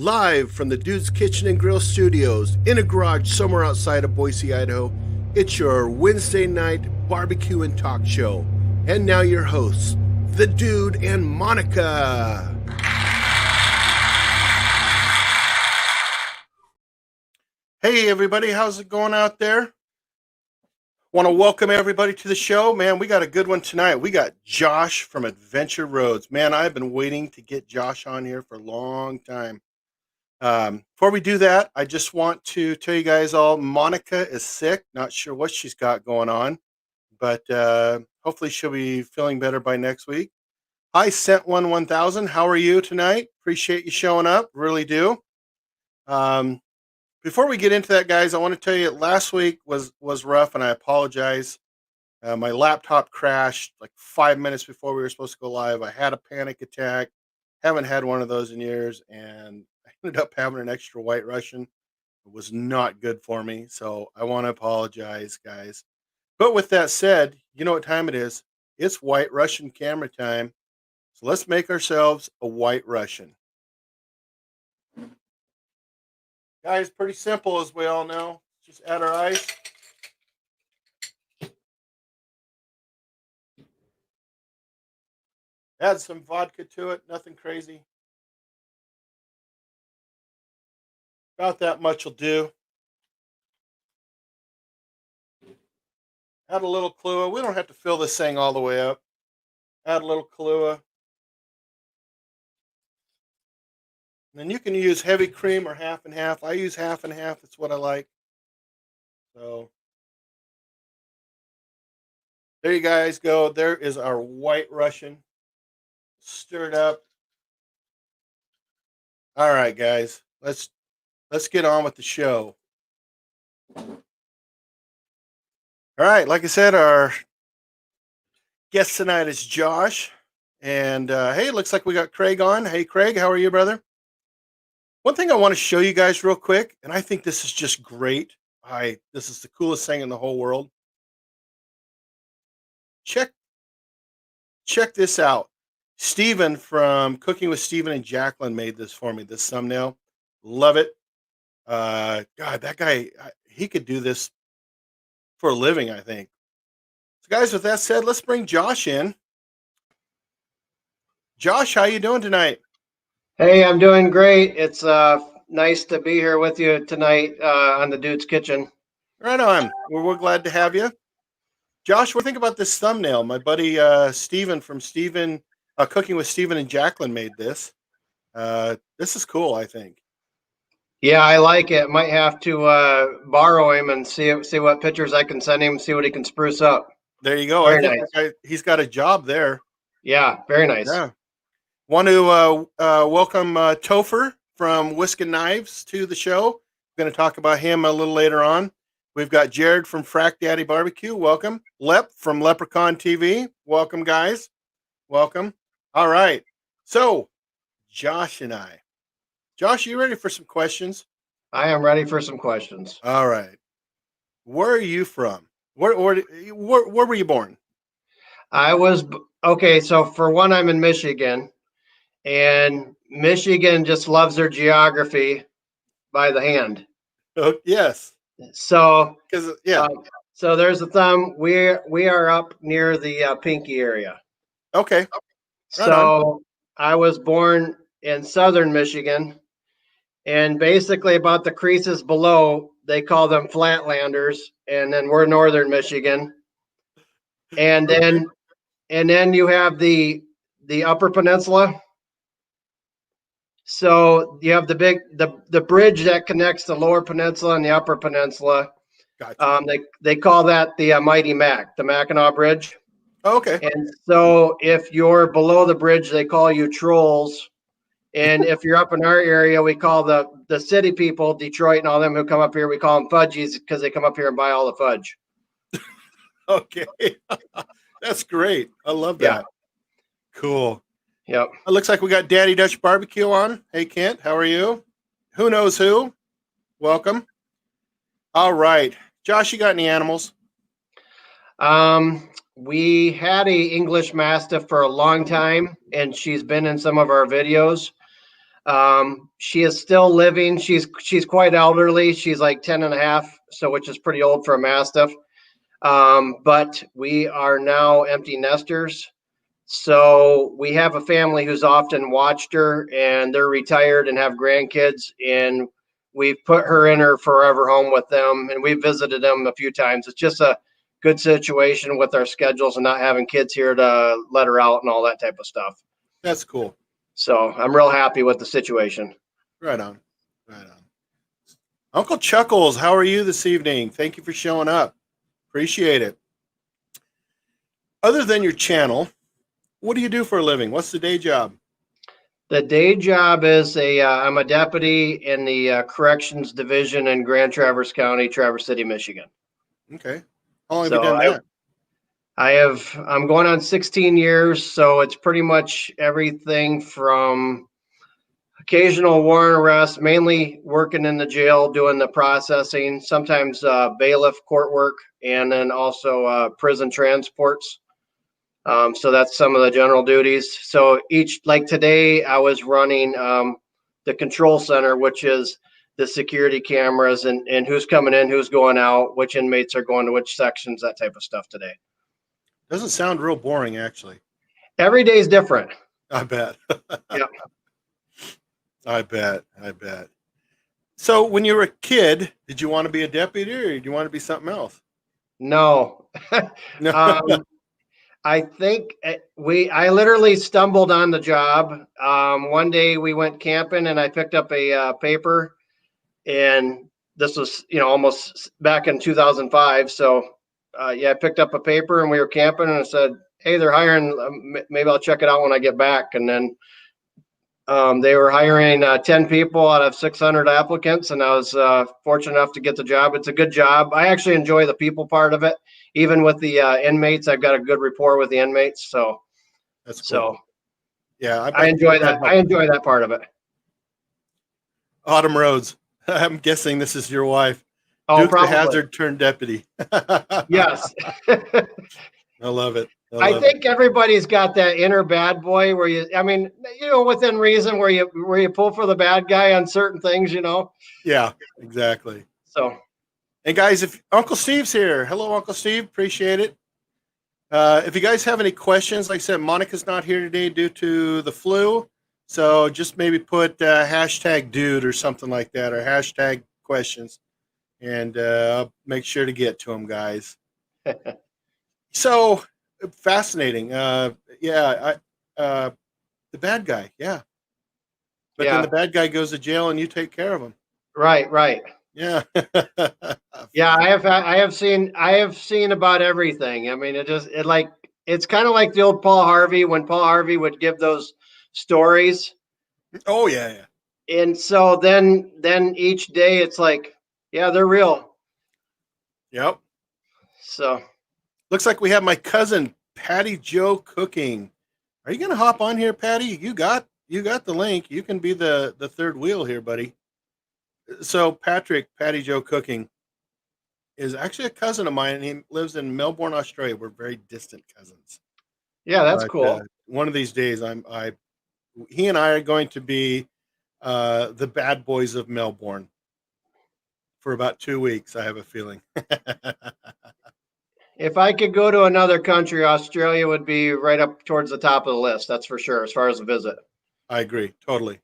Live from the Dude's Kitchen and Grill Studios in a garage somewhere outside of Boise, Idaho, it's your Wednesday night barbecue and talk show. And now your hosts, the Dude and Monica. Hey everybody, how's it going out there? Want to welcome everybody to the show. Man, we got a good one tonight. We got Josh from Adventure Rhodes. Man, I've been waiting to get Josh on here for a long time. Before we do that, I just want to tell you guys all, Monica is sick. Not sure what she's got going on, but hopefully she'll be feeling better by next week. Hi, Sent1000. How are you tonight? Appreciate you showing up. Really do. Before we get into that, guys, I want to tell you last week was rough, and I apologize. My laptop crashed like 5 minutes before we were supposed to go live. I had a panic attack. Haven't had one of those in years, and I ended up having an extra White Russian. It was not good for me, so I want to apologize, guys. But with that said, you know what time it is. It's White Russian camera time. So let's make ourselves a White Russian. Guys, pretty simple, as we all know. Just add our ice. Add some vodka to it. Nothing crazy. About that much will do. Add a little Kahlua. We don't have to fill this thing all the way up. Add a little Kahlua. And then you can use heavy cream or half and half. I use half and half. That's what I like. So there you guys go. There is our White Russian. Stir it up. All right, guys. Let's get on with the show. All right, like I said, our guest tonight is Josh. And hey, it looks like we got Craig on. Hey, Craig, how are you, brother? One thing I want to show you guys real quick, and I think this is just great. This is the coolest thing in the whole world. Check this out. Steven from Cooking with Steven and Jacqueline made this for me, this thumbnail. Love it. God, that guy, he could do this for a living, I think. So guys, with that said, let's bring Josh in. Josh, how you doing tonight? Hey, I'm doing great. It's nice to be here with you tonight on the Dude's Kitchen. Right on. We're glad to have you. Josh, what do you think about this thumbnail? My buddy Steven from Cooking with Steven and Jacqueline made this. This is cool, I think. Yeah, I like it. Might have to borrow him and see what pictures I can send him, see what he can spruce up. There you go. Very I think nice. he's got a job there. Yeah, very nice. Yeah. Want to welcome Topher from Whisk and Knives to the show. We're going to talk about him a little later on. We've got Jared from Frack Daddy Barbecue. Welcome. Lep from Leprechaun TV. Welcome, guys. Welcome. All right. So, Josh and I. Josh, you ready for some questions? I am ready for some questions. All right. Where are you from? Where were you born? Okay, so for one, I'm in Michigan. And Michigan just loves their geography by the hand. Oh, yes. So, yeah. So there's the thumb. We are up near the Pinky area. Okay. Right so on. I was born in southern Michigan, and basically about the creases below, they call them flatlanders, and then we're northern Michigan, and then you have the Upper Peninsula. So you have the bridge that connects the Lower Peninsula and the Upper Peninsula. Gotcha. They call that the Mighty Mac, the Mackinac Bridge. Oh, okay. And so if you're below the bridge, they call you trolls. And if you're up in our area, we call the city people, Detroit and all them who come up here, we call them fudgies because they come up here and buy all the fudge. Okay. That's great. I love that. Yeah. Cool. Yep. It looks like we got Daddy Dutch Barbecue on. Hey, Kent, how are you? Who knows who? Welcome. All right. Josh, you got any animals? We had a English Mastiff for a long time, and she's been in some of our videos. She is still living. She's quite elderly. She's like 10 and a half, so which is pretty old for a Mastiff. But we are now empty nesters. So we have a family who's often watched her, and they're retired and have grandkids, and we've put her in her forever home with them, and we've visited them a few times. It's just a good situation with our schedules and not having kids here to let her out and all that type of stuff. That's cool. So I'm real happy with the situation. Right on. Right on. Uncle Chuckles, how are you this evening? Thank you for showing up. Appreciate it. Other than your channel, what do you do for a living? What's the day job? The day job is I'm a deputy in the Corrections Division in Grand Traverse County, Traverse City, Michigan. Okay. How long have you done that? I'm going on 16 years, so it's pretty much everything from occasional warrant arrests, mainly working in the jail, doing the processing, sometimes bailiff court work, and then also prison transports. So that's some of the general duties. So like today, I was running the control center, which is the security cameras and who's coming in, who's going out, which inmates are going to which sections, that type of stuff today. Doesn't sound real boring, actually. Every day is different. I bet. Yep. I bet. So when you were a kid, did you want to be a deputy or did you want to be something else? No. No. I think I literally stumbled on the job. One day we went camping and I picked up a paper, and this was, almost back in 2005. So I picked up a paper and we were camping and I said, hey, they're hiring. Maybe I'll check it out when I get back. And then they were hiring 10 people out of 600 applicants, and I was fortunate enough to get the job. It's a good job. I actually enjoy the people part of it. Even with the inmates, I've got a good rapport with the inmates. So that's cool. Yeah, I enjoy that. I enjoy that part of it. Autumn Rhoades. I'm guessing this is your wife. Oh, Duke probably. the Hazard turned deputy. Yes. I love it. I think everybody's got that inner bad boy where within reason, where you pull for the bad guy on certain things, Yeah, exactly. So, and guys, if Uncle Steve's here, hello, Uncle Steve, appreciate it. If you guys have any questions, like I said, Monica's not here today due to the flu, so just maybe put hashtag dude or something like that, or hashtag questions, and I'll make sure to get to them, guys. So fascinating. The bad guy, yeah. But then the bad guy goes to jail and you take care of him. Right. Yeah. Yeah, I have seen about everything. I mean, it's kind of like the old Paul Harvey, when Paul Harvey would give those stories. Oh yeah. And so then each day it's like, yeah, they're real. Yep. So looks like we have my cousin Patty Joe Cooking. Are you gonna hop on here, Patty? You got the link. You can be the third wheel here, buddy. So Patty Joe Cooking is actually a cousin of mine, and he lives in Melbourne, Australia. We're very distant cousins. Yeah, that's cool. One of these days, he and I are going to be the bad boys of Melbourne for about 2 weeks. I have a feeling. If I could go to another country, Australia would be right up towards the top of the list. That's for sure, as far as a visit. I agree totally.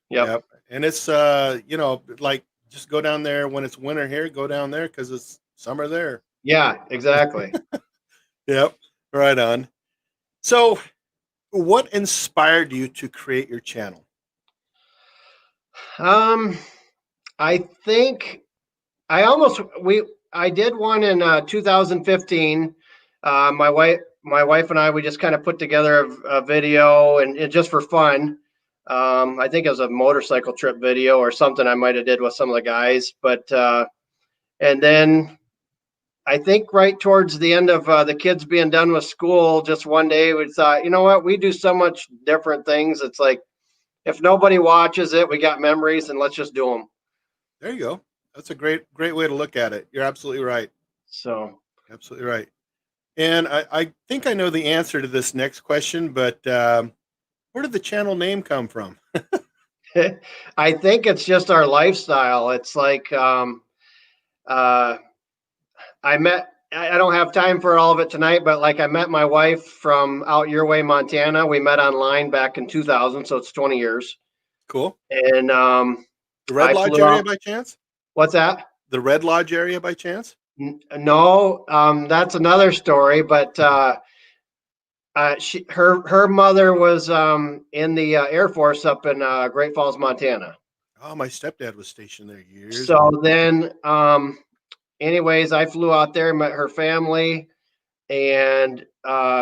Yep. And it's like just go down there when it's winter here. Go down there because it's summer there. Yeah, exactly. Yep. Right on. So, what inspired you to create your channel? I think I did one in 2015. My wife and I, we just kind of put together a video and just for fun. I think it was a motorcycle trip video or something I might have did with some of the guys, but and then I think right towards the end of the kids being done with school, just one day we thought, you know what, we do so much different things. It's like, if nobody watches it, we got memories, and let's just do them. There you go. That's a great way to look at it. You're absolutely right. So absolutely right. And I think I know the answer to this next question, but where did the channel name come from? I think it's just our lifestyle. It's like uh, I don't have time for all of it tonight, but like I met my wife from out your way, Montana. We met online back in 2000, so it's 20 years. Cool. And The Red I Lodge flew area out. by chance? What's that? The Red Lodge area by chance? No, that's another story. But her mother was in the Air Force up in Great Falls, Montana. Oh, my stepdad was stationed there years So ago. then, anyways, I flew out there, met her family, and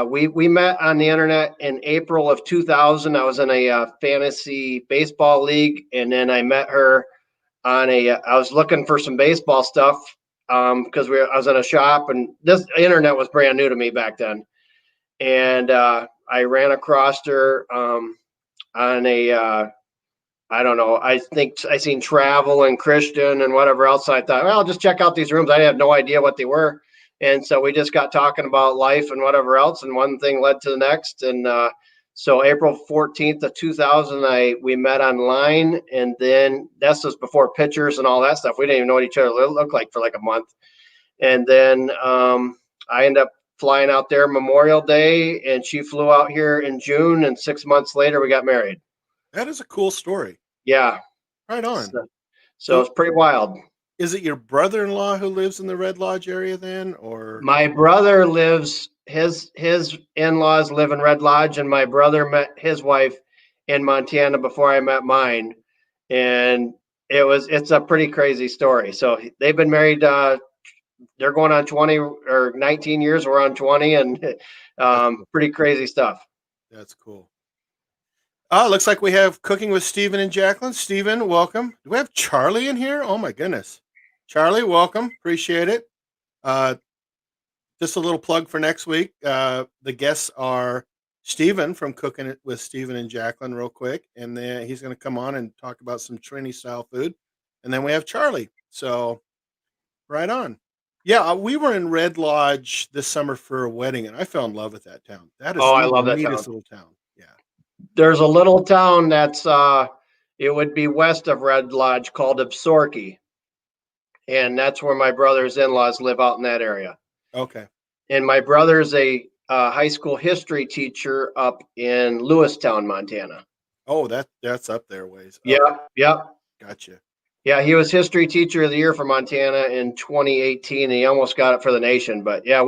we met on the internet in April of 2000. I was in a fantasy baseball league, and then I met her on a. I was looking for some baseball stuff because I was in a shop, and this internet was brand new to me back then, and I ran across her on a. I don't know. I think I seen travel and Christian and whatever else. I thought, well, I'll just check out these rooms. I had no idea what they were. And so we just got talking about life and whatever else. And one thing led to the next. And so April 14th of 2000, we met online. And then this was before pictures and all that stuff. We didn't even know what each other looked like for like a month. And then I ended up flying out there Memorial Day. And she flew out here in June. And 6 months later, we got married. That is a cool story. Yeah. Right on. So it's pretty wild. Is it your brother-in-law who lives in the Red Lodge area then, or? My brother lives his in-laws live in Red Lodge, and my brother met his wife in Montana before I met mine, and it's a pretty crazy story. So they've been married. They're going on 20 or 19 years. We're on 20, and Cool. pretty crazy stuff. That's cool. Oh, looks like we have Cooking with Stephen and Jacqueline. Stephen, welcome. Do we have Charlie in here? Oh my goodness. Charlie, welcome. Appreciate it. Just a little plug for next week. The guests are Stephen from Cooking It with Stephen and Jacqueline, real quick. And then he's going to come on and talk about some Trini style food. And then we have Charlie. So, right on. Yeah, we were in Red Lodge this summer for a wedding, and I fell in love with that town. That is I the love that neatest town. little town. Yeah. There's a little town that's it would be west of Red Lodge called Absorki, and that's where my brother's in-laws live out in that area. Okay. And my brother's a high school history teacher up in Lewistown, Montana. Oh, that's up there ways. Yeah, Okay. yeah, Gotcha. yeah. He was history teacher of the year for Montana in 2018, and he almost got it for the nation. But yeah, Oh,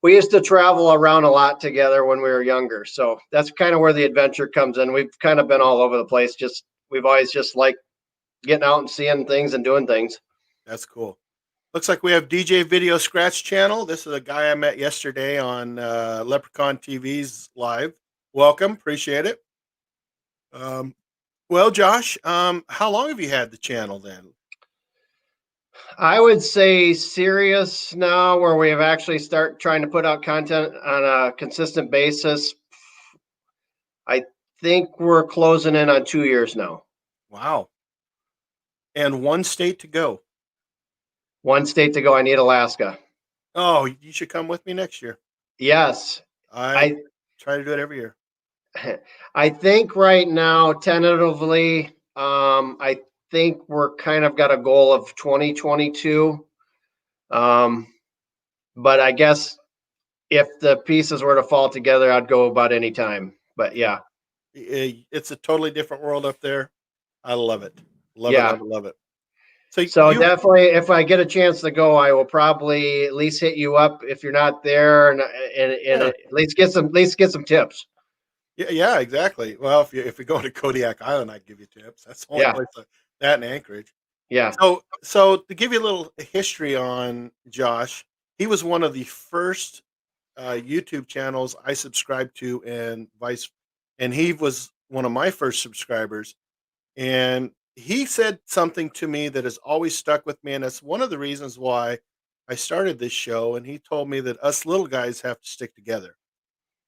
we used to travel around a lot together when we were younger. So that's kind of where the adventure comes in. We've kind of been all over the place. Just we've always just liked getting out and seeing things and doing things. that's cool. Looks like we have DJ Video Scratch Channel. This is a guy I met yesterday on Leprechaun TV's live. Welcome, appreciate it. Well, Josh, how long have you had the channel then? I would say serious now, where we have actually start trying to put out content on a consistent basis. I think we're closing in on 2 years now. Wow. And one state to go. One state to go. I need Alaska. Oh, you should come with me next year. Yes, I I try to do it every year. I think right now, tentatively, I think we're kind of got a goal of 2022. But I guess if the pieces were to fall together, I'd go about any time. But yeah, It's a totally different world up there. I love it. Love it, yeah. love it, love it. So So definitely, if I get a chance to go, I will probably at least hit you up if you're not there, and yeah, at least get some tips. yeah, exactly. Well, if you go to Kodiak Island, I'd give you tips. That's the only Yeah, place that in Anchorage. yeah. So to give you a little history on Josh, he was one of the first YouTube channels I subscribed to, and he was one of my first subscribers. And he said something to me that has always stuck with me, and that's one of the reasons why I started this show. And he told me that us little guys have to stick together,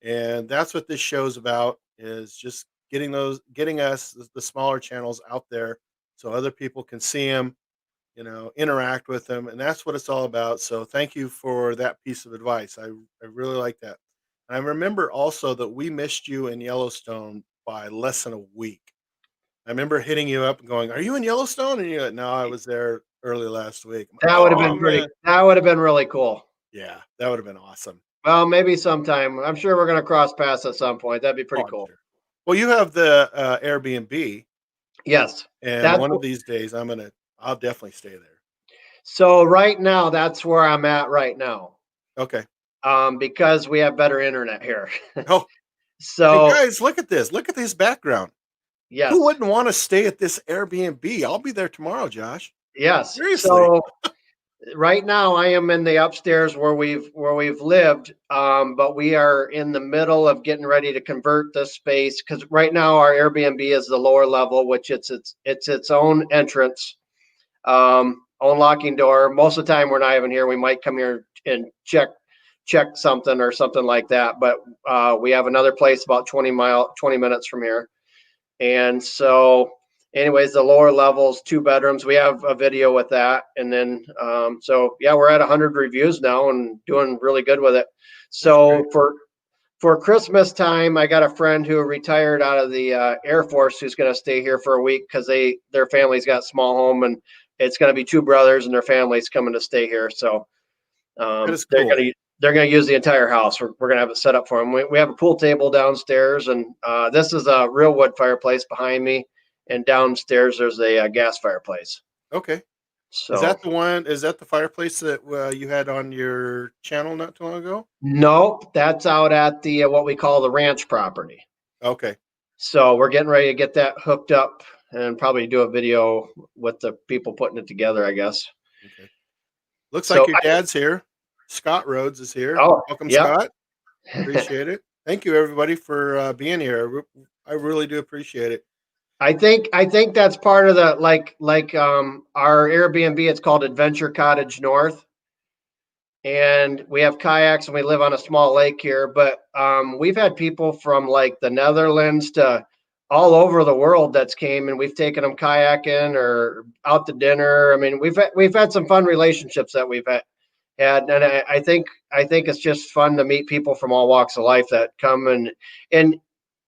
and that's what this show's about, is just getting us the smaller channels out there so other people can see them, interact with them, and that's what it's all about. So thank you for that piece of advice. I really like that. And I remember also that we missed you in Yellowstone by less than a week. I remember hitting you up and going, "Are you in Yellowstone?" And you're like, "No, I was there early last week." I'm like, That would have "Oh, been man." that would have been really cool. Yeah, that would have been awesome. Well, maybe sometime. I'm sure we're gonna cross paths at some point. That'd be Oh, pretty I'm cool. sure. Well, you have the, Airbnb, Yes. and That's one of these days, I'll definitely stay there. so right now, that's where I'm at right now. Okay. Because we have better internet here. Oh, hey, So guys, look at this. Look at this background. Who yes, wouldn't wanna stay at this Airbnb? I'll be there tomorrow, Josh. yes. Seriously. So right now I am in the upstairs where we've lived, but we are in the middle of getting ready to convert this space because right now our Airbnb is the lower level, which it's its own entrance, own locking door. Most of the time we're not even here. We might come here and check something or something like that. But we have another place about 20 minutes from here. And so, anyways, the lower levels, 2 bedrooms. We have a video with that, and then so yeah, we're at 100 reviews now and doing really good with it. That's So great. for Christmas time, I got a friend who retired out of the Air Force who's going to stay here for a week because their family's got a small home, and it's going to be 2 brothers and their families coming to stay here. So That is they're cool. going to use the entire house. We're going to have it set up for them. We have a pool table downstairs, and this is a real wood fireplace behind me, and downstairs there's a gas fireplace. Okay. So Is that the fireplace that, you had on your channel not too long ago? nope, that's out at the what we call the ranch property. Okay. So we're getting ready to get that hooked up and probably do a video with the people putting it together, I guess. Okay. Looks like So your dad's here. Scott Rhodes is here. oh Welcome, yep. Scott. Appreciate it. Thank you, everybody, for, being here. I really do appreciate it. I think that's part of the our Airbnb. It's called Adventure Cottage North, and we have kayaks and we live on a small lake here. But we've had people from like the Netherlands to all over the world that's came, and we've taken them kayaking or out to dinner. I mean, we've had some fun relationships that we've had, and I think it's just fun to meet people from all walks of life that come and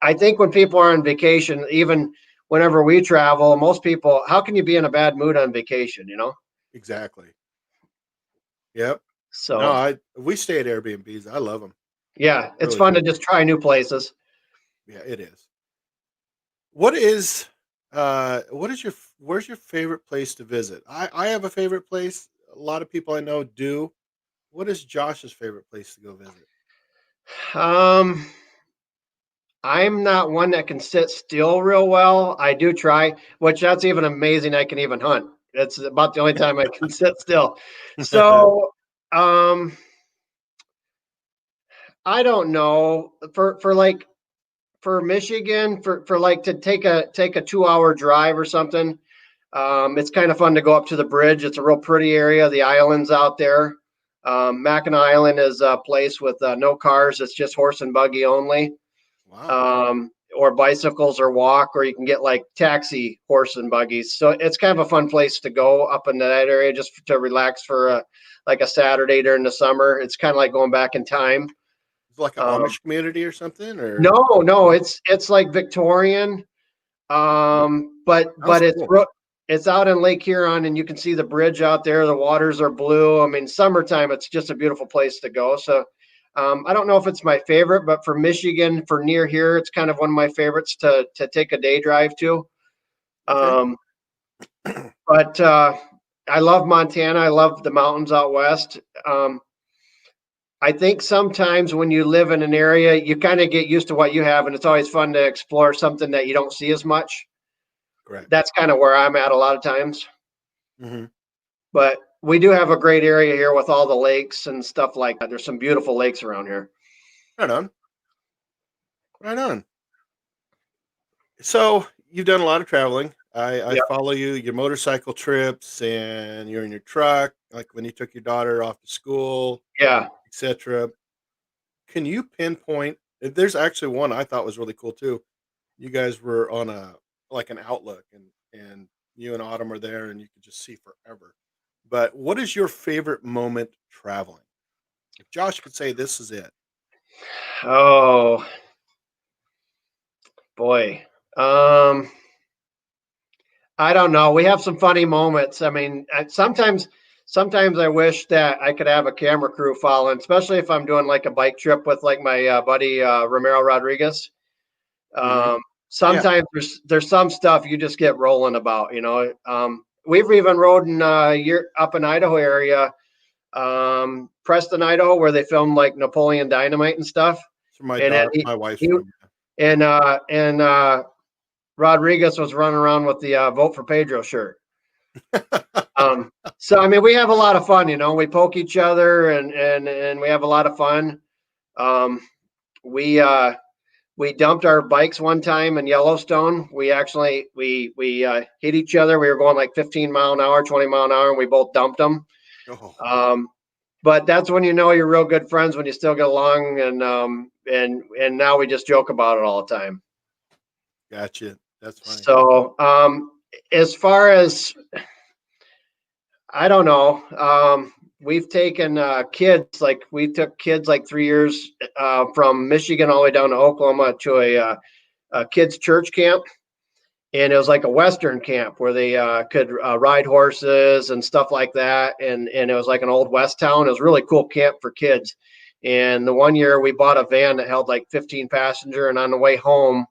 I think when people are on vacation, even whenever we travel, most people, how can you be in a bad mood on vacation? You know, Exactly. Yep. No, so we stay at Airbnbs. I love them. yeah, it's Really fun to do. just try new places. Yeah, it is. What is, where's your favorite place to visit? I have a favorite place. A lot of people I know do. What is Josh's favorite place to go visit? Um, I'm not one that can sit still real well. I do try, which that's even amazing. I can even hunt. It's about the only time I can sit still. So, um, I don't know for Michigan for like to take a 2 hour drive or something. It's kind of fun to go up to the bridge. It's a real pretty area. The islands out there. Mackinac Island is a place with no cars. It's just horse and buggy only, Wow. or bicycles or walk, or you can get like taxi horse and buggies. So it's kind of a fun place to go up in that area just to relax for like a Saturday during the summer. It's kind of like going back in time. It's like an Um, Amish community or something, or no, no? it's like Victorian. Sounds But cool. it's out in Lake Huron, and you can see the bridge out there. The waters are blue. I mean, summertime, it's just a beautiful place to go. So, I don't know if it's my favorite, but for Michigan, for near here, it's kind of one of my favorites to take a day drive to. Okay. Um, but I love Montana. I love the mountains out west. Um, I think sometimes when you live in an area, you kind of get used to what you have, and it's always fun to explore something that you don't see as much. Correct. That's kind of where I'm at a lot of times. Mhm. But we do have a great area here with all the lakes and stuff like that. There's some beautiful lakes around here. Right on. Right on. So, you've done a lot of traveling. I Yeah. follow you, your motorcycle trips, and you're in your truck, like when you took your daughter off to school, Yeah. etcetera. Can you pinpoint there's actually one I thought was really cool too. You guys were on an outlook, and you and Autumn are there and you could just see forever. But what is your favorite moment traveling? If Josh could say this is it. Oh boy. Um, I don't know. We have some funny moments. I mean, sometimes I wish that I could have a camera crew following, especially if I'm doing like a bike trip with like my buddy Romero Rodriguez. Hmm. Um, Yeah. sometimes there's some stuff you just get rolling about, you know. We've even rode in year up in Idaho area, Preston, Idaho, where they filmed like Napoleon Dynamite and stuff. So my And then daughter, my wife's he from. and Rodriguez was running around with the Vote for Pedro shirt. So I mean, we have a lot of fun, you know. We poke each other, and we have a lot of fun. Um, we we dumped our bikes one time in Yellowstone. We actually we hit each other. We were going like 15 mile an hour, 20 mile an hour, and we both dumped them. Oh, Um, but that's when you know you're real good friends, when you still get along, and now we just joke about it all the time. gotcha. That's funny. So as far as I don't know. We've taken kids, like we took kids like 3 years from Michigan all the way down to Oklahoma to a kids church camp. And it was like a Western camp where they could ride horses and stuff like that. And it was like an old West town. It was a really cool camp for kids. And the one year we bought a van that held like 15 passenger. And on the way home,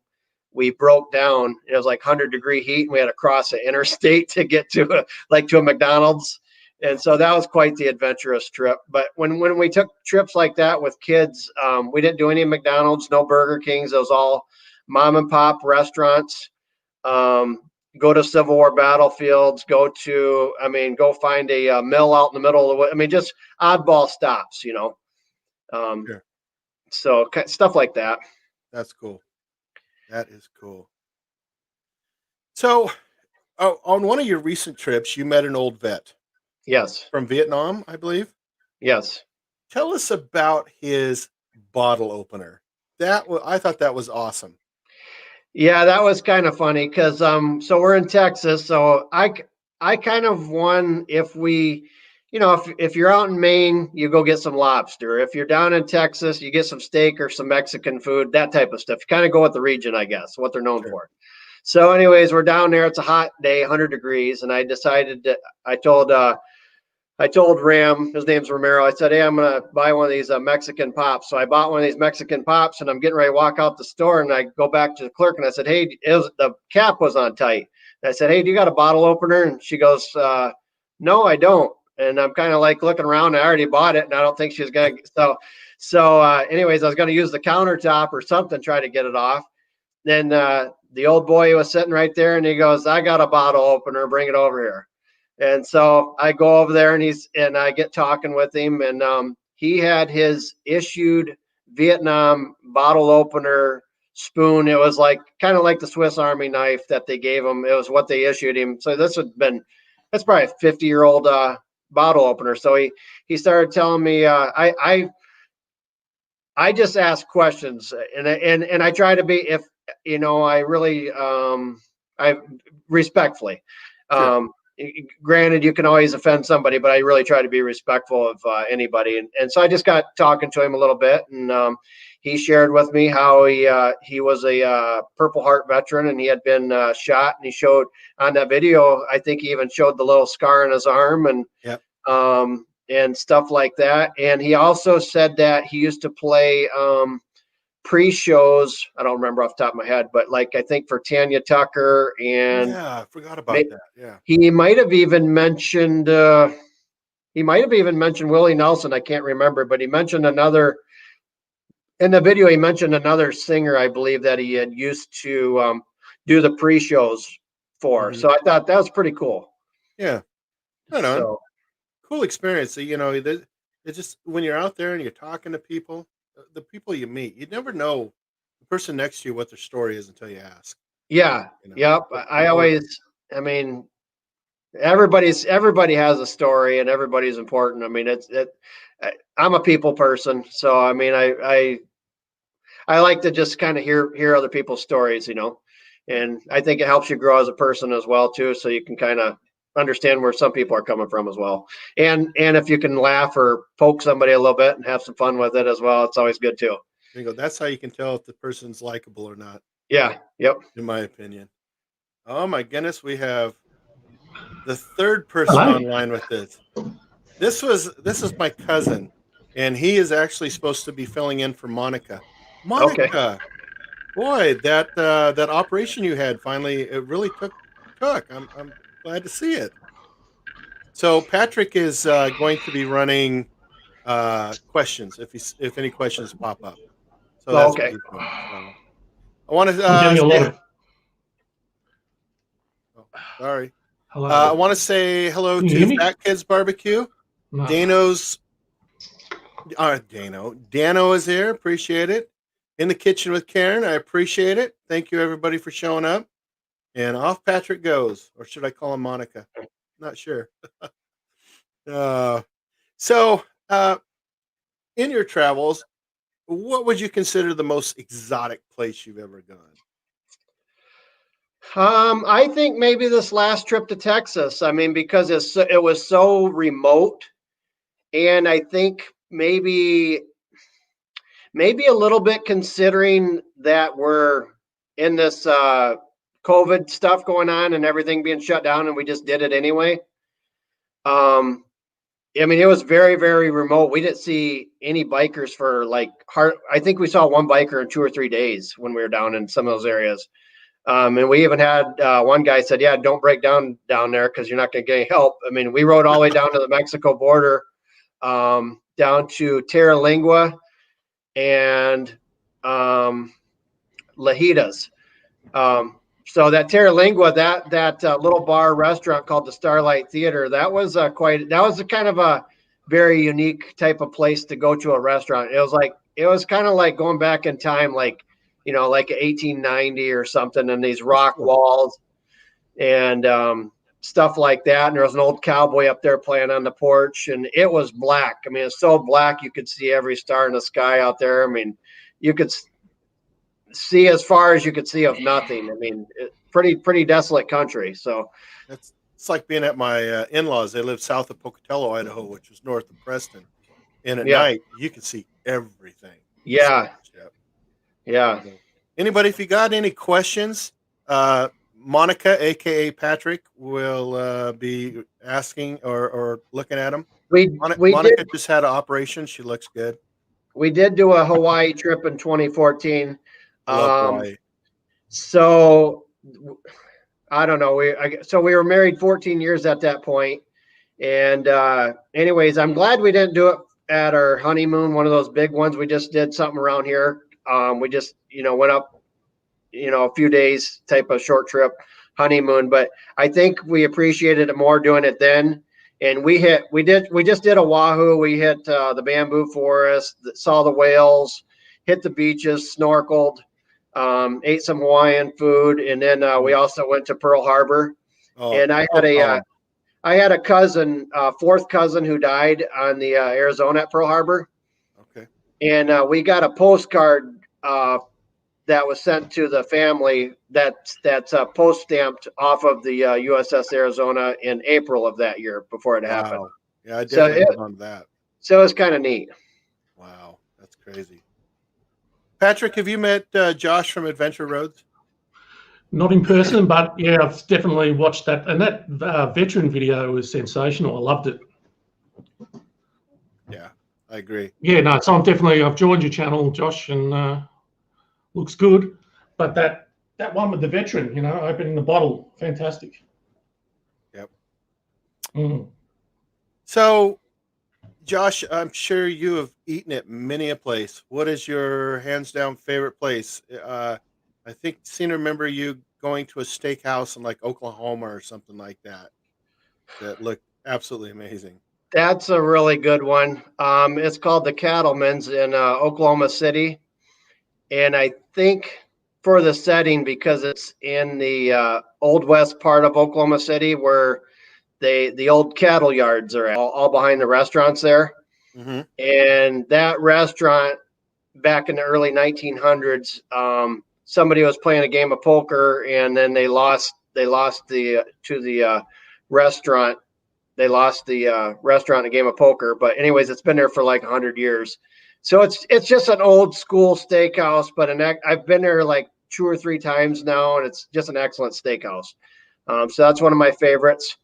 we broke down. It was like 100-degree heat, and we had to cross an interstate to get to a McDonald's. And so that was quite the adventurous trip. But when we took trips like that with kids, we didn't do any McDonald's, no Burger Kings. It was all mom and pop restaurants. Um, go to Civil War battlefields. Go find a mill out in the middle of the. I mean, just oddball stops, you know. Um, Sure. so stuff like that. That's cool. That is cool. So, on one of your recent trips, you met an old vet Yes. from Vietnam, I believe. Yes. Tell us about his bottle opener. I thought that was awesome. Yeah, that was kind of funny because so we're in Texas, so I kind of won if we, you know, if you're out in Maine, you go get some lobster. If you're down in Texas, you get some steak or some Mexican food, that type of stuff. You kind of go with the region, I guess, what they're known Sure. for. So, anyways, we're down there. It's a hot day, 100 degrees, and I decided to. I told Ram, his name's Romero. I said, "Hey, I'm gonna buy one of these Mexican pops." So I bought one of these Mexican pops, and I'm getting ready to walk out the store. And I go back to the clerk, and I said, "Hey, the cap was on tight." And I said, "Hey, do you got a bottle opener?" And she goes, "No, I don't." And I'm kind of like looking around. I already bought it, and I don't think she's gonna. Anyways, I was gonna use the countertop or something, try to get it off. Then the old boy was sitting right there, and he goes, "I got a bottle opener. Bring it over here." And so I go over there, and I get talking with him, and he had his issued Vietnam bottle opener spoon. It was like kind of like the Swiss Army knife that they gave him. It was what they issued him. So that's probably a 50-year-old bottle opener. So he started telling me I just ask questions, and I try to be, if you know, I really I respectfully. Sure. Um, Granted, you can always offend somebody, but I really try to be respectful of anybody. And so I just got talking to him a little bit, and he shared with me how he was a Purple Heart veteran, and he had been shot, and he showed on that video. I think he even showed the little scar on his arm, Yep. and stuff like that. And he also said that he used to play pre-shows. I don't remember off the top of my head, but like I think for Tanya Tucker, and Yeah, I forgot about that. Yeah. he might have even mentioned Willie Nelson. I can't remember, but he mentioned another in the video. He mentioned another singer, I believe, that he had used to do the pre-shows for. Hmm. So I thought that was pretty cool. Yeah. Right on. So Cool experience. So, it's just when you're out there and you're talking to people, the people you meet, you never know the person next to you what their story is until you ask. yeah, You know, yep. I always, I mean, everybody has a story, and everybody's important. I mean, I'm a people person, so I mean, I like to just kind of hear other people's stories, you know, and I think it helps you grow as a person as well too, so you can kind of understand where some people are coming from as well, and if you can laugh or poke somebody a little bit and have some fun with it as well, it's always good too. That's how you can tell if the person's likable or not, Yeah, yep. in my opinion. Oh my goodness, we have the third person Hello. online with this. This is my cousin, and he is actually supposed to be filling in for Monica. Okay. Monica, boy, that operation you had finally it really took. I'm glad to see it. So Patrick is going to be running questions if any questions pop up. So Oh, that's what okay. he's doing. So I want to I'm getting a lot say of oh, sorry. I hello. want to say hello Can you to hear me? Fat Kids Barbecue. No. Dano is here. Appreciate it. In the kitchen with Karen. I appreciate it. Thank you everybody for showing up. And off Patrick goes, or should I call him Monica? Not sure. Uh, so, in your travels, what would you consider the most exotic place you've ever gone? I think maybe this last trip to Texas. I mean, because it was so remote, and I think maybe a little bit considering that we're in this COVID stuff going on and everything being shut down, and we just did it anyway. I mean, it was very, very remote. We didn't see any bikers for like I think we saw one biker in 2 or 3 days when we were down in some of those areas. And we even had one guy said, "Yeah, don't break down there because you're not going to get any help." I mean, we rode all the way down to the Mexico border, down to Terra and Lajitas. So that Terra that little bar restaurant called the Starlight Theater, that was that was a kind of a very unique type of place to go to a restaurant. It was kind of like going back in time, like, like 1890 or something, and these rock walls and stuff like that. And there was an old cowboy up there playing on the porch, and it was black. I mean, it's so black you could see every star in the sky out there. I mean, you could see as far as you could see of nothing. I mean, pretty desolate country. So It's like being at my in-laws. They live south of Pocatello, Idaho, which is north of Preston. And at yeah, night, you can see everything. The yeah, stars, yep. yeah. So, anybody, if you got any questions, Monica, aka Patrick, will be asking or looking at them. We Monica did just had an operation. She looks good. do a Hawaii trip in 2014. I love Um, Hawaii. so I don't know. So we were married 14 years at that point. And anyways, I'm glad we didn't do it at our honeymoon, one of those big ones. We just did something around here. We just, went up, a few days type of short trip honeymoon. But I think we appreciated it more doing it then. And we just did Oahu. We hit the bamboo forest, saw the whales, hit the beaches, snorkeled, ate some Hawaiian food. And then we also went to Pearl Harbor. Oh, And oh, I had a cousin, fourth cousin, who died on the Arizona at Pearl Harbor. okay. And we got a postcard that was sent to the family that's post stamped off of the USS Arizona in April of that year before it happened. Wow. Yeah, I So definitely hold on to that. so it's kind of neat. Wow, that's crazy. Patrick, have you met Josh from Adventure Rhodes? Not in person, but yeah, I've definitely watched that. And that veteran video was sensational. I loved it. Yeah, I agree. Yeah, no, so I've joined your channel, Josh, and looks good. But that one with the veteran, opening the bottle, fantastic. Yep. Mm. So, Josh, I'm sure you have eaten at many a place. What is your hands down favorite place? I think remember you going to a steakhouse in like Oklahoma or something like that. That looked absolutely amazing. That's a really good one. It's called the Cattleman's in Oklahoma City, and I think for the setting, because it's in the old west part of Oklahoma City where the old cattle yards are all behind the restaurants there. Mm-hmm. And that restaurant back in the early 1900s, somebody was playing a game of poker, and then they lost the to the restaurant. They lost the restaurant a game of poker. But anyways, it's been there for like 100 years. So it's just an old school steakhouse. But I've been there like 2 or 3 times now, and it's just an excellent steakhouse. So that's one of my favorites.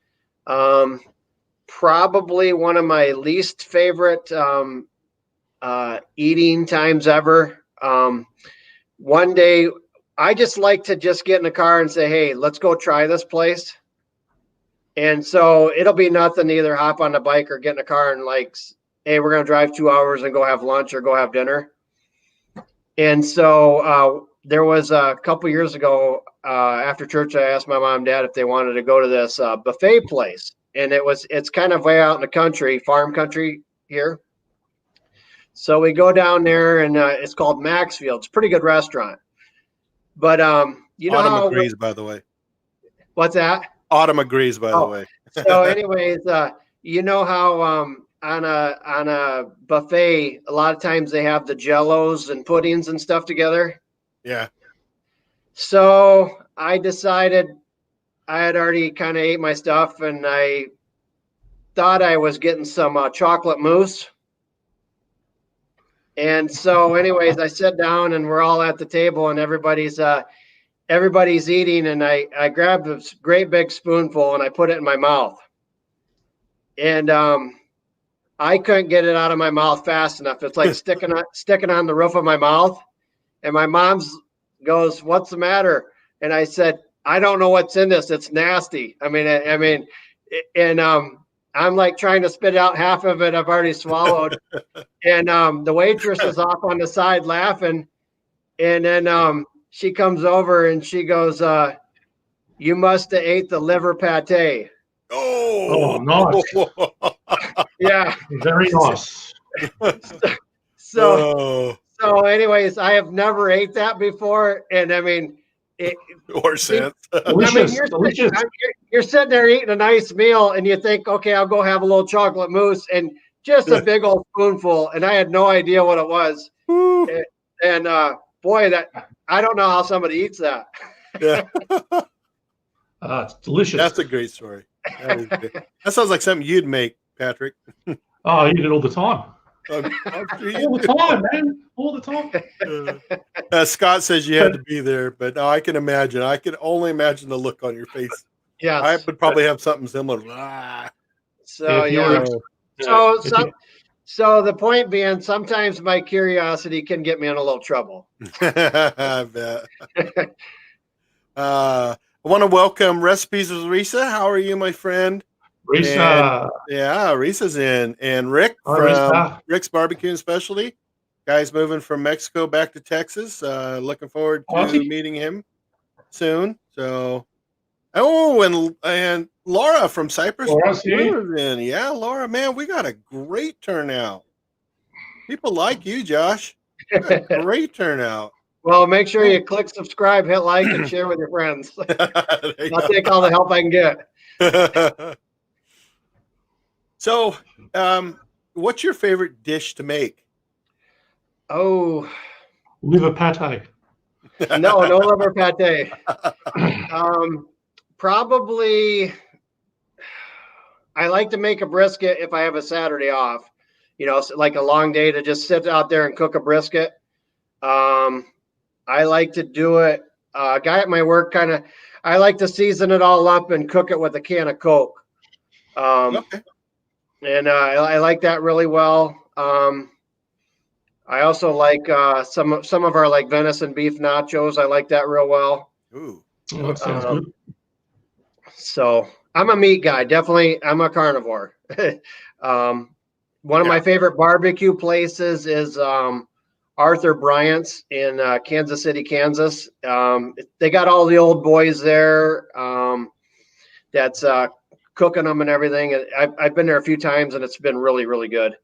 Probably one of my least favorite eating times ever. One day, I just like to just get in the car and say, hey, let's go try this place. And so it'll be nothing to either hop on the bike or get in the car and like, hey, we're going to drive 2 hours and go have lunch or go have dinner. And so there was a couple years ago after church, I asked my mom and dad if they wanted to go to this buffet place. And it's kind of way out in the country, farm country here. So we go down there, and it's called Maxfield. It's a pretty good restaurant. But you know, Autumn agrees, by the way. What's that? Autumn agrees, by the way. So, anyways, you know how on a buffet, a lot of times they have the jellos and puddings and stuff together. Yeah. So I decided I had already kind of ate my stuff, and I thought I was getting some chocolate mousse. And so, anyways, I sit down, and we're all at the table, and everybody's eating, and I grabbed this great big spoonful and I put it in my mouth. And I couldn't get it out of my mouth fast enough. It's like sticking on the roof of my mouth. And my mom goes, "What's the matter?" And I said, "I don't know what's in this. It's nasty." I mean, and I'm like trying to spit out half of it. I've already swallowed. And the waitress is off on the side laughing. And then she comes over and she goes, "You must have ate the liver pate." Oh, nice. Yeah. Very nice. So anyways, I have never ate that before. And I mean, or since. Delicious. You're sitting there eating a nice meal and you think, okay, I'll go have a little chocolate mousse and just a big old spoonful. And I had no idea what it was. And boy, that I don't know how somebody eats that. Yeah. It's delicious. That's a great story. That sounds like something you'd make, Patrick. Oh, I eat it all the time. All the time, man. All the time. Scott says you had to be there, but no, I can imagine. I can only imagine the look on your face. Yeah, I would probably have something similar. So So the point being, sometimes my curiosity can get me in a little trouble. I bet. I want to welcome Recipes with Resa. How are you, my friend? Resa. Resa's in. And Rick from Rick's Barbecue and Specialty. Guy's moving from Mexico back to Texas. Looking forward to meeting him soon. So, and Laura from Cypress. In. Yeah, Laura, man, we got a great turnout. People like you, Josh. Great turnout. Well, make sure you click subscribe, hit like, and share with your friends. I'll take all the help I can get. So, what's your favorite dish to make? Oh, liver pate. No liver pate. Probably, I like to make a brisket if I have a Saturday off. You know, like a long day to just sit out there and cook a brisket. I like to do it. A guy at my work I like to season it all up and cook it with a can of Coke. Okay. And I like that really well. I also like some of our like venison beef nachos. I like that real well. Ooh, that sounds good. So I'm a meat guy. Definitely, I'm a carnivore. One of my favorite barbecue places is Arthur Bryant's in Kansas City, Kansas. They got all the old boys there. That's cooking them and everything. And I've been there a few times, and it's been really, really good.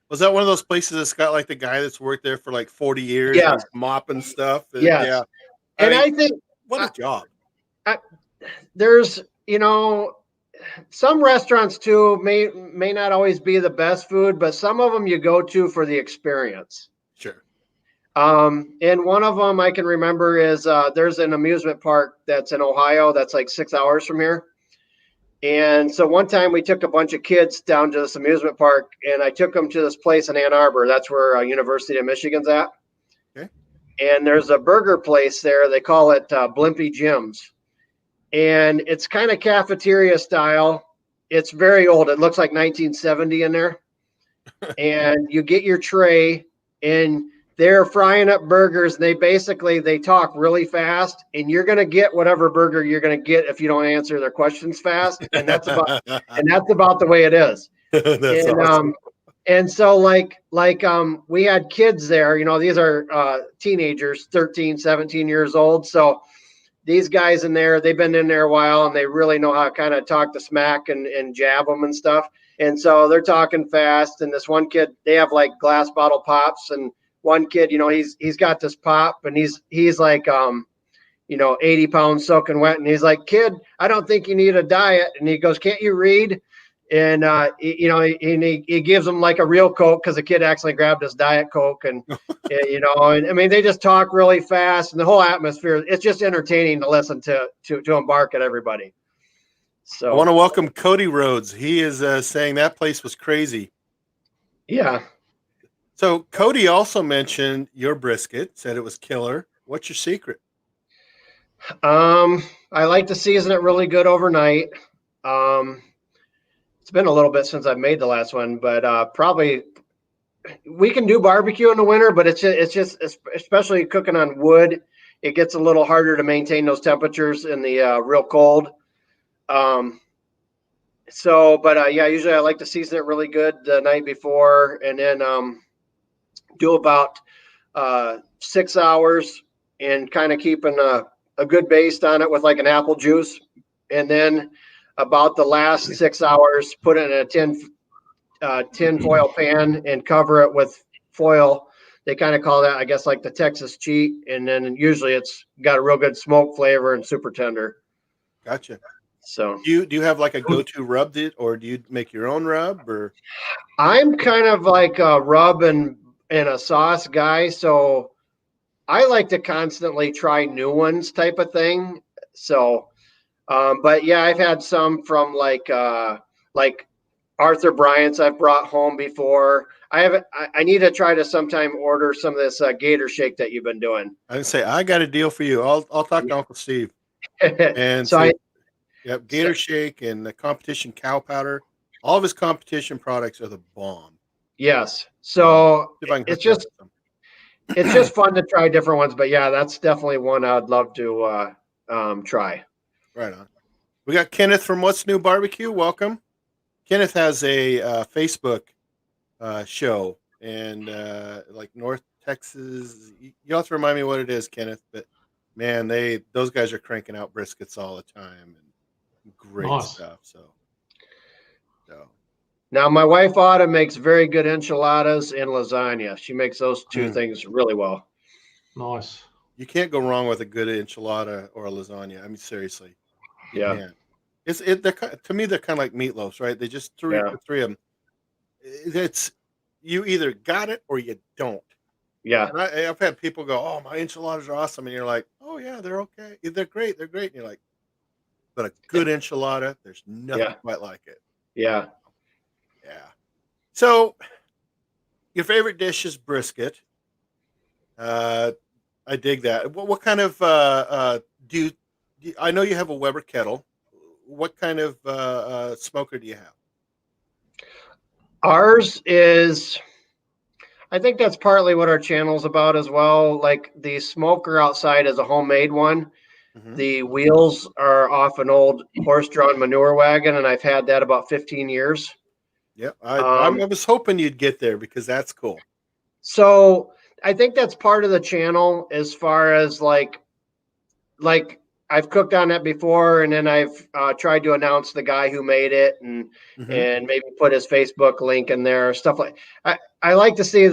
Was that one of those places that's got like the guy that's worked there for like 40 years? Yeah. And mopping stuff. And, yes. Yeah. And I think what a job. There's, some restaurants too may not always be the best food, but some of them you go to for the experience. Sure. And one of them I can remember is there's an amusement park that's in Ohio that's like 6 hours from here. And so one time we took a bunch of kids down to this amusement park, and I took them to this place in Ann Arbor. That's where University of Michigan's at. Okay. and there's a burger place there. They call it Blimpie Jim's, and it's kind of cafeteria style. It's very old. It looks like 1970 in there. And you get your tray, and they're frying up burgers. And they talk really fast, and you're going to get whatever burger you're going to get if you don't answer their questions fast. And that's about the way it is. That's and awesome. And so we had kids there, these are teenagers, 13, 17 years old. So these guys in there, they've been in there a while, and they really know how to kind of talk the smack and jab them and stuff. And so they're talking fast. And this one kid, they have like glass bottle pops. And one kid, he's got this pop, and he's like, 80 pounds soaking wet. And he's like, "Kid, I don't think you need a diet." And he goes, "Can't you read?" And he gives them like a real Coke, because the kid actually grabbed his Diet Coke, and and I mean, they just talk really fast, and the whole atmosphere, it's just entertaining to listen to embark at everybody. So I want to welcome Cody Rhoades. He is saying that place was crazy. Yeah. So Cody also mentioned your brisket, said it was killer. What's your secret? I like to season it really good overnight. It's been a little bit since I've made the last one, but probably we can do barbecue in the winter, but it's just especially cooking on wood, it gets a little harder to maintain those temperatures in the real cold. Usually I like to season it really good the night before, and then do about 6 hours, and kind of keeping a good baste on it with like an apple juice. And then about the last 6 hours, put it in a tin foil pan and cover it with foil. They kind of call that, I guess, like the Texas cheat. And then usually it's got a real good smoke flavor and super tender. Gotcha. So do you have like a go-to rub, or do you make your own rub? Or I'm kind of like a rub and a sauce guy. So I like to constantly try new ones type of thing. So, but yeah, I've had some from like Arthur Bryant's I've brought home before. I need to try to sometime order some of this Gator Shake that you've been doing. I say, I got a deal for you. I'll talk to Uncle Steve. And so Gator Shake and the competition cow powder. All of his competition products are the bomb. Yes. So it's just fun to try different ones. But yeah, that's definitely one I'd love to try. Right on. We got Kenneth from What's New Barbecue. Welcome. Kenneth has a Facebook show, and like North Texas. You'll have to remind me what it is, Kenneth. But man, those guys are cranking out briskets all the time, and great stuff. So now my wife Autumn makes very good enchiladas and lasagna. She makes those two things really well. Nice. You can't go wrong with a good enchilada or a lasagna. I mean, seriously. Yeah. To me, they're kind of like meatloafs, right? They just three of them. It's you either got it or you don't. Yeah. And I've had people go, "Oh, my enchiladas are awesome," and you're like, "Oh yeah, they're okay. They're great. They're great." And you're like, "But a good enchilada, there's nothing quite like it." Yeah. Yeah. So, your favorite dish is brisket. I dig that. What kind of do you? I know you have a Weber kettle. What kind of smoker do you have? Ours is, I think that's partly what our channel's about as well. Like the smoker outside is a homemade one. Mm-hmm. The wheels are off an old horse-drawn manure wagon, and I've had that about 15 years. Yeah, I was hoping you'd get there because that's cool. So I think that's part of the channel as far as like I've cooked on it before, and then I've tried to announce the guy who made it, and maybe put his Facebook link in there, stuff like. I like to see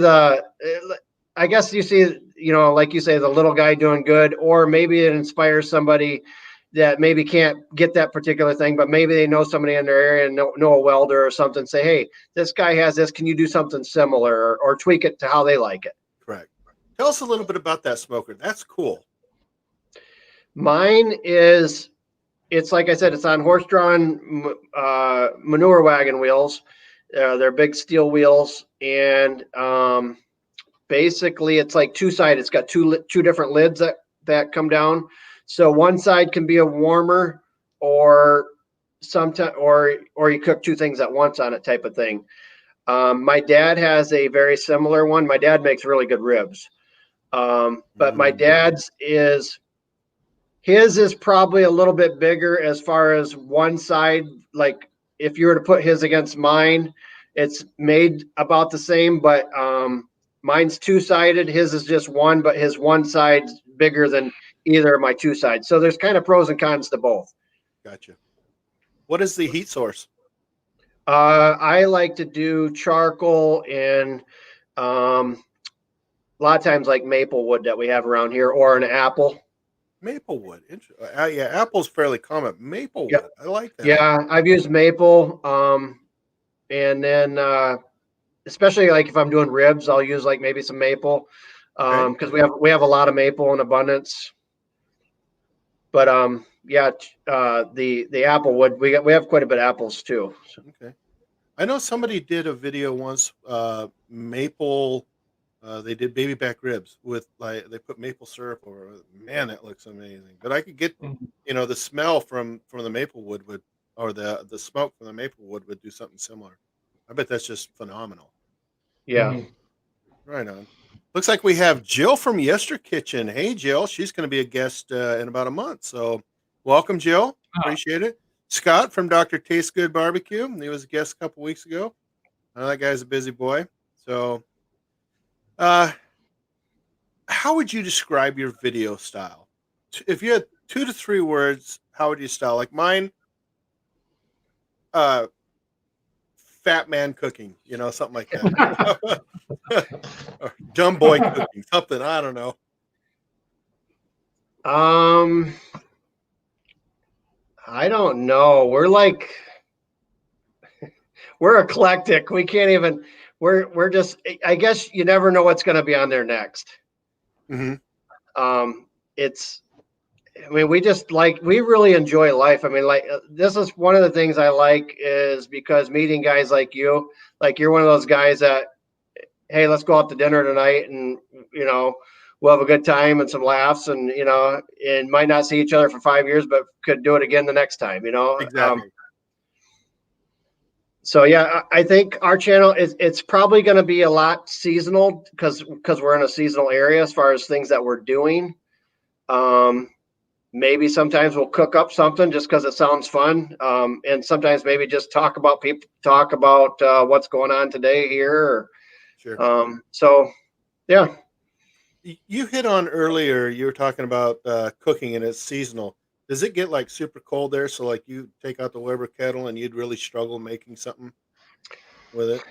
I guess you see, like you say, the little guy doing good, or maybe it inspires somebody that maybe can't get that particular thing, but maybe they know somebody in their area and know a welder or something. Say, hey, this guy has this. Can you do something similar or tweak it to how they like it? Correct. Tell us a little bit about that smoker. That's cool. Mine is, it's like I said, it's on horse-drawn manure wagon wheels. They're big steel wheels, and basically it's like two-sided. It's got two different lids that come down. So one side can be a warmer, or sometimes, or you cook two things at once on it, type of thing. My dad has a very similar one. My dad makes really good ribs. But my dad's his is probably a little bit bigger as far as one side. Like if you were to put his against mine, it's made about the same, but mine's two-sided. His is just one, but his one side's bigger than either of my two sides. So there's kind of pros and cons to both. Gotcha. What is the heat source? I like to do charcoal and a lot of times like maple wood that we have around here, or an apple. Maple wood. Yeah, apple's fairly common. Maple wood. I like that. Yeah, I've used maple. And then especially like if I'm doing ribs, I'll use like maybe some maple. Because we have a lot of maple in abundance. But yeah, the apple wood, we have quite a bit of apples too. So. Okay. I know somebody did a video once, maple. They did baby back ribs with like they put maple syrup over it. Man, that looks amazing. But I could get the smell from the maple wood would, or the smoke from the maple wood would do something similar. I bet that's just phenomenal. Yeah. Right on. Looks like we have Jill from Yester Kitchen. Hey, Jill. She's going to be a guest in about a month. So welcome, Jill. Appreciate it. Scott from Dr. Taste Good Barbecue. He was a guest a couple weeks ago. That guy's a busy boy. So how would you describe your video style? If you had 2 to 3 words, how would you style? Like mine, fat man cooking, something like that. Or dumb boy cooking, something, I don't know. I don't know. We're eclectic. We can't even, we're just, I guess you never know what's going to be on there next. Mm-hmm. We really enjoy life. I mean, like, this is one of the things I like, is because meeting guys like you're one of those guys that, hey, let's go out to dinner tonight, and we'll have a good time and some laughs, and and might not see each other for 5 years, but could do it again the next time. Exactly. So yeah, I think our channel it's probably going to be a lot seasonal because we're in a seasonal area as far as things that we're doing. Maybe sometimes we'll cook up something just because it sounds fun, and sometimes maybe just talk about what's going on today here. Sure. So yeah. You hit on earlier, you were talking about cooking, and it's seasonal. Does it get like super cold there? So like you take out the Weber kettle and you'd really struggle making something with it?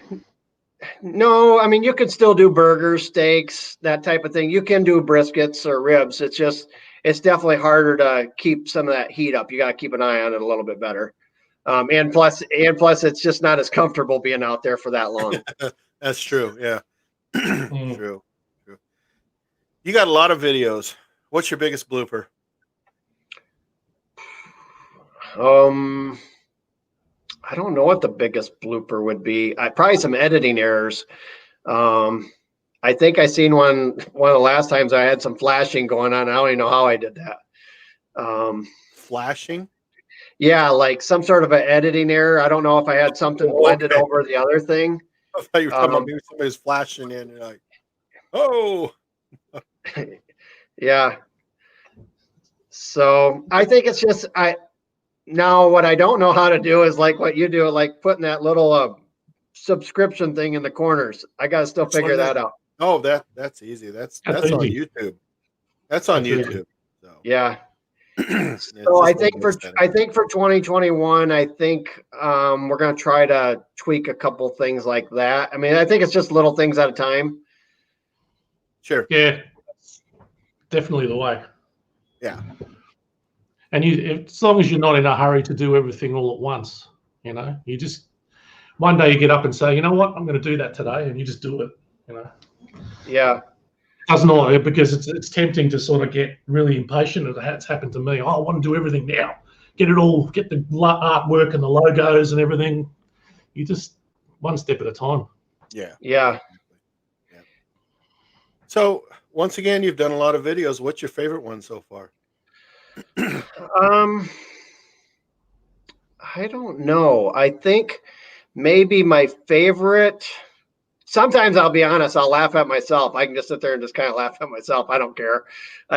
No, I mean, you could still do burgers, steaks, that type of thing. You can do briskets or ribs. It's definitely harder to keep some of that heat up. You got to keep an eye on it a little bit better. And plus it's just not as comfortable being out there for that long. That's true. Yeah. True. You got a lot of videos. What's your biggest blooper? I don't know what the biggest blooper would be. Probably some editing errors. I think I seen one of the last times I had some flashing going on. I don't even know how I did that. Flashing? Yeah, like some sort of an editing error. I don't know if I had something blended over the other thing. I thought you were talking about maybe somebody's flashing in and you're like, oh. Yeah. So I think it's just now what I don't know how to do is like what you do, like putting that little subscription thing in the corners. I got to still figure that out. Oh, that's easy. That's on YouTube. That's on YouTube. So. Yeah. So I think for 2021, I think we're going to try to tweak a couple things like that. I mean, I think it's just little things at a time. Sure. Yeah. Definitely the way. Yeah. And as long as you're not in a hurry to do everything all at once, you just one day you get up and say, you know what, I'm going to do that today, and you just do it. Yeah. Doesn't always, because it's tempting to sort of get really impatient. It's happened to me. Oh, I want to do everything now. Get the artwork and the logos and everything. You just one step at a time. Yeah. Yeah. So once again, you've done a lot of videos. What's your favorite one so far? I don't know. I think maybe my favorite. Sometimes I'll be honest, I'll laugh at myself. I can just sit there and just kind of laugh at myself. I don't care.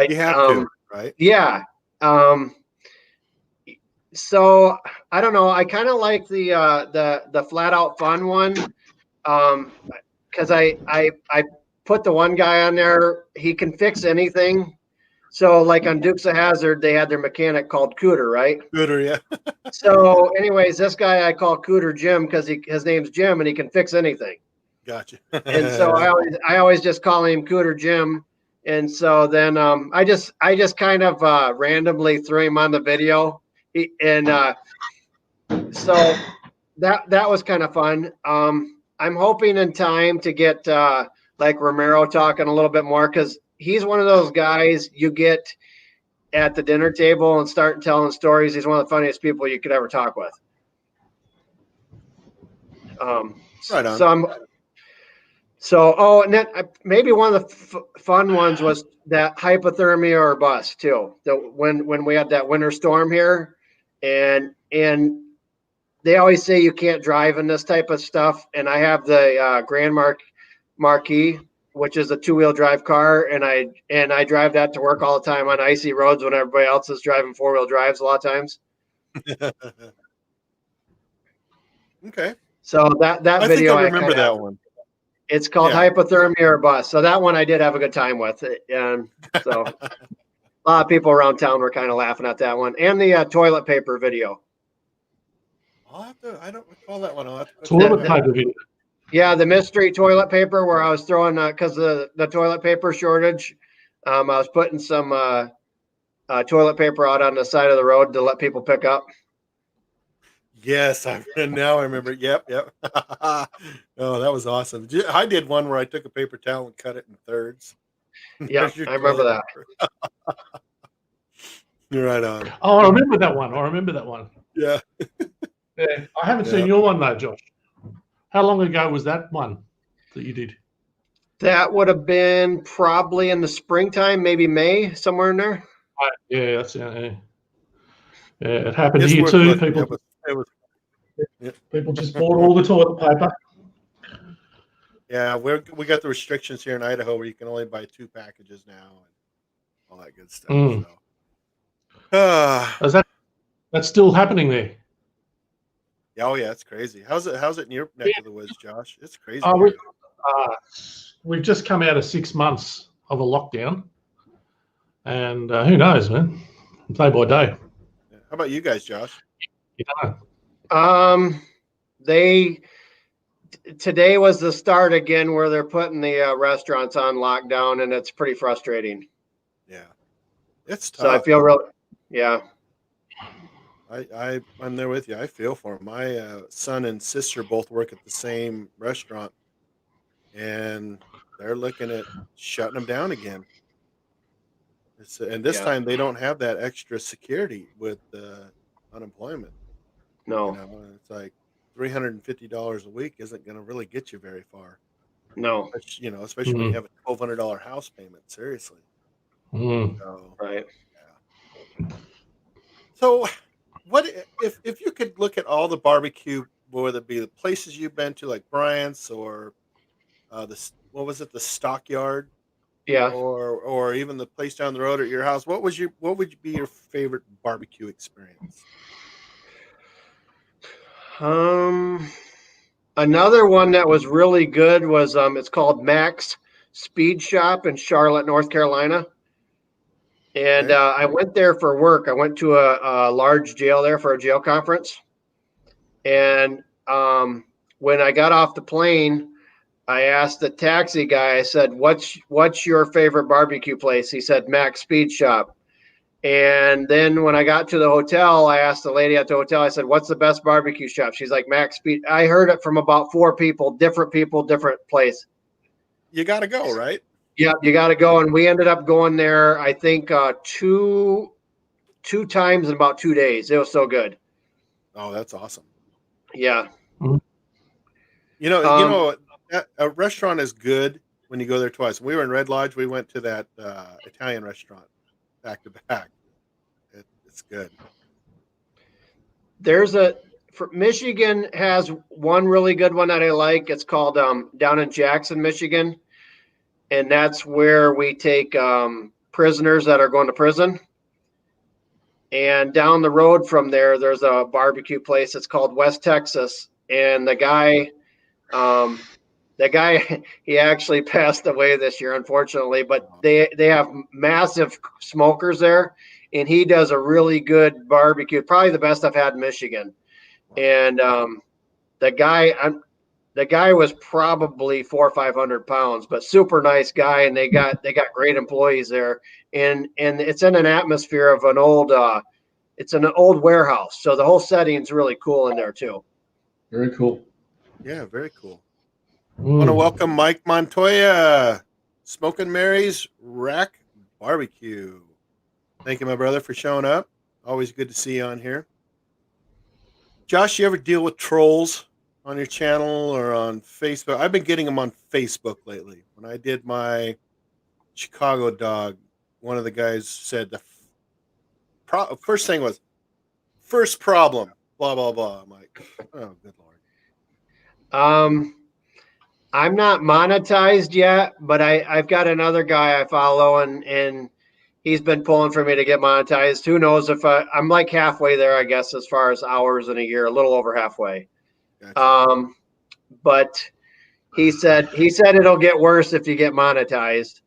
You have to, right? Yeah. So I don't know. I kind of like the flat out fun one. Because I put the one guy on there. He can fix anything. So like on Dukes of Hazzard, they had their mechanic called Cooter, right? Cooter, yeah. So, anyways, this guy I call Cooter Jim because his name's Jim and he can fix anything. Gotcha. And so I always just call him Cooter Jim. And so then I just kind of randomly threw him on the video, so that was kind of fun. I'm hoping in time to get like Romero talking a little bit more because he's one of those guys you get at the dinner table and start telling stories. He's one of the funniest people you could ever talk with. Right on. And then maybe one of the fun ones was that hypothermia or bust too. When we had that winter storm here, and they always say you can't drive in this type of stuff. And I have the Grand Marquis, which is a 2-wheel drive car, and I drive that to work all the time on icy roads when everybody else is driving 4-wheel drives a lot of times. Okay. So that I video, think I remember that one. It's called Hypothermia or Bust. So that one I did have a good time with. And so a lot of people around town were kind of laughing at that one. And the toilet paper video. I don't recall that one. Toilet paper video. Yeah, the mystery toilet paper where I was throwing, because of the toilet paper shortage, I was putting some toilet paper out on the side of the road to let people pick up. Yes, now I remember. Yep. Oh, that was awesome. I did one where I took a paper towel and cut it in thirds. Yeah, I remember that. You're right on. Oh, I remember that one. Yeah. Yeah. I haven't seen your one though, Josh. How long ago was that one that you did? That would have been probably in the springtime, maybe May, somewhere in there. Yeah, that's yeah, it happened here too. People just bought all the toilet paper. Yeah, we got the restrictions here in Idaho where you can only buy 2 packages now and all that good stuff. So. That's still happening there? Oh yeah, it's crazy. How's it in your neck of the woods, Josh? It's crazy. We've just come out of 6 months of a lockdown, and who knows, man? Day by day. Yeah. How about you guys, Josh? Today was the start again where they're putting the restaurants on lockdown, and it's pretty frustrating. Yeah, it's tough. So I feel real. Yeah. I'm there with you. I feel for them. My son and sister both work at the same restaurant, and they're looking at shutting them down again. And this time they don't have that extra security with unemployment. No, it's like $350 a week isn't going to really get you very far. No, especially when you have a $1,200 house payment. Seriously. So, right. Yeah. So, what if you could look at all the barbecue, whether it be the places you've been to, like Bryant's or the Stockyard, or even the place down the road at your house? What would be your favorite barbecue experience? Another one that was really good was it's called Mac's Speed Shop in Charlotte, North Carolina. And I went there for work. I went to a large jail there for a jail conference. And when I got off the plane, I asked the taxi guy, I said, what's your favorite barbecue place? He said, Mac's Speed Shop. And then when I got to the hotel, I asked the lady at the hotel, I said, what's the best barbecue shop? She's like, Mac's Speed. I heard it from about 4 people, different place. You got to go, right? Yeah, you got to go. And we ended up going there, I think, two times in about 2 days. It was so good. Oh, that's awesome. Yeah. A restaurant is good when you go there twice. We were in Red Lodge. We went to that Italian restaurant back to back. It's good. Michigan has one really good one that I like. It's called down in Jackson, Michigan, and that's where we take prisoners that are going to prison. And down the road from there, there's a barbecue place. It's called West Texas, and the guy, he actually passed away this year, unfortunately. But they have massive smokers there, and he does a really good barbecue, probably the best I've had in Michigan. And the guy was probably 400 or 500 pounds, but super nice guy, and they got great employees there. And it's in an atmosphere of an old warehouse, so the whole setting's really cool in there too. Very cool. Yeah, very cool. I want to welcome Mike Montoya, Smoking Mary's Rack Barbecue. Thank you, my brother, for showing up. Always good to see you on here. Josh, you ever deal with trolls on your channel or on Facebook? I've been getting them on Facebook lately. When I did my Chicago dog, one of the guys said the first thing was, first problem, blah, blah, blah. I'm like, oh, good Lord. I'm not monetized yet, but I've got another guy I follow, and he's been pulling for me to get monetized. Who knows if I'm like halfway there, I guess, as far as hours in a year, a little over halfway. Gotcha. But he said it'll get worse if you get monetized.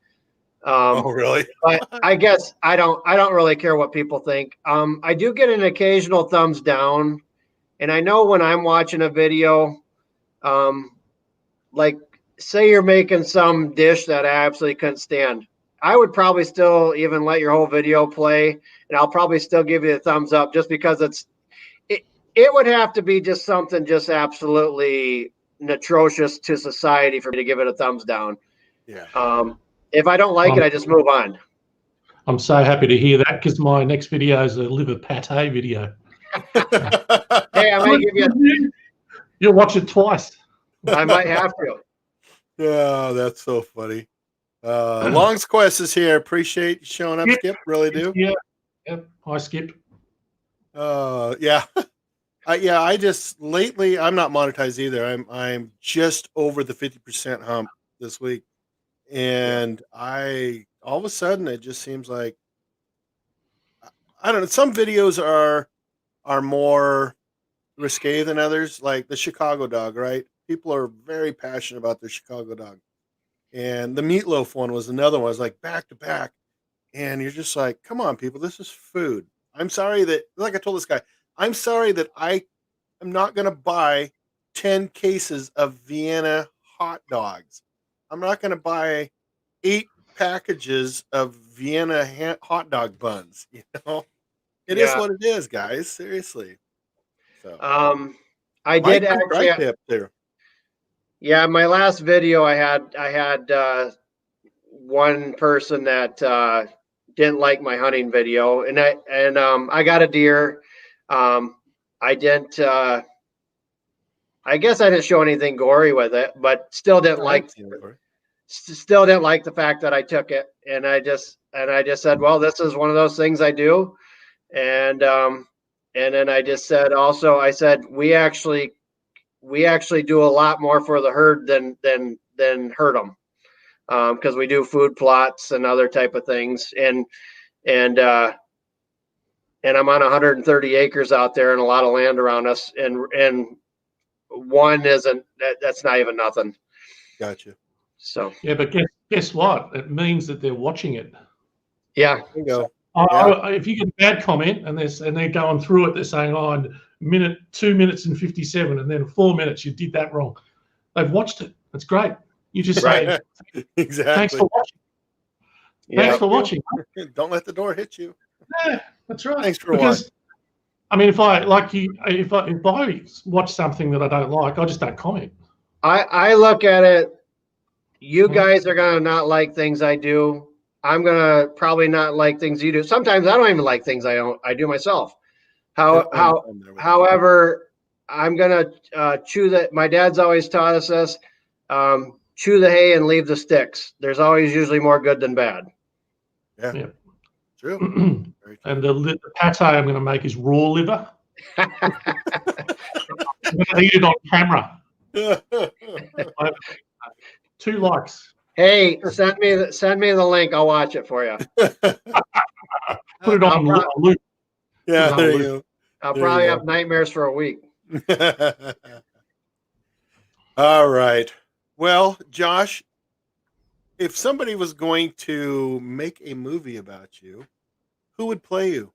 Oh, really? But I guess I don't really care what people think. I do get an occasional thumbs down, and I know when I'm watching a video, like say you're making some dish that I absolutely couldn't stand, I would probably still even let your whole video play, and I'll probably still give you a thumbs up just because it would have to be just something just absolutely atrocious to society for me to give it a thumbs down. Yeah. If I don't like it, I just move on. I'm so happy to hear that because my next video is a liver pate video. Hey, I might give you. You'll watch it twice. I might have to. Yeah, that's so funny. Long's Quest is here. Appreciate you showing up, Skip. Really do. Yeah. Yep. Hi, Skip. Yeah. I just lately I'm not monetized either. I'm just over the 50% hump this week. And all of a sudden it just seems like I don't know, some videos are more risque than others, like the Chicago dog, right? People are very passionate about their Chicago dog. And the meatloaf one was another one. It was like back to back. And you're just like, come on, people, this is food. I'm sorry that, like I told this guy, I'm sorry that I am not going to buy 10 cases of Vienna hot dogs. I'm not going to buy 8 packages of Vienna hot dog buns. You know, it is what it is, guys. Seriously. So, I did actually. There. Yeah, my last video, I had one person that didn't like my hunting video, and I got a deer. I didn't. I guess I didn't show anything gory with it, but still didn't like. Still didn't like the fact that I took it, and I just said, well, this is one of those things I do, and then I just said also, I said we actually do a lot more for the herd than hurt them, because we do food plots and other type of things, and I'm on 130 acres out there and a lot of land around us, and one isn't that's not even nothing. Gotcha. So yeah, but guess what? It means that they're watching it. Yeah. There you go. If you get a bad comment and they're going through it, they're saying, "Oh, in 2 minutes and 57, and then 4 minutes you did that wrong." They've watched it. That's great. You just say, exactly. "Thanks for watching." Yeah. Thanks for watching. Don't let the door hit you. Yeah, that's right. Thanks for watching. I mean, if I watch something that I don't like, I just don't comment. I look at it. You guys are gonna not like things I do. I'm gonna probably not like things you do. Sometimes I don't even like things I do myself. However, I'm gonna choose it. My dad's always taught us this. chew the hay and leave the sticks. There's always usually more good than bad. Yeah. Yeah. True. Very true. And the pate I'm going to make is raw liver. I'm going to eat it on camera. 2 likes. Hey, send me the link. I'll watch it for you. Put it on loop. Yeah, there you go. I'll There probably you have nightmares for a week. All right. Well, Josh, if somebody was going to make a movie about you, who would play you?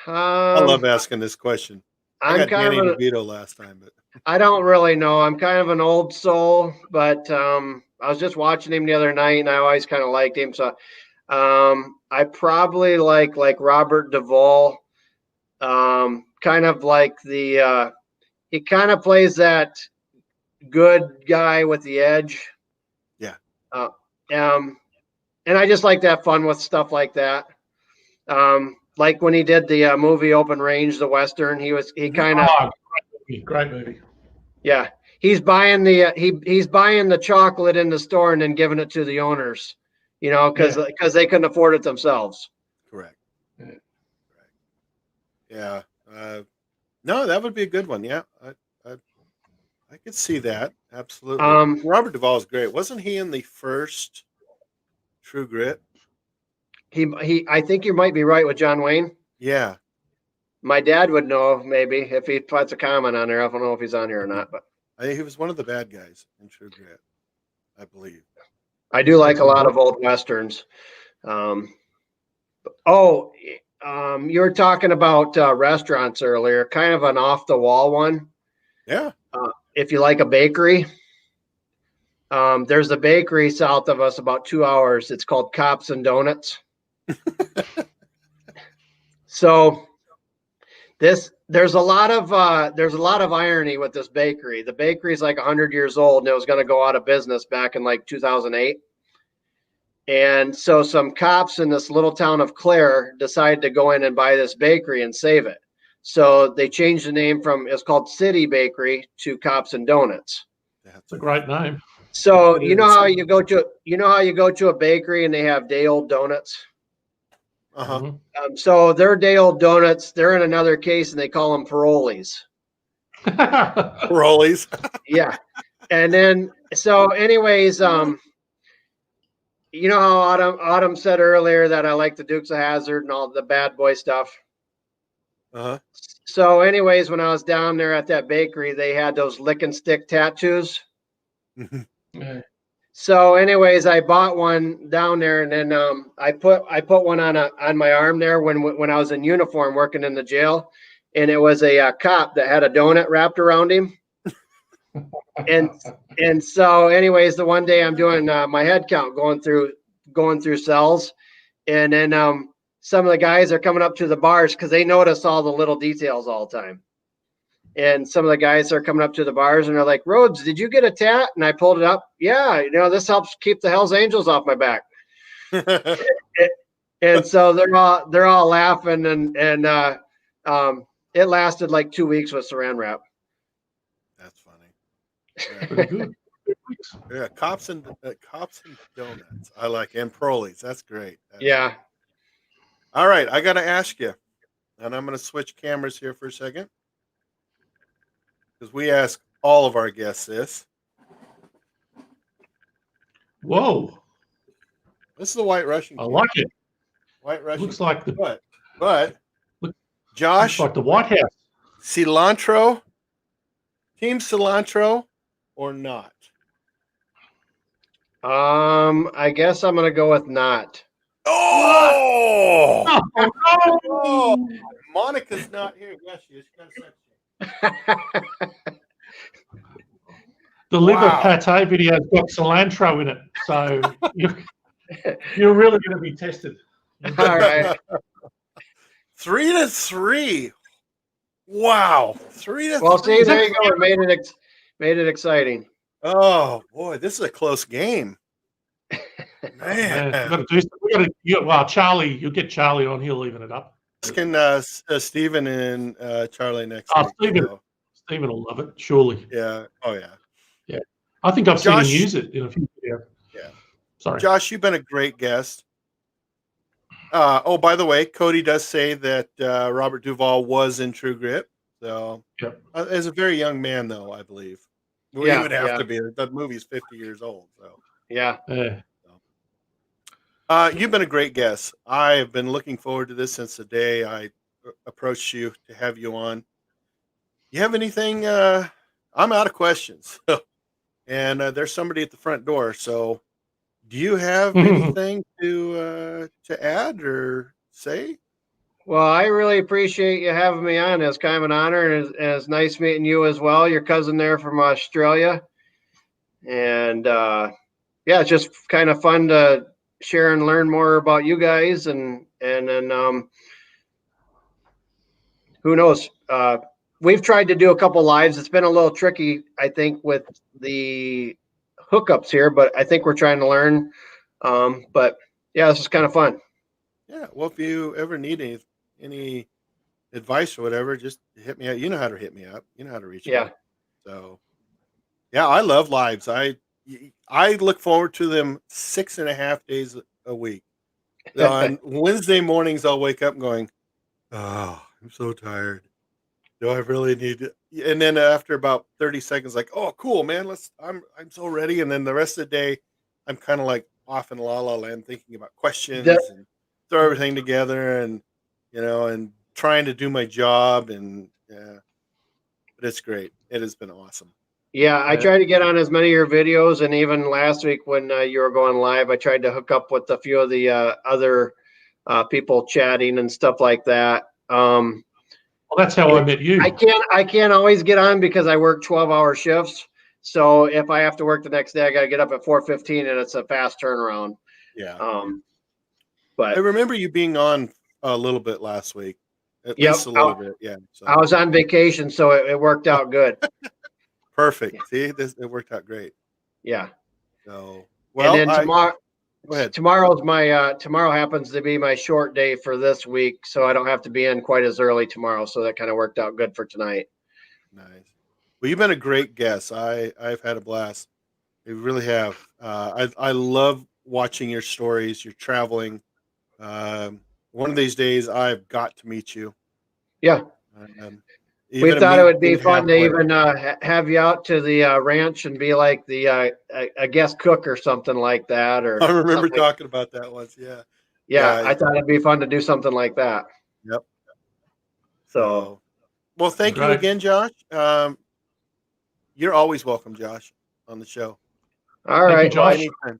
I love asking this question. I got Danny DeVito last time, but I don't really know. I'm kind of an old soul, but I was just watching him the other night, and I always kind of liked him. So I probably like Robert Duvall. Kind of like he kind of plays that good guy with the edge. Yeah. And I just like to have fun with stuff like that. Like when he did the movie Open Range, the Western, he kind of great movie. Yeah, he's buying the chocolate in the store and then giving it to the owners, because they couldn't afford it themselves. Correct. Yeah. No, that would be a good one. Yeah, I could see that. Absolutely. Robert Duvall is great. Wasn't he in the first True Grit? I think you might be right with John Wayne. Yeah. My dad would know maybe if he puts a comment on there. I don't know if he's on here or not, but I think he was one of the bad guys in True Grit, I believe. I do like a lot of old westerns. You were talking about restaurants earlier, kind of an off the wall one. Yeah. If you like a bakery, there's a bakery south of us about 2 hours. It's called Cops and Donuts. So there's a lot of irony with this bakery. The bakery is like 100 years old, and it was going to go out of business back in like 2008. And so some cops in this little town of Clare decided to go in and buy this bakery and save it. So they changed the name it's called City Bakery to Cops and Donuts. That's a great name. So you know how you go to a bakery and they have day old donuts. Uh-huh. So their day old donuts, they're in another case and they call them parolees. Parolees. Yeah. And then anyways, you know how Autumn said earlier that I like the Dukes of Hazzard and all the bad boy stuff. Uh-huh. So anyways, when I was down there at that bakery, they had those lick and stick tattoos. Yeah. So anyways, I bought one down there, and then I put one on my arm there when I was in uniform working in the jail, and it was a cop that had a donut wrapped around him. and so anyways, the one day I'm doing my head count going through cells, and then some of the guys are coming up to the bars because they notice all the little details all the time. And some of the guys are coming up to the bars and they're like, "Rhodes, did you get a tat?" And I pulled it up. Yeah, this helps keep the Hell's Angels off my back. And so they're all laughing, and it lasted like 2 weeks with Saran wrap. That's funny. Pretty good. Yeah, cops and donuts. I like, and Prolies. That's great. Yeah. All right, I got to ask you, and I'm going to switch cameras here for a second, because we ask all of our guests this. Whoa. This is the White Russian. I like it. White Russian. Looks like but Josh, looks like the White House. Cilantro, Team Cilantro or not? I guess I'm gonna go with not. Oh! Oh, no! Monica's not here. Yes, she is. She got a The liver pate video's got cilantro in it, so you're really going to be tested. All right. 3-3. Wow. 3-3. Well, see, there you go. It made it exciting. Oh boy, this is a close game. Man, Charlie, you'll get Charlie on. He'll even it up. Can Stephen and Charlie next week. Stephen will love it, surely. Yeah. Oh yeah. Yeah. I think I've seen him Josh- use it in a few videos. Yeah. Sorry. Josh, you've been a great guest. Oh, by the way, Cody does say that Robert Duvall was in True Grit. So, Yep. as a very young man, though, I believe. Well, Yeah, he would have yeah. to be. That movie's 50 years old. So, Yeah. Yeah. you've been a great guest. I have been looking forward to this since the day I approached you to have you on. You have anything? I'm out of questions. And there's somebody at the front door. So, do you have anything to add or say? Well, I really appreciate you having me on. It's kind of an honor, and it's nice meeting you as well. Your cousin there from Australia, and yeah, it's just kind of fun to share and learn more about you guys, and then who knows? We've tried to do a couple lives. It's been a little tricky, I think, with the hookups here, but I think we're trying to learn. But yeah, this is kind of fun. Yeah. Well, if you ever need any advice or whatever, just hit me up. You know how to hit me up. You know how to reach Yeah. me. So, yeah, I love lives. I look forward to them 6.5 days a week. On Wednesday mornings, I'll wake up going, "Oh, I'm so tired. Do I really need to?" And then after about 30 seconds, like, "Oh, cool, man. I'm so ready." And then the rest of the day, I'm kind of like off in la la land, thinking about questions and throw everything together, and and trying to do my job. And yeah, but it's great. It has been awesome. Yeah, I try to get on as many of your videos, and even last week when you were going live, I tried to hook up with a few of the other people chatting and stuff like that. Well, that's how I met you. I can't always get on because I work 12-hour shifts. So if I have to work the next day, I got to get up at 4:15, and it's a fast turnaround. Yeah. But I remember you being on a little bit last week, at Yep, least a little bit. Yeah. So. I was on vacation, so it worked out good. Perfect. See, it worked out great. Yeah. So, And then tomorrow, go ahead. Tomorrow happens to be my short day for this week, so I don't have to be in quite as early tomorrow. So that kind of worked out good for tonight. Nice. Well, you've been a great guest. I've had a blast. You really have. I love watching your stories. You're traveling. One of these days, I've got to meet you. Yeah. We thought it would be fun to even have you out to the ranch and be like the a guest cook or something like that. Or I remember talking about that once. Yeah. Yeah, I thought it'd be fun to do something like that. Yep. So, well, thank you again, Josh. You're always welcome, Josh, on the show. All right, you, Josh. Anytime.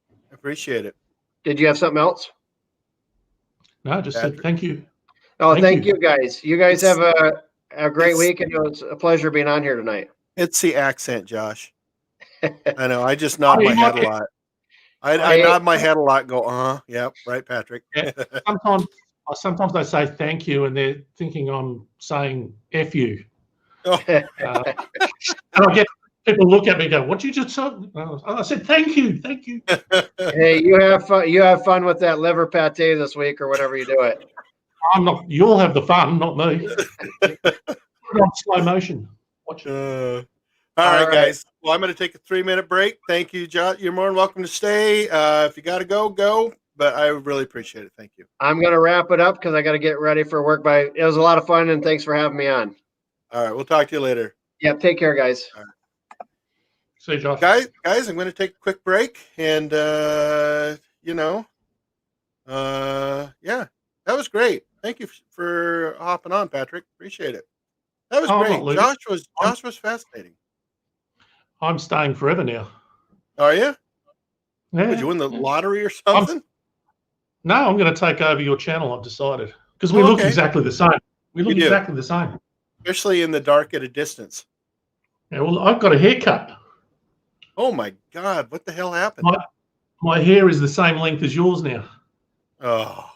I appreciate it. Did you have something else? No, I just said thank you. Oh, thank you guys. You guys have a great week, and it was a pleasure being on here tonight. It's the accent, Josh. I know. I just nod my head a lot. I nod my head a lot and go, yep, right, Patrick. Yeah. Sometimes I say thank you, and they're thinking I'm saying F you. Oh. And I get people look at me and go, "What you just said?" I said, "Thank you, thank you." Hey, you have fun. You have fun with that liver pate this week, or whatever you do it. I'm not. You'll have the fun, not me. Put it on slow motion. Watch it. All right, guys. Well, I'm going to take a 3-minute break. Thank you, Josh. You're more than welcome to stay. If you got to go, go. But I really appreciate it. Thank you. I'm going to wrap it up because I got to get ready for work. But it was a lot of fun, and thanks for having me on. All right. We'll talk to you later. Yep. Take care, guys. All right. See you, Josh. Guys, I'm going to take a quick break. And, yeah, that was great. Thank you for hopping on, Patrick. Appreciate it. That was great. Josh was fascinating. I'm staying forever now. Are you? Yeah. Would you win the lottery or something? No, I'm going to take over your channel. I've decided because we look exactly the same. We look exactly the same, especially in the dark at a distance. Yeah, well, I've got a haircut. Oh my God! What the hell happened? My hair is the same length as yours now. Oh,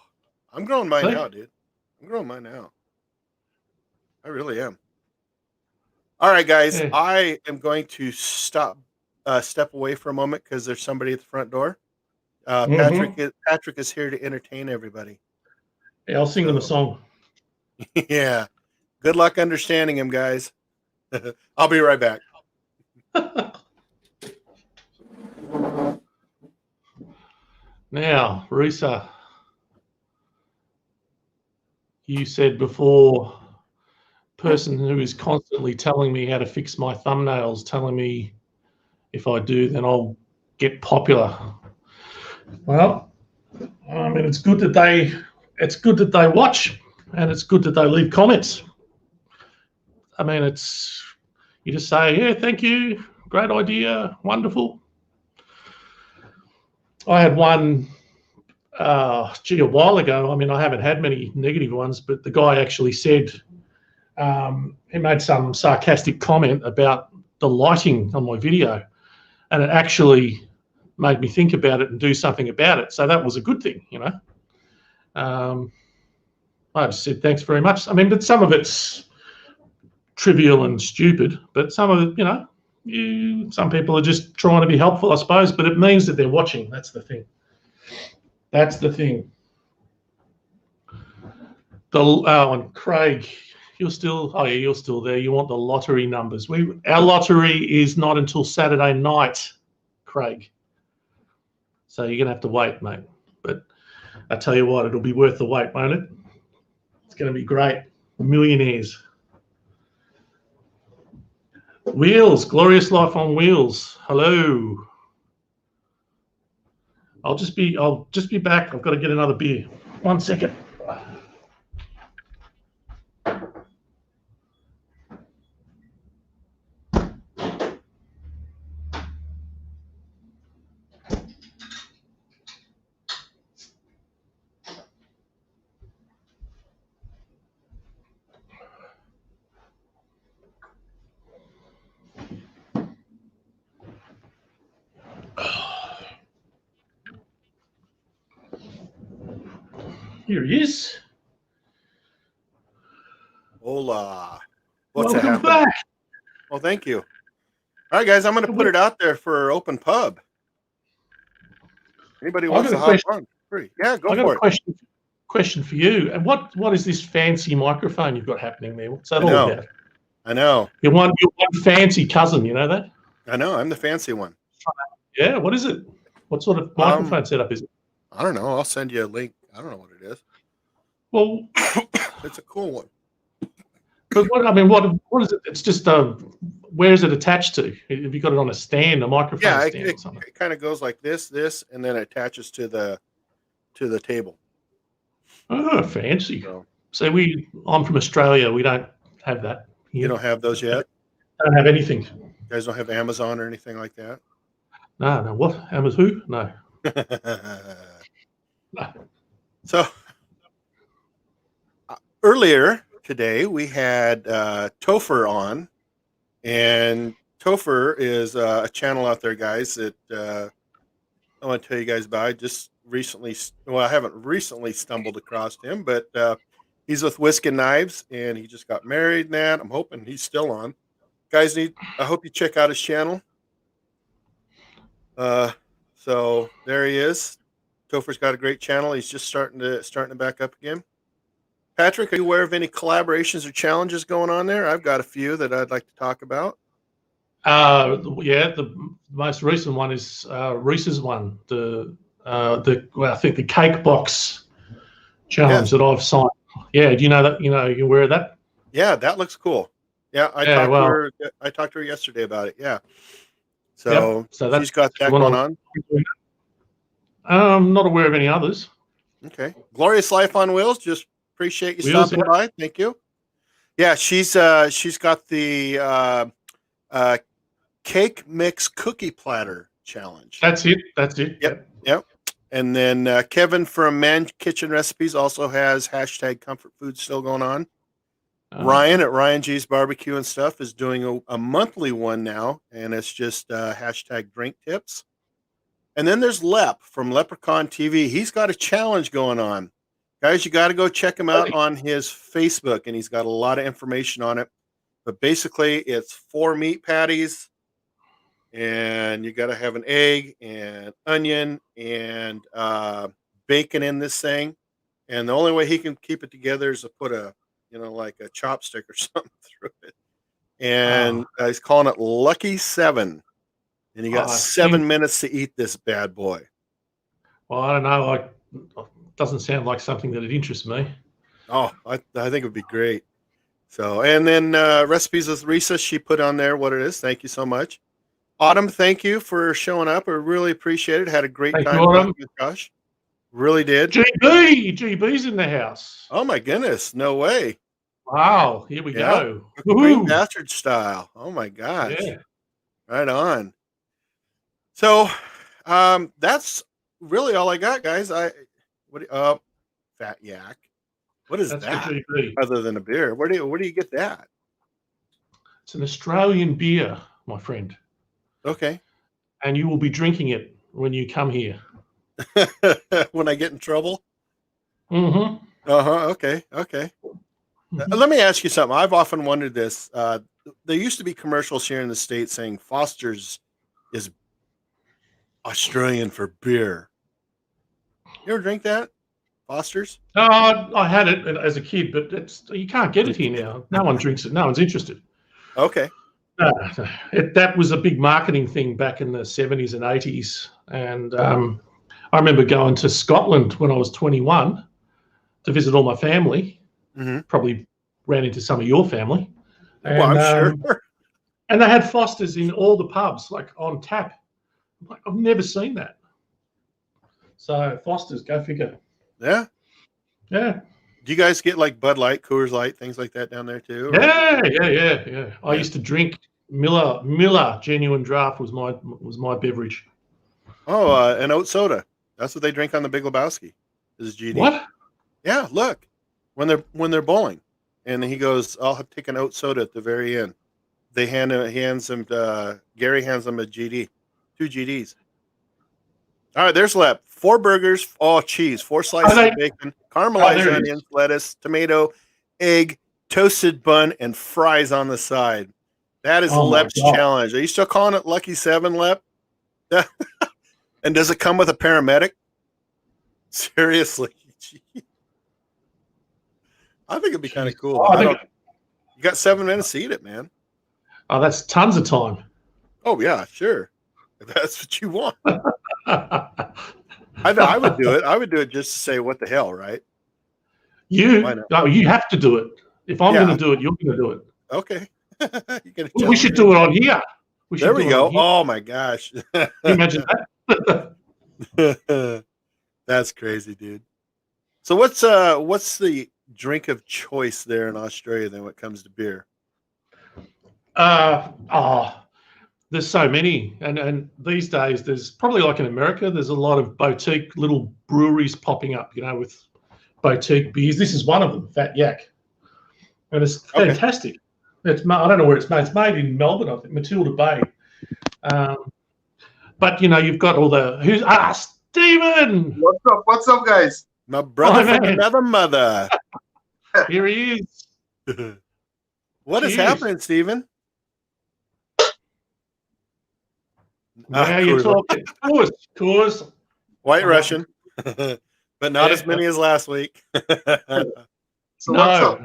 I'm growing mine now, dude. I'm growing mine now. I really am. All right, guys. Yeah. I am going to step away for a moment because there's somebody at the front door. Patrick is here to entertain everybody. Yeah, I'll sing them a song. Yeah. Good luck understanding him, guys. I'll be right back. Now, Resa, you said before, person who is constantly telling me how to fix my thumbnails, telling me if I do, then I'll get popular. Well, I mean, it's good that they watch, and it's good that they leave comments. I mean, you just say, yeah, thank you, great idea, wonderful. I had one, a while ago. I mean, I haven't had many negative ones, but the guy actually said, he made some sarcastic comment about the lighting on my video, and it actually made me think about it and do something about it. So that was a good thing, you know. I just said thanks very much. I mean, but some of it's trivial and stupid, but some of it, you know, some people are just trying to be helpful, I suppose. But it means that they're watching. That's the thing. That's the thing. And Craig, you're still there. You want the lottery numbers? Our lottery is not until Saturday night, Craig. So you're gonna have to wait, mate. But I tell you what, it'll be worth the wait, won't it? It's gonna be great. Millionaires. Wheels, glorious life on wheels. Hello. I'll just be back. I've got to get another beer. 1 second. Here he is. Hola. Welcome back. Well, thank you. All right, guys, I'm going to put it out there for open pub. Anybody wants to hop on? Free. Yeah, go for it. I got a question for you. And what is this fancy microphone you've got happening there? What's that all about? I know. You're one fancy cousin, you know that? I know. I'm the fancy one. Yeah. What is it? What sort of microphone setup is it? I don't know. I'll send you a link. I don't know what it is. Well, it's a cool one. But what is it? It's just where is it attached to? Have you got it on a stand, a microphone stand or something? It kind of goes like this, and then it attaches to the table. Oh, fancy. So I'm from Australia. We don't have that here. You don't have those yet? I don't have anything. You guys don't have Amazon or anything like that? No. What? Amazon? Who? No. No. So earlier today we had Topher on, and Topher is a channel out there, guys, that I want to tell you guys about. I just recently, I haven't recently stumbled across him, but he's with Whisk and Knives, and he just got married and that. I'm hoping he's still on. Guys, I hope you check out his channel. So there he is. Topher's got a great channel. He's just starting to back up again. Patrick, are you aware of any collaborations or challenges going on there? I've got a few that I'd like to talk about. Yeah, the most recent one is Resa's one. I think the cake box challenge that I've signed. Yeah, do you know that? You're aware of that? Yeah, that looks cool. Yeah, I talked to her yesterday about it. Yeah. So she's got that going on. I'm not aware of any others. Okay. Glorious Life on Wheels. Just appreciate you stopping by. Thank you. Yeah, she's got the cake mix cookie platter challenge. That's it. Yep. And then Kevin from ManKitchenRecipes also has #comfort food still going on. Ryan at Ryan G's Barbecue and Stuff is doing a monthly one now, and it's just #drink tips. And then there's Lep from Leprechaun TV. He's got a challenge going on. Guys, you got to go check him out on his Facebook, and he's got a lot of information on it. But basically, it's 4 meat patties, and you got to have an egg and onion and bacon in this thing. And the only way he can keep it together is to put like a chopstick or something through it. And he's calling it Lucky 7. And you got I 7 think- minutes to eat this bad boy. Well, I don't know. It doesn't sound like something that would interest me. Oh, I think it would be great. So, and then recipes with Resa, she put on there what it is. Thank you so much. Autumn, thank you for showing up. I really appreciate it. Had a great Thank you, time Autumn. talking with Josh. Really did. GB's in the house. Oh my goodness, no way. Wow, here we Yeah. go. Green Woohoo. Bastard style. Oh my gosh. Yeah. Right on. So, that's really all I got, guys. Fat Yak. What is That's that? for GB. Other than a beer, where do you get that? It's an Australian beer, my friend, Okay. and you will be drinking it when you come here. When I get in trouble. Mm-hmm. Okay. Let me ask you something. I've often wondered this. There used to be commercials here in the States saying Foster's is Australian for beer. You ever drink that? Foster's? I had it as a kid, but you can't get it here now. No one drinks it. No one's interested. Okay. That was a big marketing thing back in the 70s and 80s. And I remember going to Scotland when I was 21 to visit all my family. Mm-hmm. Probably ran into some of your family. And, Well, I'm sure. And they had Foster's in all the pubs, like on tap. I'm like, I've never seen that. So Foster's, go figure. Yeah. Yeah. Do you guys get like Bud Light, Coors Light, things like that down there too? Or? Yeah. I used to drink Miller Genuine Draft was my beverage. Oh, an oat soda. That's what they drink on the Big Lebowski. Is GD. What? Yeah, look. When they're bowling. And he goes, I'll take an oat soda at the very end. Gary hands him a GD. 2 GDs. All right, there's left 4 burgers, all cheese, 4 slices of bacon, caramelized onions, lettuce, tomato, egg, toasted bun, and fries on the side. That is Lep's challenge. Are you still calling it Lucky 7, Lep? And does it come with a paramedic? Seriously. I think it'd be kind of cool. You got 7 minutes to eat it, man. Oh, that's tons of time. Oh, yeah, sure. If that's what you want. I would do it. I would do it just to say, what the hell, right? You have to do it. If I'm going to do it, you're going to do it. Okay. We should do it on here. There we go. Oh, my gosh. Can you imagine that? That's crazy, dude. So what's the drink of choice there in Australia then when it comes to beer? There's so many, and these days there's probably like in America, there's a lot of boutique little breweries popping up, with boutique beers. This is one of them, Fat Yak, and it's fantastic. I don't know where it's made. It's made in Melbourne, I think, Matilda Bay. But you've got all the Stephen. What's up, guys? My brother from another mother. Here he is. What is happening, Stephen? Now you're talking. Coors. White Russian, but not as many as last week. So what's up?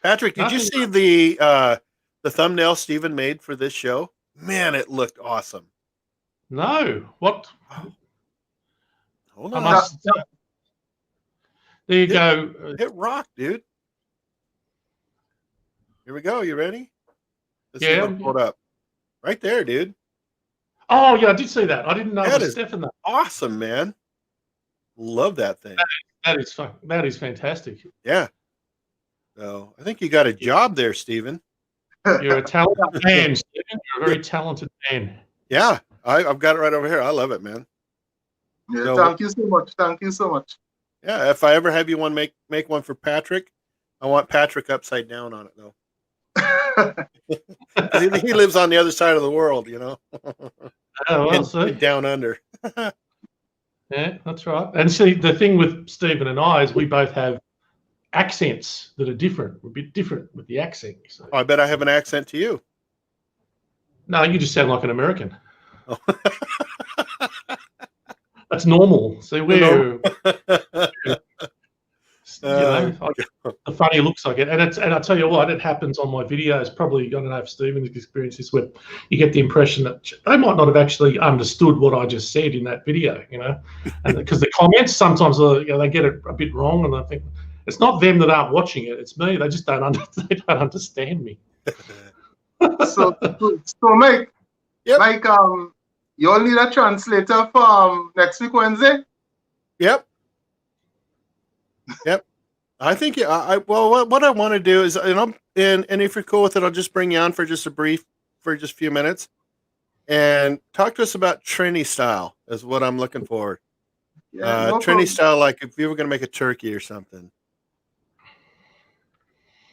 Patrick, did you see the thumbnail Stephen made for this show? Man, it looked awesome. No. What? Hold on. There you go. Hit rock, dude. Here we go. You ready? Let's see what pulled up. Right there, dude. Oh, yeah, I did see that. I didn't know that it was is Stephen. Awesome, man. Love that thing. That is fun. That is fantastic. Yeah. So I think you got a job there, Stephen. You're a talented man, Stephen. You're a very talented man. Yeah, I've got it right over here. I love it, man. Yeah, so, thank you so much. Thank you so much. Yeah, if I ever have you make one for Patrick, I want Patrick upside down on it though. He lives on the other side of the world, down under. Yeah, that's right. And see, the thing with Stephen and I is we both have accents that are different. We're a bit different with the accent. So. I bet I have an accent to you. No, you just sound like an American. Oh. That's normal. See, the funny looks like it. And I tell you what, it happens on my videos. Probably, I don't know if Stephen's experienced this, where you get the impression that they might not have actually understood what I just said in that video, and because the comments sometimes they get it a bit wrong, and I think it's not them that aren't watching it; it's me. They just don't understand me. So Mike, Yep. Mike, you'll need a translator for next week Wednesday. Yep. I think what I want to do is, and if you're cool with it, I'll just bring you on for just a few minutes, and talk to us about Trini style is what I'm looking for. Yeah, no Trini problem. style, like if you were going to make a turkey or something.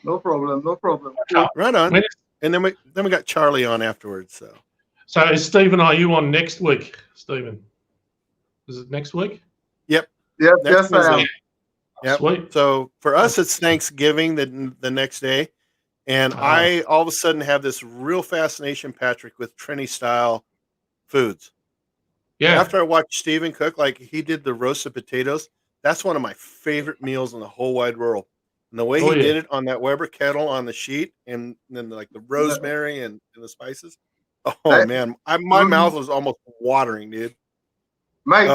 No problem. Right on. And then we got Charlie on afterwards. So is Stephen, are you on next week, Stephen? Is it next week? Yep. Yes, Next I am. Wednesday. Yep. Sweet. So for us, it's Thanksgiving the next day. And I all of a sudden have this real fascination, Patrick, with Trini style foods. Yeah. After I watched Stephen cook, like he did the roasted potatoes, that's one of my favorite meals in the whole wide world. And the way he did it on that Weber kettle on the sheet, and then like the rosemary and the spices. Oh man, my mouth was almost watering, dude. Mike,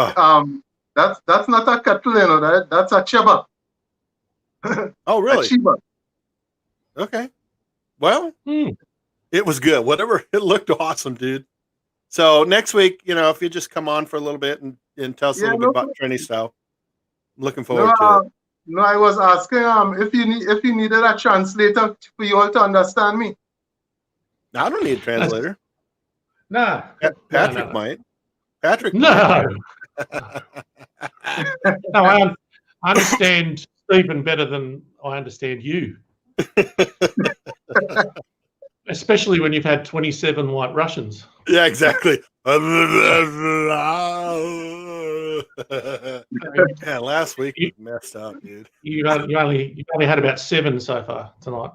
that's not a kettle, that's a chiba. Oh really? A chiba. Okay. Well, it was good. Whatever. It looked awesome, dude. So next week, if you just come on for a little bit and tell us a little bit about Trini style. I'm looking forward to it. No, I was asking if you needed a translator for you all to understand me. No, I don't need a translator. No. Patrick might. Patrick No. might. No, I understand Stephen better than I understand you. Especially when you've had 27 White Russians. Yeah, exactly. Yeah, last week was messed up, dude. You only had about 7 so far tonight.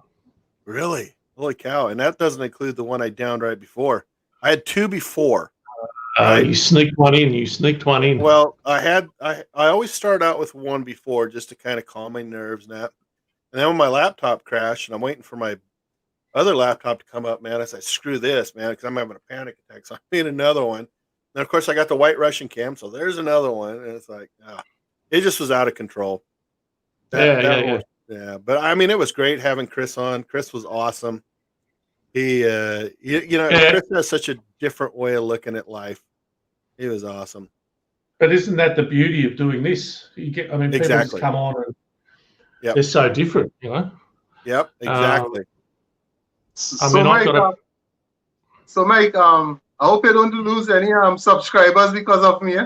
Really? Holy cow! And that doesn't include the one I downed right before. I had 2 before. You sneaked one in. Well, I always start out with 1 before just to kind of calm my nerves and that. And then when my laptop crashed and I'm waiting for my other laptop to come up, man, I said, screw this, man, because I'm having a panic attack. So I made another one. And of course I got the White Russian cam, so there's another one. And it's like, it just was out of control. Yeah. But I mean, it was great having Chris on. Chris was awesome. He, Chris has such a different way of looking at life. He was awesome. But isn't that the beauty of doing this? People just come on and they're so different, Yep, exactly. Mike, I hope you don't lose any subscribers because of me.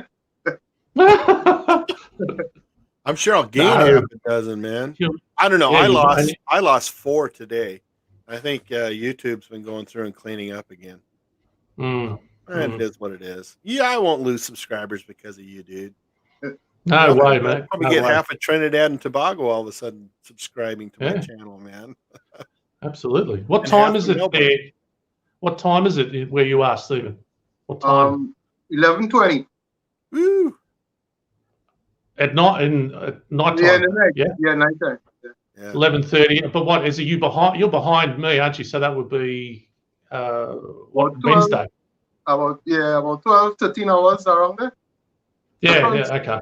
I'm sure I'll gain half a dozen, man. I don't know. I lost 4 today. I think YouTube's been going through and cleaning up again. And it is what it is. Yeah, I won't lose subscribers because of you, dude. No way, man. Probably get half of Trinidad and Tobago all of a sudden subscribing to my channel, man. Absolutely. What time is it there? What time is it where you are, Stephen? What time? 11:20. Woo! At night, at night time. Yeah, night time. Yeah. 11:30. But what is it? You behind? You're behind me, aren't you? So that would be Wednesday. About 12, 13 hours around there. Yeah. Okay.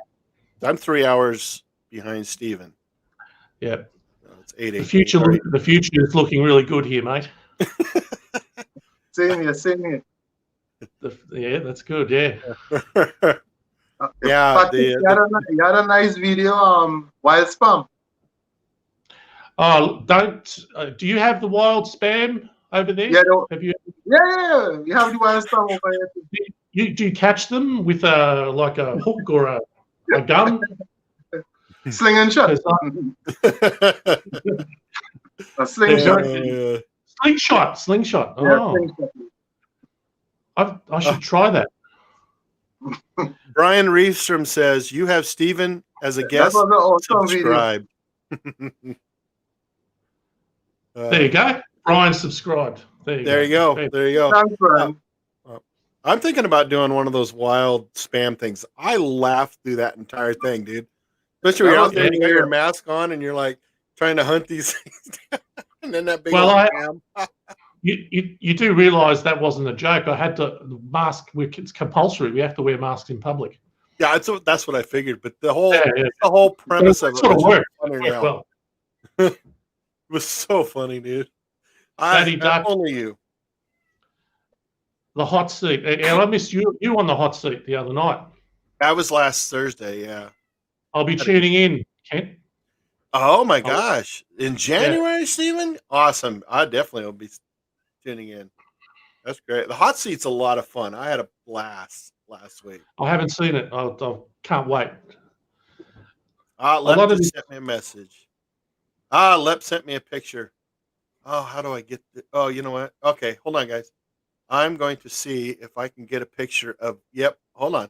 I'm 3 hours behind Stephen. Yeah. It's 8. The future is looking really good here, mate. Same here. Yeah, that's good. Yeah. You had a nice video. Wild spam. Oh, do you have the wild spam over there? Yeah. Have you? Yeah. You have the wild spam over here. Do you catch them with a hook or a gun? Sling and shot. A slingshot. Slingshot. Oh, yeah, slingshot. I should try that. Brian Reefstrom says you have Stephen as a guest. That was an awesome subscribe. There you go. Brian subscribed. There you go. Thanks, Brian. I'm thinking about doing one of those wild spam things. I laughed through that entire thing, dude. Especially when you're out there and you got your mask on and you're like, trying to hunt these things down. And then that big Well, old ram. You do realise that wasn't a joke. I had to mask. It's compulsory. We have to wear masks in public. Yeah, that's what I figured. But the whole Yeah. the whole premise of it sort of was worked. funny Yeah, now. well, It was so funny, dude. Daddy Duck. Only you. The hot seat. And I missed you on the hot seat the other night. That was last Thursday, yeah. I'll be tuning in, Kent. Oh my gosh. In January, Stephen? Awesome. I definitely will be tuning in. That's great. The hot seat's a lot of fun. I had a blast last week. I haven't seen it. I can't wait. Lep just sent me a message. Lep sent me a picture. Oh, how do I get oh, you know what? Okay, hold on, guys. I'm going to see if I can get a picture of hold on.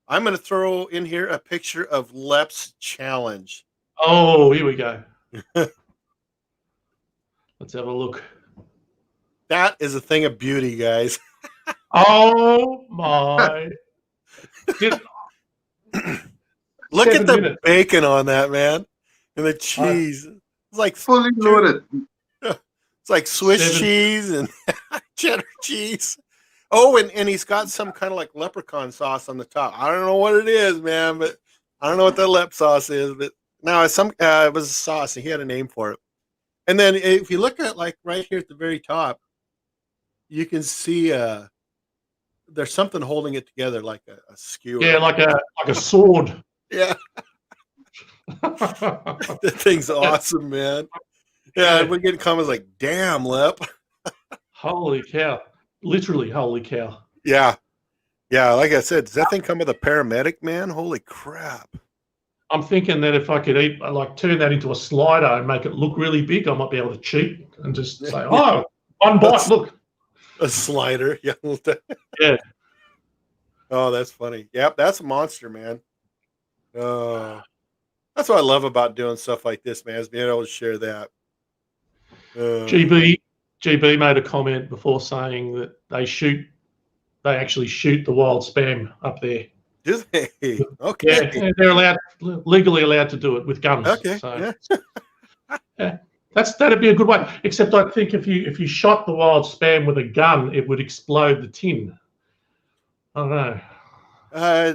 I'm going to throw in here a picture of Lep's challenge. Oh, here we go. Let's have a look. That is a thing of beauty, guys. Oh my. Look at the bacon on that, man. And the cheese. It's like fully loaded. It's like Swiss cheese and cheddar cheese. Oh, and he's got some kind of like leprechaun sauce on the top. I don't know what it is, man, but I don't know what that lep sauce is. But no, it was a sauce, and he had a name for it. And then if you look at like right here at the very top, you can see there's something holding it together like a skewer. Yeah, like a sword. Yeah. That thing's awesome, man. Yeah, we're getting comments like, damn, Lep. Holy cow. Literally, holy cow. Yeah. Yeah, like I said, does that thing come with a paramedic, man? Holy crap. I'm thinking that if I could turn that into a slider and make it look really big, I might be able to cheat and just say, oh, one bite, look. A slider. Yeah. Yeah. Oh, that's funny. Yep, that's a monster, man. That's what I love about doing stuff like this, man, is being able to share that. GB made a comment before saying that they actually shoot the wild spam up there. Do they? Okay. Yeah, they're legally allowed to do it with guns. Okay. So, yeah. That'd be a good way. Except I think if you shot the wild spam with a gun, it would explode the tin. I don't know.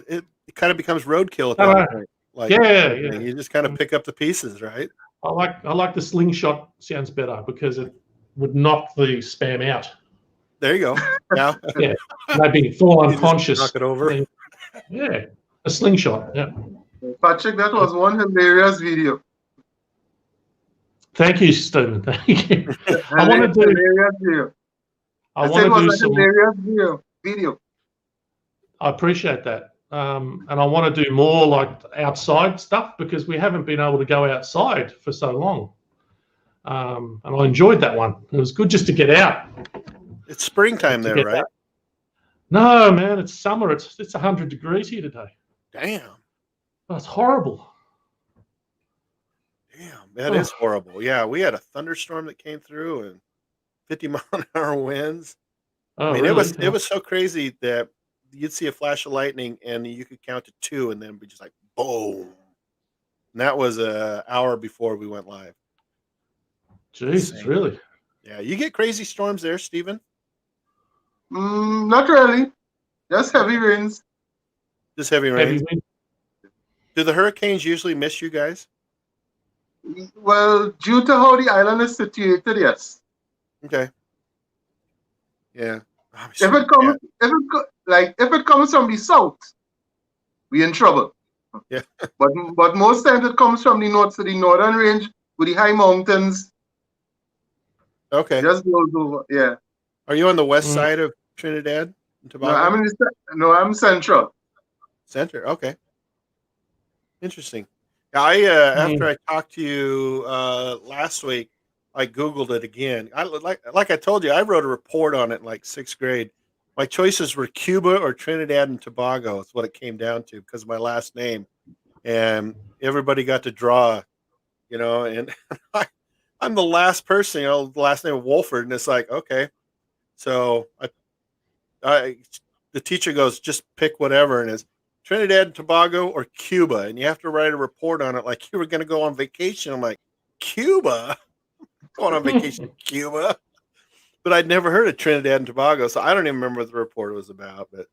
It kind of becomes roadkill at that point. Like, yeah. You just kind of pick up the pieces, right? I like the slingshot. Sounds better because it would knock the spam out. There you go. Yeah. Yeah. Maybe fall unconscious. Knock it over. Yeah. A slingshot. Yeah. Patrick, that was one hilarious video. Thank you, Stephen. Thank you. I want to do. I want to do some hilarious video. I appreciate that. And I want to do more like outside stuff because we haven't been able to go outside for so long. And I enjoyed that one. It was good just to get out. It's springtime there, right? Out. No, man, it's summer. It's 100 degrees here today. Damn. That's horrible. Damn, that is horrible. Yeah, we had a thunderstorm that came through and 50-mile-an-hour winds. Oh, I mean, really? it was so crazy that you'd see a flash of lightning and you could count to 2 and then be just like boom. And that was an hour before we went live. Jesus, Insane. really? Yeah, you get crazy storms there, Stephen? Not really. Just heavy rains. Just heavy rain. Heavy wind. Do the hurricanes usually miss you guys? Well, due to how the island is situated, yes. Okay. Yeah. If it comes from the south, we in trouble. Yeah. But most times it comes from the north, so the northern range with the high mountains. Okay. Just goes over. Yeah. Are you on the west side of Trinidad and Tobago? I'm central. Center. Okay. Interesting. After I talked to you last week, I Googled it again. Like I told you, I wrote a report on it in like 6th grade. My choices were Cuba or Trinidad and Tobago. That's what it came down to because of my last name. And everybody got to draw, and I'm the last person, the last name of Wolford. And it's like, okay. So the teacher goes, just pick whatever. And it's Trinidad and Tobago or Cuba. And you have to write a report on it like you were going to go on vacation. I'm like, Cuba. Going on vacation to Cuba. But I'd never heard of Trinidad and Tobago, so I don't even remember what the report was about. But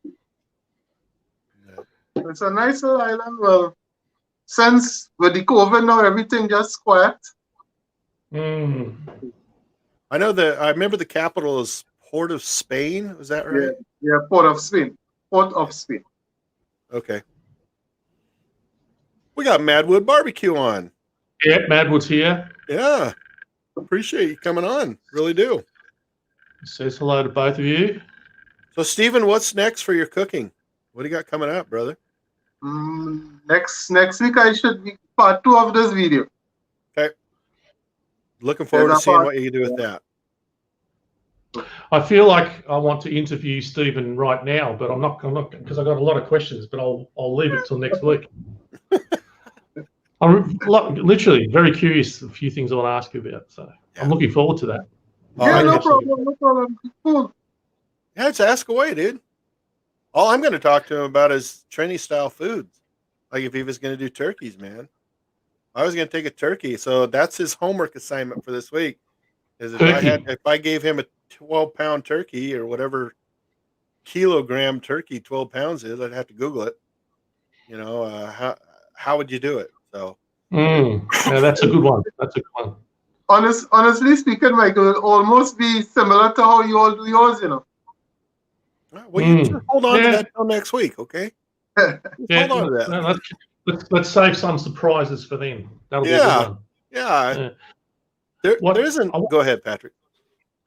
It's a nice little island. Well, since with the COVID now, everything just quiet. I know that I remember the capital is Port of Spain. Was that right? Yeah, Port of Spain. Port of Spain. Okay. We got Madwood Barbecue on. Yeah, Madwood's here. Yeah. Appreciate you coming on. Really do. Says hello to both of you. So, Stephen, what's next for your cooking? What do you got coming up, brother? Next week I should be part 2 of this video. Okay. Looking forward to seeing what you can do with that. I feel like I want to interview Stephen right now, but I'm not because I've got a lot of questions, but I'll leave it till next week. I'm literally very curious. A few things I want to ask you about, so I'm looking forward to that. Yeah, no problem. Cool. Yeah, just ask away, dude. All I'm going to talk to him about is Trini style foods. Like if he was going to do turkeys, man. I was going to take a turkey, so that's his homework assignment for this week. Is if I gave him a 12-pound turkey or whatever kilogram turkey 12 pounds is, I'd have to Google it. You know, how would you do it? So yeah, that's a good one. That's a good one. Honestly speaking, Michael, it will almost be similar to how you all do yours, you know. Well, you just hold on to that till next week, okay? Hold on to that. Let's save some surprises for them. That'll be a good one. Yeah. There isn't. Go ahead, Patrick.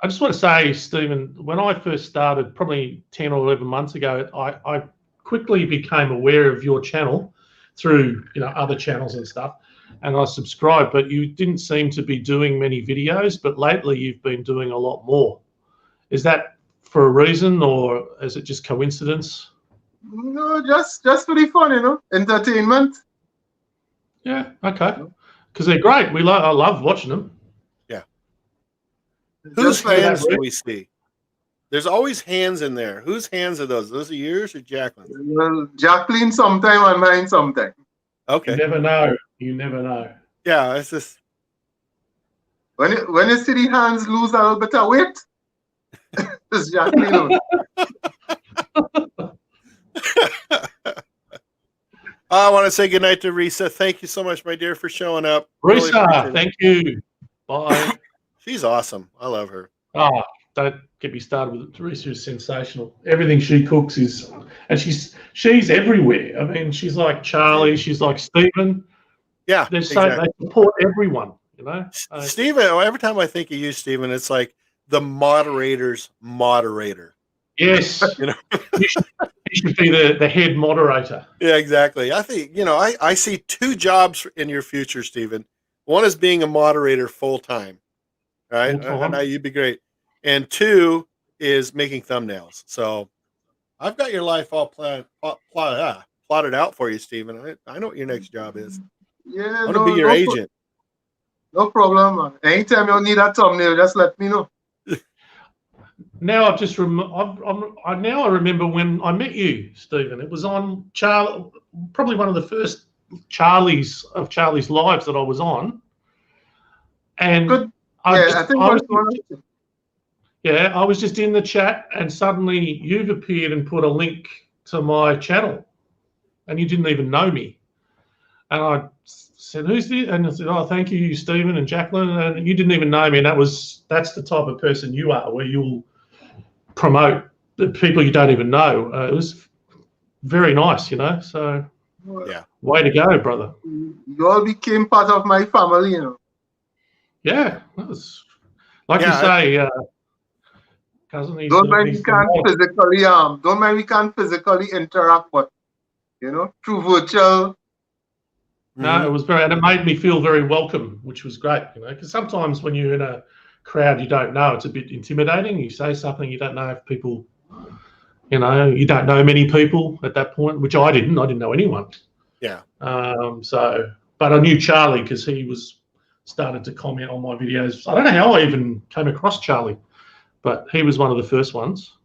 I just want to say, Stephen, when I first started, probably 10 or 11 months ago, I quickly became aware of your channel through other channels and stuff, and I subscribed. But you didn't seem to be doing many videos. But lately, you've been doing a lot more. Is that for a reason, or is it just coincidence? No, just for the fun, entertainment. Yeah, okay. Because they're great. I love watching them. Yeah. Whose hands do we see? There's always hands in there. Whose hands are those? Those are yours or Jacqueline's? Well, Jacqueline sometime and mine sometime. Okay. You never know. You never know. Yeah, it's just when you see the hands lose a little bit of weight, it's Jacqueline. I want to say goodnight to Resa. Thank you so much, my dear, for showing up. Resa, thank you. Bye. She's awesome. I love her. Oh, don't get me started with it. Resa is sensational. Everything she cooks is, and she's everywhere. I mean, she's like Charlie. She's like Stephen. Yeah, they support everyone. Stephen. Every time I think of you, Stephen, it's like the moderator's moderator. Yes. You should be the head moderator. Yeah, exactly. I think, I see 2 jobs in your future, Stephen. One is being a moderator full-time, right? I know you'd be great. And 2 is making thumbnails. So I've got your life all plotted out for you, Stephen. I know what your next job is. Yeah, I want to be your agent. No problem, man. Anytime you need a thumbnail, just let me know. Now I remember when I met you, Stephen. It was on probably one of the first Charlie's lives that I was on, and I was just in the chat, and suddenly you've appeared and put a link to my channel, and you didn't even know me, and I said, "Who's this?" And I said, "Oh, thank you, Stephen and Jacqueline," and you didn't even know me, and that's the type of person you are, where you'll promote the people you don't even know. It was very nice, so yeah, way to go, brother. You all became part of my family, Yeah, that was, like you say, cousin. Don't mind we can't physically interact, but through virtual. No, it was and it made me feel very welcome, which was great, because sometimes when you're in a crowd you don't know, it's a bit intimidating. You say something, you don't know if people, you don't know many people at that point, which I didn't know anyone. Yeah. But I knew Charlie because he started to comment on my videos. I don't know how I even came across Charlie, but he was one of the first ones.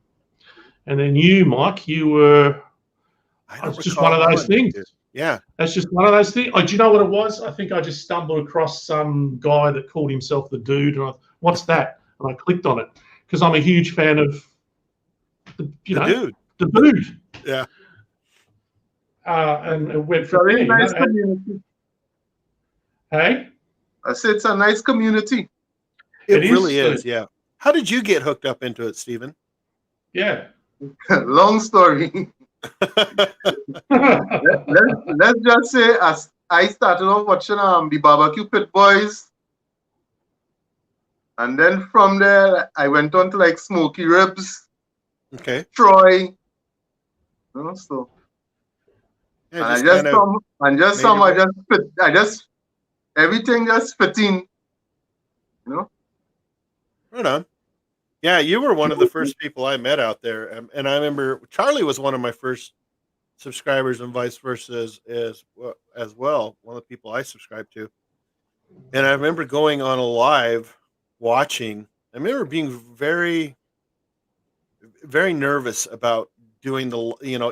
And then you, Mike, you were, it's just one of those things. Yeah. That's just one of those things. Oh, do you know what it was? I think I just stumbled across some guy that called himself the Dude, and what's that? And I clicked on it because I'm a huge fan of the Dude. the Dude. Yeah. And it went It's from a there. very nice community. Hey, I said it's a nice community. It It really is. is. Yeah. How did you get hooked up into it, Stephen? yeah. Long story. Let's just say, as I started off watching the BBQ Pit Boys, and then from there I went on to like Smoky Ribs, Okay. Troy, you know, so Yeah, and just I just kind of some and just made some your way. I just everything just fitting, you know. Right on. Yeah, you were one of the first people I met out there, and I remember Charlie was one of my first subscribers, and vice versa as well. One of the people I subscribed to, and I remember going on a live, watching. I remember being very, very nervous about doing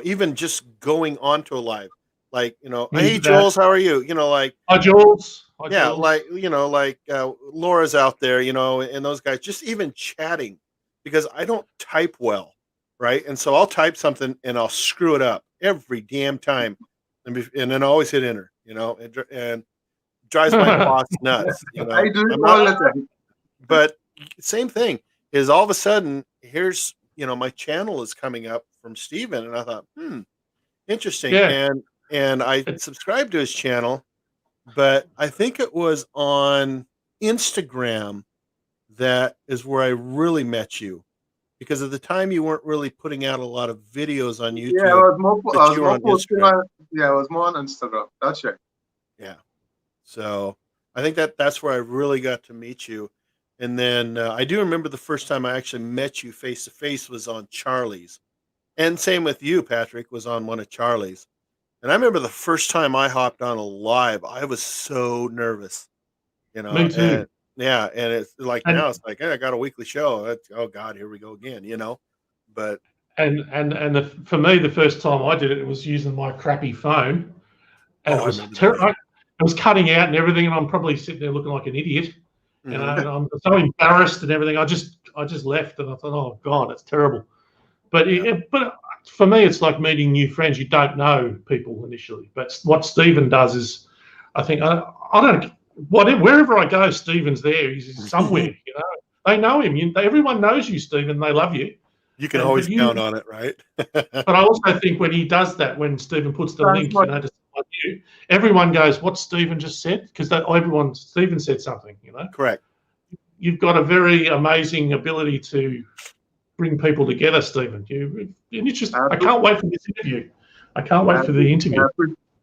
even just going onto a live, like hey Jules, how are you? Like Hi, Jules. Hi, yeah, Jules. like Laura's out there, and those guys just even chatting because I don't type well, right? And so I'll type something and I'll screw it up every damn time, and then I always hit enter, and drives my boss nuts. I do I'm it not, all the time. but same thing is all of a sudden here's my channel is coming up from Steven, and I thought, interesting, Yeah. and I subscribed to his channel. But I think it was on Instagram that is where I really met you, because at the time you weren't really putting out a lot of videos on YouTube. Yeah, I was more on posting Instagram. I was more on Instagram. That's right. Yeah. So I think that's where I really got to meet you. And then I do remember the first time I actually met you face to face was on Charlie's. And same with you, Patrick, was on one of Charlie's. And I remember the first time I hopped on a live, I was so nervous, Me too. and yeah, and it's like And now it's like, hey, I got a weekly show. Oh God, here we go again, But for me, the first time I did it, it was using my crappy phone, and I it was remember that. terrible. It was cutting out and everything, and I'm probably sitting there looking like an idiot. Mhm. And I'm so embarrassed and everything. I just left, and I thought, oh God, it's terrible. But but for me, it's like meeting new friends. You don't know people initially, but what Stephen does is, I think I don't wherever I go, Stephen's there. He's somewhere. They know him. Everyone knows you, Stephen. They love you. You can always count on it, right? But I also think when he does that, when Stephen puts the link, to someone you, everyone goes, "What Stephen just said?" Because Stephen said something. Correct. You've got a very amazing ability to bring people together, Stephen. I can't wait for this interview. I can't wait for the interview.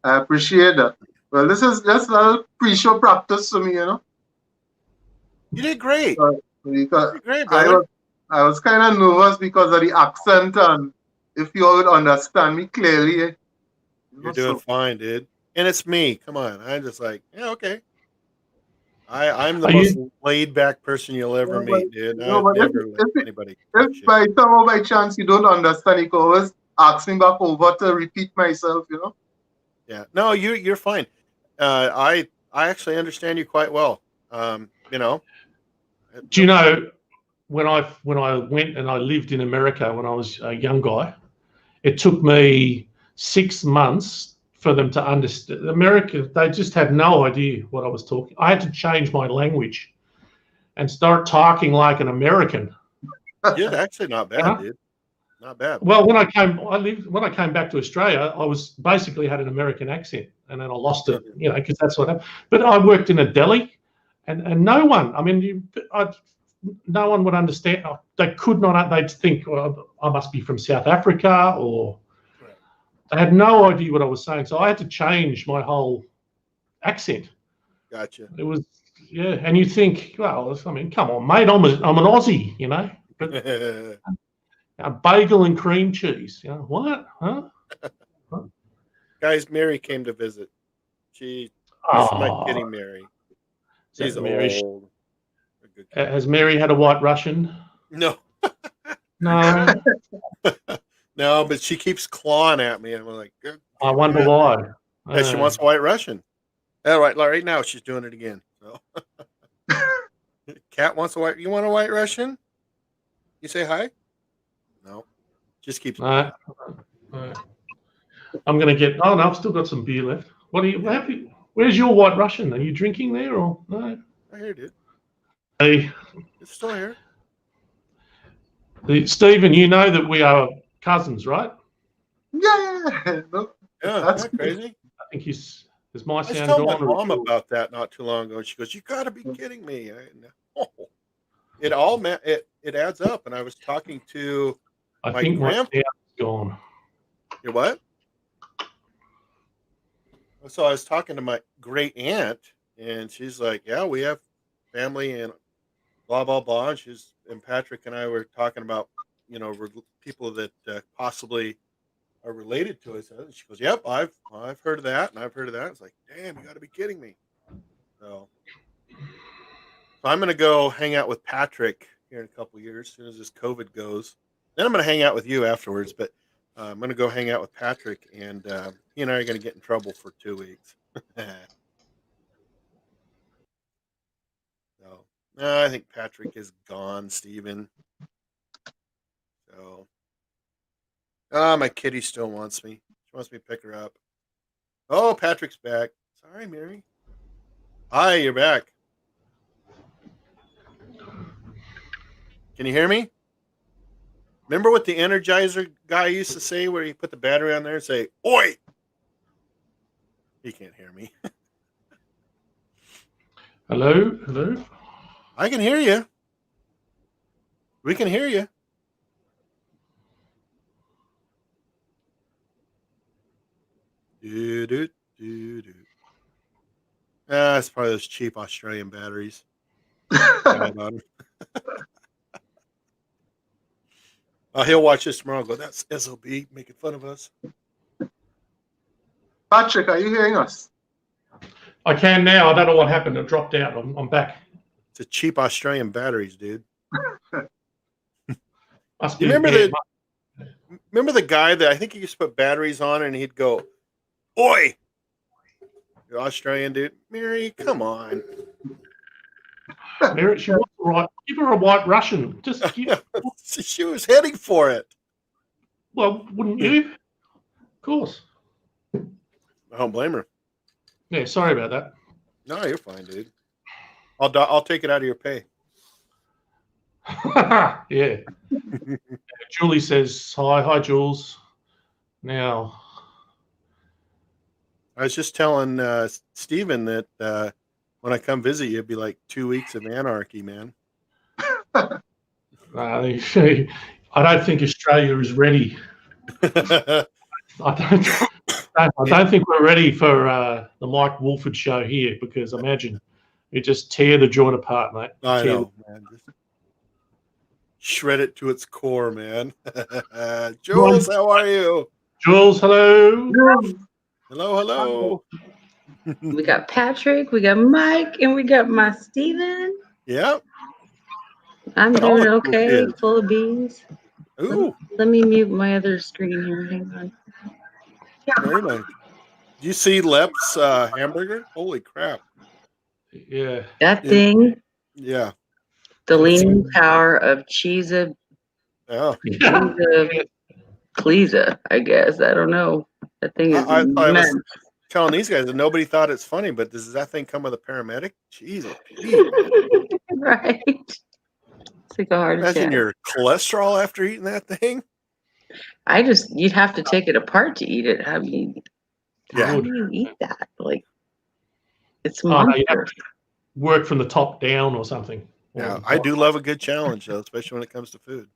I appreciate that. Well, this is just a little pre-show practice for me, You did great. Because great, brother. I was kind of nervous because of the accent, and if you all would understand me clearly. You're doing fine, dude. And it's me. Come on. I'm just like, yeah, okay. I'm the most laid back person you'll ever meet, dude. I've never let anybody. If by chance you don't understand, you can always ask me back over to repeat myself, Yeah. No, you're fine. I actually understand you quite well. Do you know when I went and I lived in America when I was a young guy, it took me 6 months for them to understand. America, they just had no idea what I was talking. I had to change my language and start talking like an American. Yeah, actually not bad, dude. Not bad. Well, when I came back to Australia, I was basically had an American accent, and then I lost it, because that's what happened. But I worked in a deli, and no one, no one would understand. They could not. They'd think, well, I must be from South Africa, or they had no idea what I was saying. So I had to change my whole accent. Gotcha. It was, and you think, well, come on, mate, I'm an Aussie, but a bagel and cream cheese, what? Huh? Guys, Mary came to visit. She's my kidding, Mary. She's old. Has Mary had a White Russian? No. No. No, but she keeps clawing at me, and I'm like, I wonder why. Yeah, she wants a White Russian. All right now she's doing it again. So, Cat wants a white. You want a White Russian? You say hi. No, just keeps. No. I'm gonna get. Oh no, I've still got some beer left. What are you? Where's your White Russian? Are you drinking there or no? I hear it. Hey, It's still here. Stephen, you know that we are cousins, right? Yeah. No, Yeah, that's not crazy. I think he's. Is my I sound told my gone? mom about that not too long ago. She goes, "You got to be kidding me!" No. It all it adds up. And I was talking to I my think my grandpa. sound's gone. Your what? So I was talking to my great aunt, and she's like, "Yeah, we have family and blah blah blah." And Patrick and I were talking about people that possibly are related to us. And she goes, "Yep, I've heard of that, and I've heard of that." It's like, damn, you got to be kidding me. So I'm gonna go hang out with Patrick here in a couple of years, as soon as this COVID goes. Then I'm gonna hang out with you afterwards, but I'm gonna go hang out with Patrick, and he and I are gonna get in trouble for 2 weeks. So I think Patrick is gone, Steven. So my kitty still wants me. She wants me to pick her up. Oh, Patrick's back. Sorry, Mary. Hi, you're back. Can you hear me? Remember what the Energizer guy used to say, where he put the battery on there and say, "Oi!" He can't hear me. Hello, hello. I can hear you. We can hear you. It's probably those cheap Australian batteries. He'll watch this tomorrow and go, "That's SOB making fun of us." Patrick, are you hearing us? I can now. I don't know what happened. It dropped out. I'm back. It's a cheap Australian batteries, dude. Must You be remember the guy that I think he used to put batteries on and he'd go, "Oi!" You're Australian, dude. Mary, come on. Mary, she wants right. Give her a White Russian. Just give. She was heading for it. Well, wouldn't you? Of course. I don't blame her. Yeah, sorry about that. No, you're fine, dude. I'll take it out of your pay. Yeah. Julie says hi, Jules. Now, I was just telling Stephen that when I come visit you, it'd be like 2 weeks of anarchy, man. I don't think Australia is ready. I don't think we're ready for the Mike Wolford show here, because imagine you just tear the joint apart, mate. I know, man. Just shred it to its core, man. Jules, how are you? Jules, hello. Hello. We got Patrick, we got Mike, and we got my Steven. Yep. I'm All doing the cool okay, kids. full of beans. Ooh, Let me mute my other screen here. Hang on. very nice. Do you see Lep's hamburger? Holy crap. Yeah. That thing, Yeah. the leaning power of Cheesa Yeah. Pleasa, I guess. I don't know. That thing is I was immense. telling these guys that nobody thought it's funny, but does that thing come with a paramedic? Jesus. Right. It's like a heart Imagine attack. your cholesterol after eating that thing. You'd have to take it apart to eat it. How do you eat that? Like, it's Oh, no, monster. you have to work from the top down or something. Yeah, I do love a good challenge, though, especially when it comes to food.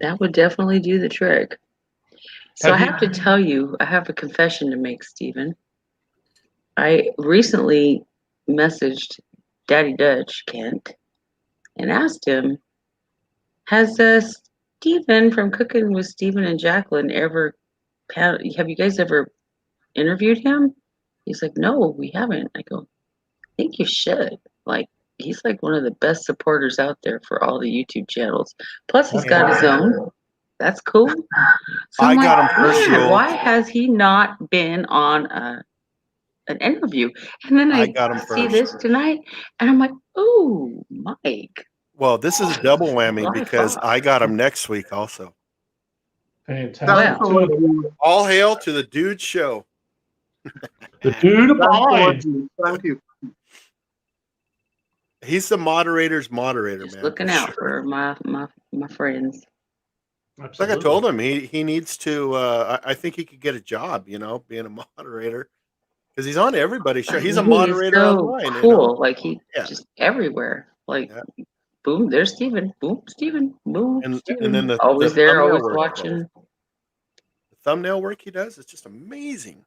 That would definitely do the trick. So I have to tell you, I have a confession to make, Stephen. I recently messaged Daddy Dutch, Kent, and asked him, has Stephen from Cooking with Stephen and Jacqueline have you guys ever interviewed him? He's like, no, we haven't. I go, I think you should. Like, he's like one of the best supporters out there for all the YouTube channels. Plus, he's got his own. That's cool. So I I'm got like, him first, man, Joel. why has he not been on an interview? And then I I got him see first. this tonight, and I'm like, ooh, Mike. Well, this is a double whammy July because 5th. I got him next week also. Fantastic. Well. Thanks so much, dude. All hail to the Dude Show. The dude Thanks so much, abides. dude. Thank you. He's the moderator's moderator, Just man. looking out for my friends. Like Absolutely. I told him, he needs to. I think he could get a job, being a moderator, because he's on everybody's show. He's a He is moderator so online, cool. Like he Yeah. just everywhere. Like Yeah. boom, there's Steven. Boom, Steven. Boom, And Steven. then the Always there, thumbnail always work, watching. The thumbnail work he does is just amazing,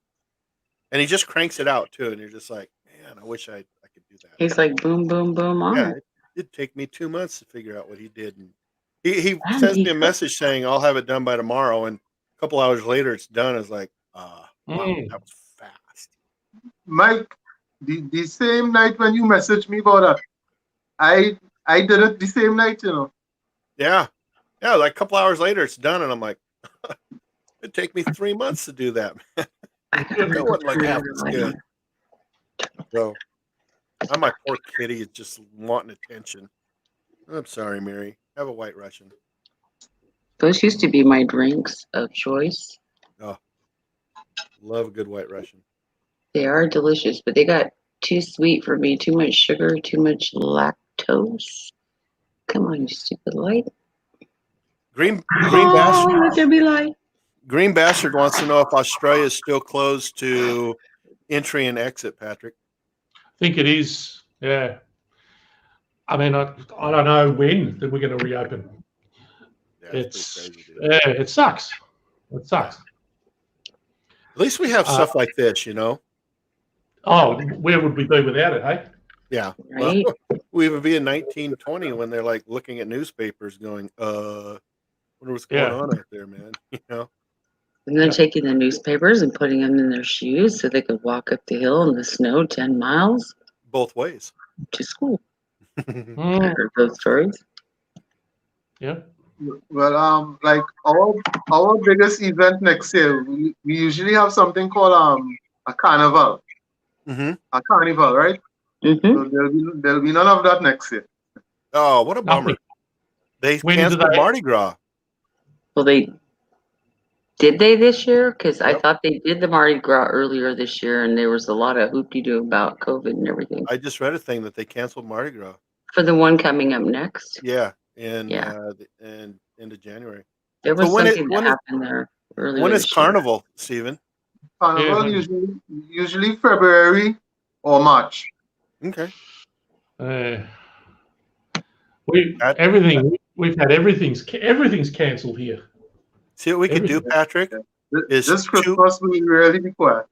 and he just cranks it out too. And you're just like, man, I wish I could do that. He's like boom, boom, boom on Yeah, it. it'd take me 2 months to figure out what he did. And he And sends he me a message saying I'll have it done by tomorrow, and a couple hours later it's done. It's like, wow, that was fast. Mike, the same night when you messaged me about that, I did it the same night, Yeah, like a couple hours later it's done, and I'm like, it'd take me 3 months to do that. I gotta That wasn't like half as like good. So, my poor kitty is just wanting attention. I'm sorry, Mary. Have a White Russian. Those used to be my drinks of choice. Oh, love a good White Russian. They are delicious, but they got too sweet for me. Too much sugar, too much lactose. Come on, you stupid light. Green Bastard. Let there be light. Green Bastard wants to know if Australia is still closed to entry and exit, Patrick. I think it is. Yeah. I mean, I don't know when that we're going to reopen. Yeah, It's pretty crazy, dude. yeah, it sucks. It sucks. At least we have stuff like this, Oh, where would we be without it, hey? Yeah. Right? Well, we would be in 1920 when they're like looking at newspapers going, wonder what's going on out there, man. And then taking the newspapers and putting them in their shoes so they could walk up the hill in the snow 10 miles Both ways. to school. I Mm, heard those stories. yeah. Well, like our biggest event next year, we usually have something called a carnival. Mm-hmm. A carnival, right? Mm-hmm. So there'll be none of that next year. Oh, what a bummer. Nothing. They When do canceled they- Mardi Gras. Well, did they this year? Because I Yep. thought they did the Mardi Gras earlier this year, and there was a lot of hoop-de-doo about COVID and everything. I just read a thing that they canceled Mardi Gras. For the one coming up next, Yeah, in Yeah. end of January. there was So when something that is- happened there earlier. When is this year. Carnival, Stephen? Carnival Yeah. usually February or March. Okay. We've had everything's cancelled here. See what we could do, Everything. Patrick? Is This Christmas we really be quiet.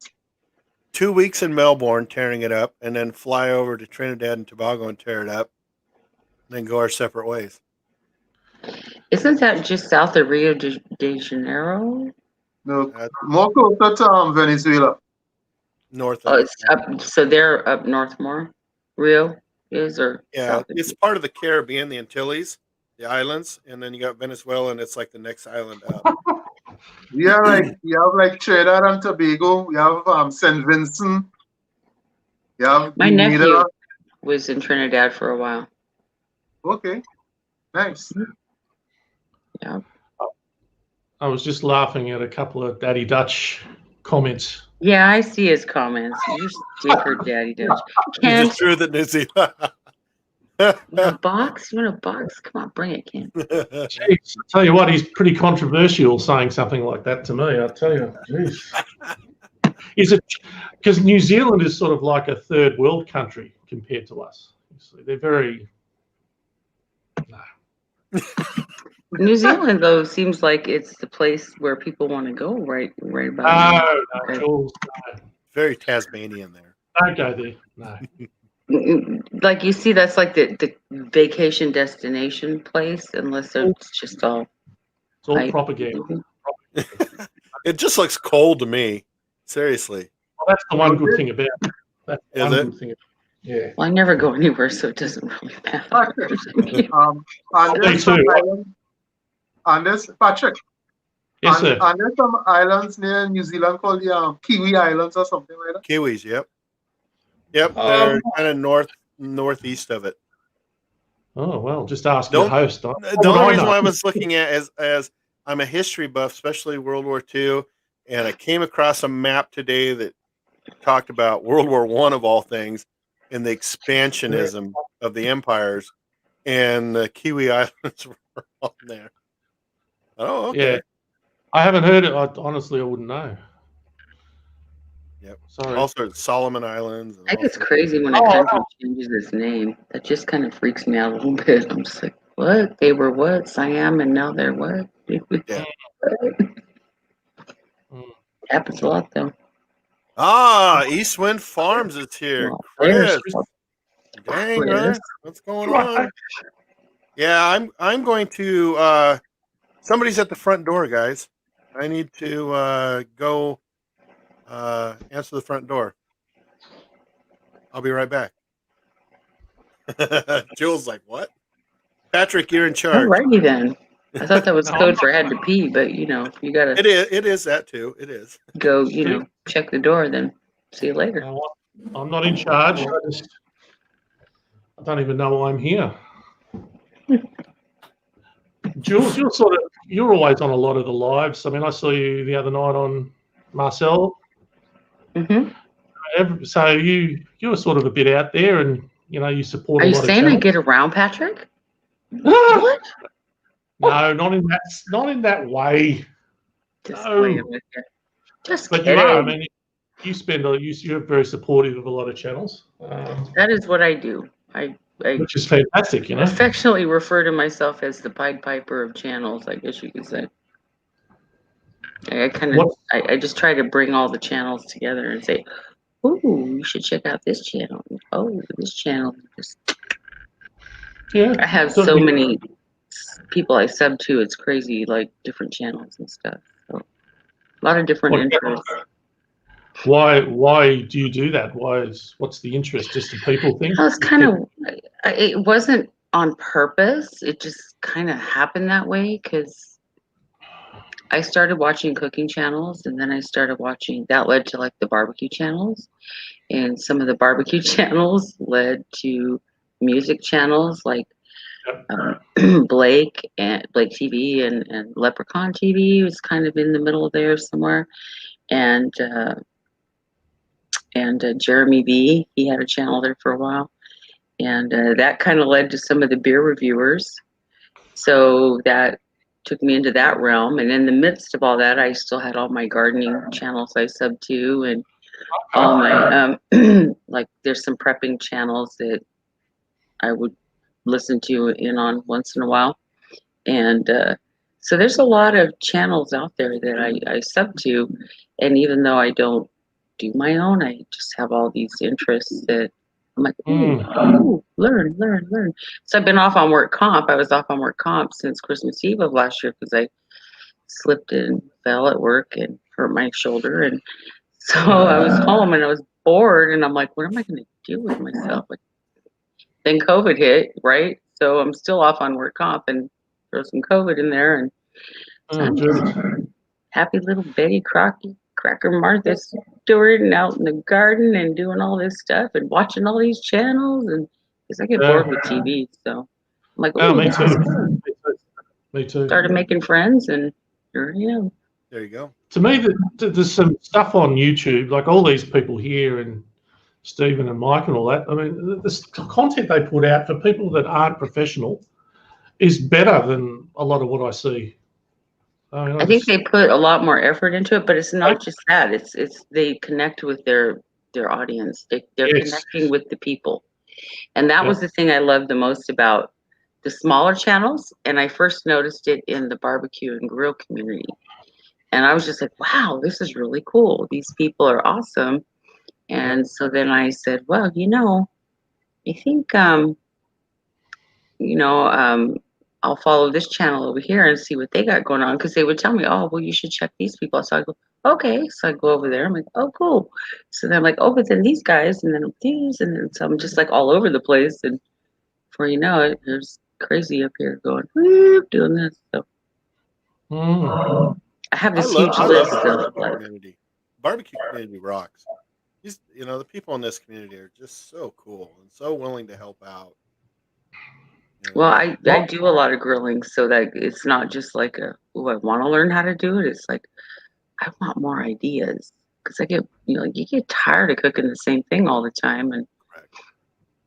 2 weeks in Melbourne tearing it up, and then fly over to Trinidad and Tobago and tear it up, and then go our separate ways. Isn't that just south of Rio de Janeiro? No, That's more closer to Venezuela. north Oh, of it's up. So they're up north more. Rio is or Yeah, south of it's part of the Caribbean, the Antilles, the islands, and then you got Venezuela, and it's like the next island up. We have like Trinidad and Tobago. We have St. Vincent. You have My Grenada. nephew was in Trinidad for a while. Okay, nice. Yeah. I was just laughing at a couple of Daddy Dutch comments. Yeah, I see his comments. You sticker, Daddy Dutch. Is Ken, it true that New Zealand? you want a box? You want a box? Come on, bring it, Ken. Jeez, I tell you what, he's pretty controversial saying something like that to me. I tell you, jeez. Is it because New Zealand is sort of like a third world country compared to us? They're very. No. New Zealand, though, seems like it's the place where people want to go right about now. No, Jules, Very Tasmanian there. don't go there. No. Like you see, that's like the vacation destination place, unless it's just all. It's all Right. propaganda. It just looks cold to me. Seriously. Well, that's the one good thing about it. That's the Is one it? good thing. Yeah. Well, I never go anywhere, so it doesn't really matter. And Me there's some too. islands, And this, Patrick, Yes, sir. and there's some islands near New Zealand called the Kiwi Islands or something like that. Kiwis, yep. Yep, they're kind of northeast of it. Oh, well, just ask your host. The only reason why I was looking at as I'm a history buff, especially World War II, and I came across a map today that talked about World War I of all things and the expansionism of the empires, and the Kiwi Islands were on there. Oh, okay. Yeah. I haven't heard it. Honestly, I wouldn't know. Yep. Sorry. Also, Solomon Islands. I think it's crazy when a country changes its name. That just kind of freaks me out a little bit. I'm just like, what? They were what? Siam, and now they're what? Yeah. Happens a lot, though. East Wind Farms is here. Well, Chris. there's Dang, Chris. brother. What's going on? Yeah, I'm going to somebody's at the front door, guys. I need to go answer the front door. I'll be right back. Jules like, what? Patrick, you're in charge. Alrighty then. I thought that was code for had to pee, but you know, if you gotta It is that too. It is. go, you know, check the door, then see you later. I'm not in charge. I don't even know why I'm here. Jules, you're always on a lot of the lives. I mean, I saw you the other night on Marcel. Mm-hmm. So you're sort of a bit out there, and you know you support. Are a you lot saying of I get around, Patrick? What? No, not in that way. Just No. playing with you. Just But kidding. you are. I mean, you're very supportive of a lot of channels. That is what I do. I which is fantastic, you know. affectionately refer to myself as the Pied Piper of channels, I guess you could say. I just try to bring all the channels together and say, "Ooh, you should check out this channel. Oh, this channel." Yeah. I have so many people I sub to. It's crazy, like different channels and stuff. So a lot of different interests. Why do you do that? What's the interest? Just the people thing? Well, it's kind of, it wasn't on purpose. It just kind of happened that way because I started watching cooking channels, and then I started watching, that led to like the barbecue channels, and some of the barbecue channels led to music channels like Blake TV and Leprechaun TV was kind of in the middle there somewhere, and Jeremy V, he had a channel there for a while, and that kind of led to some of the beer reviewers, so that took me into that realm. And in the midst of all that, I still had all my gardening channels I sub to, and all my like there's some prepping channels that I would listen to in on once in a while, and so there's a lot of channels out there that I sub to, and even though I don't do my own, I just have all these interests that I'm like, ooh, learn. So I've been off on work comp. I was off on work comp since Christmas Eve of last year because I slipped and fell at work and hurt my shoulder, and so I was home and I was bored, and I'm like, what am I going to do with myself? Like, then COVID hit, right? So I'm still off on work comp and throw some COVID in there, and so I'm happy little Betty Cracker Martha Stewart and out in the garden and doing all this stuff and watching all these channels, and because I get bored with TV, so I'm like, oh, me too. Me too. Started making friends, and here I am. There you go. To me, there's some stuff on YouTube, like all these people here and Stephen and Mike and all that. I mean, the content they put out for people that aren't professional is better than a lot of what I see. I think they put a lot more effort into it, but it's not just that. It's they connect with their audience. They're connecting with the people, and that was the thing I loved the most about the smaller channels. And I first noticed it in the barbecue and grill community, and I was just like, wow, this is really cool. These people are awesome. And so then I said, well, I think I'll follow this channel over here and see what they got going on, because they would tell me, oh, well, you should check these people out. So I go, okay. So I go over there. I'm like, oh, cool. So then I'm like, oh, but then these guys, and then these, and then so I'm just like all over the place. And before you know it, there's crazy up here going, whoop, doing this. So Mm. I have this I huge love list the of barbecue like, community. Barbecue community rocks. The people in this community are just so cool and so willing to help out. well, And I do a lot of grilling, so that it's not just like oh, I want to learn how to do it. It's like I want more ideas because I get, you get tired of cooking the same thing all the time, and correct.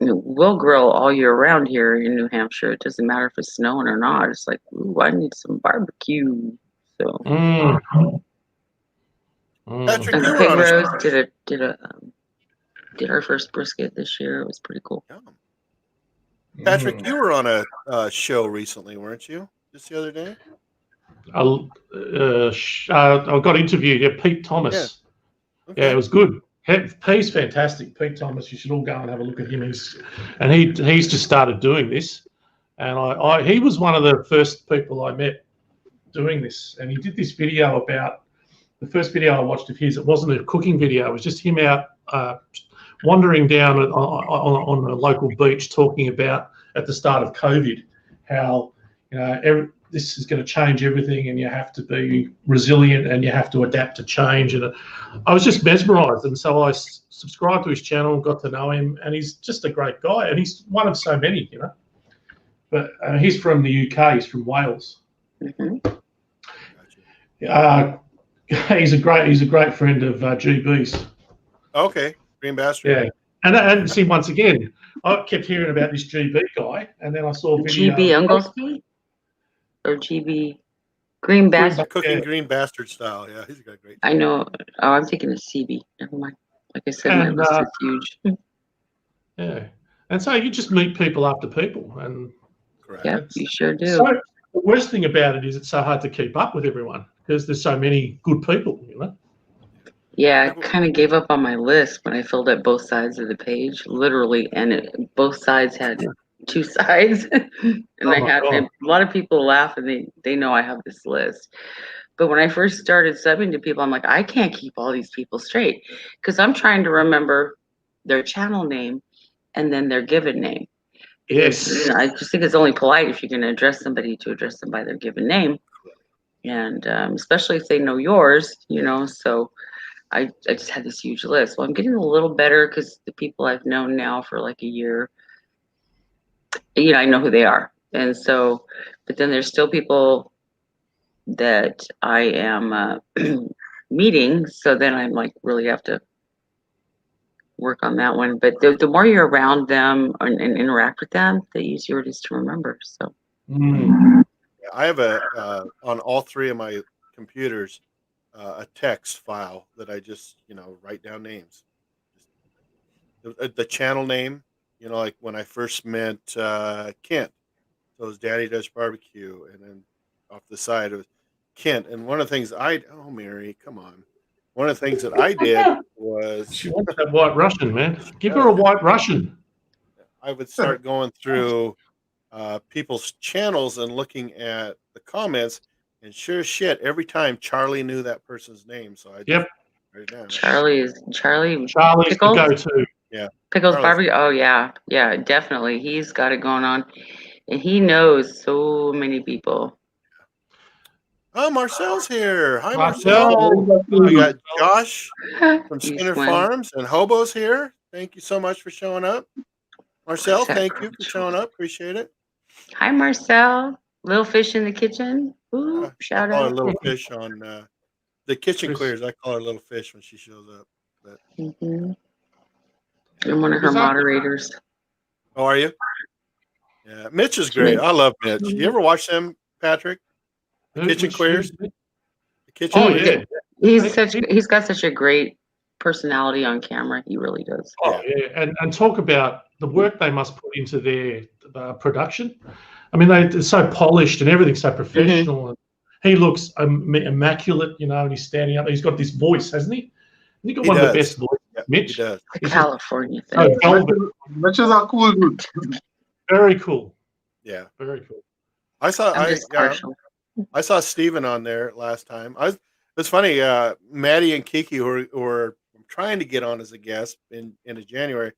we'll grill all year round here in New Hampshire. It doesn't matter if it's snowing or not. It's like, ooh, I need some barbecue. So, Mm. Mm. Patrick, and you were Pig on a Rose did our first brisket this year. It was pretty cool. Yum. Patrick, you were on a show recently, weren't you? Just the other day. I got interviewed. Yeah, Pete Thomas. Okay. Yeah, it was good. Pete's fantastic. Pete Thomas. You should all go and have a look at him. He's just started doing this, and he was one of the first people I met doing this. And he did this video about the first video I watched of his. It wasn't a cooking video. It was just him out wandering down on a local beach, talking about at the start of COVID how this is going to change everything, and you have to be resilient and you have to adapt to change. And I was just mesmerized, and so I subscribed to his channel, got to know him, and he's just a great guy, and he's one of so many, But he's from the UK. He's from Wales. Mm-hmm. He's a great friend of GB's. Okay, Green Bastard. Yeah, and see, once again, I kept hearing about this GB guy, and then I saw a video. GB Unglesby or GB Green Bastard. Cooking Green Bastard style. Yeah, he's got a great. I know. Oh, I'm thinking of CB. Never mind. Like I said, my list is huge. Yeah, and so you just meet people after people, and correct. Yep, you sure do. So the worst thing about it is it's so hard to keep up with everyone because there's so many good people, Yeah, I kind of gave up on my list when I filled up both sides of the page, literally, and both sides had two sides, and a lot of people laugh and they know I have this list. But when I first started subbing to people, I'm like, I can't keep all these people straight because I'm trying to remember their channel name and then their given name. Yes. I just think it's only polite if you're going to address somebody to address them by their given name, and especially if they know yours, so. I just had this huge list. Well, I'm getting a little better because the people I've known now for like a year, I know who they are. And so, but then there's still people that I am meeting. So then I'm like, really have to work on that one. But the more you're around them and interact with them, the easier it is to remember. So I have on all three of my computers, a text file that I just, write down names. The channel name, like when I first met Kent, so his Daddy Does Barbecue, and then off the side it was Kent. And one of the things Mary, come on. One of the things that I did was she wants that White Russian, man. Give her a White Russian. I would start going through people's channels and looking at the comments. And sure as shit, every time Charlie knew that person's name, so I just write it down. Charlie's Charlie's Pickles? the go-to. Yeah, Pickles Barbecue. Oh yeah, definitely. He's got it going on, and he knows so many people. Oh, Marcel's here. Hi, Marcel. We got Josh from You Skinner swim. Farms and Hobo's here. Thank you so much for showing up, Marcel. Thank you for showing up. Appreciate it. Hi, Marcel. Little fish in the kitchen. Ooh, shout I call her out. Little Fish on the kitchen queers. I call her Little Fish when she shows up. But I'm one of her moderators. how are you? Yeah, Mitch is great. I love Mitch. You ever watch them, Patrick? The kitchen queers. The kitchen. Oh yeah. He's got such a great personality on camera. He really does. Oh yeah, and talk about the work they must put into their production. I mean, they're so polished and everything's so professional. And he looks immaculate, and he's standing up. He's got this voice, hasn't he? He got one of the best voices. Yeah, Mitch. He does. The California thing. Mitch is a cool dude. Very cool. Yeah, very cool. I saw Steven on there last time. It's funny. Maddie and Kiki, who were trying to get on as a guest in January,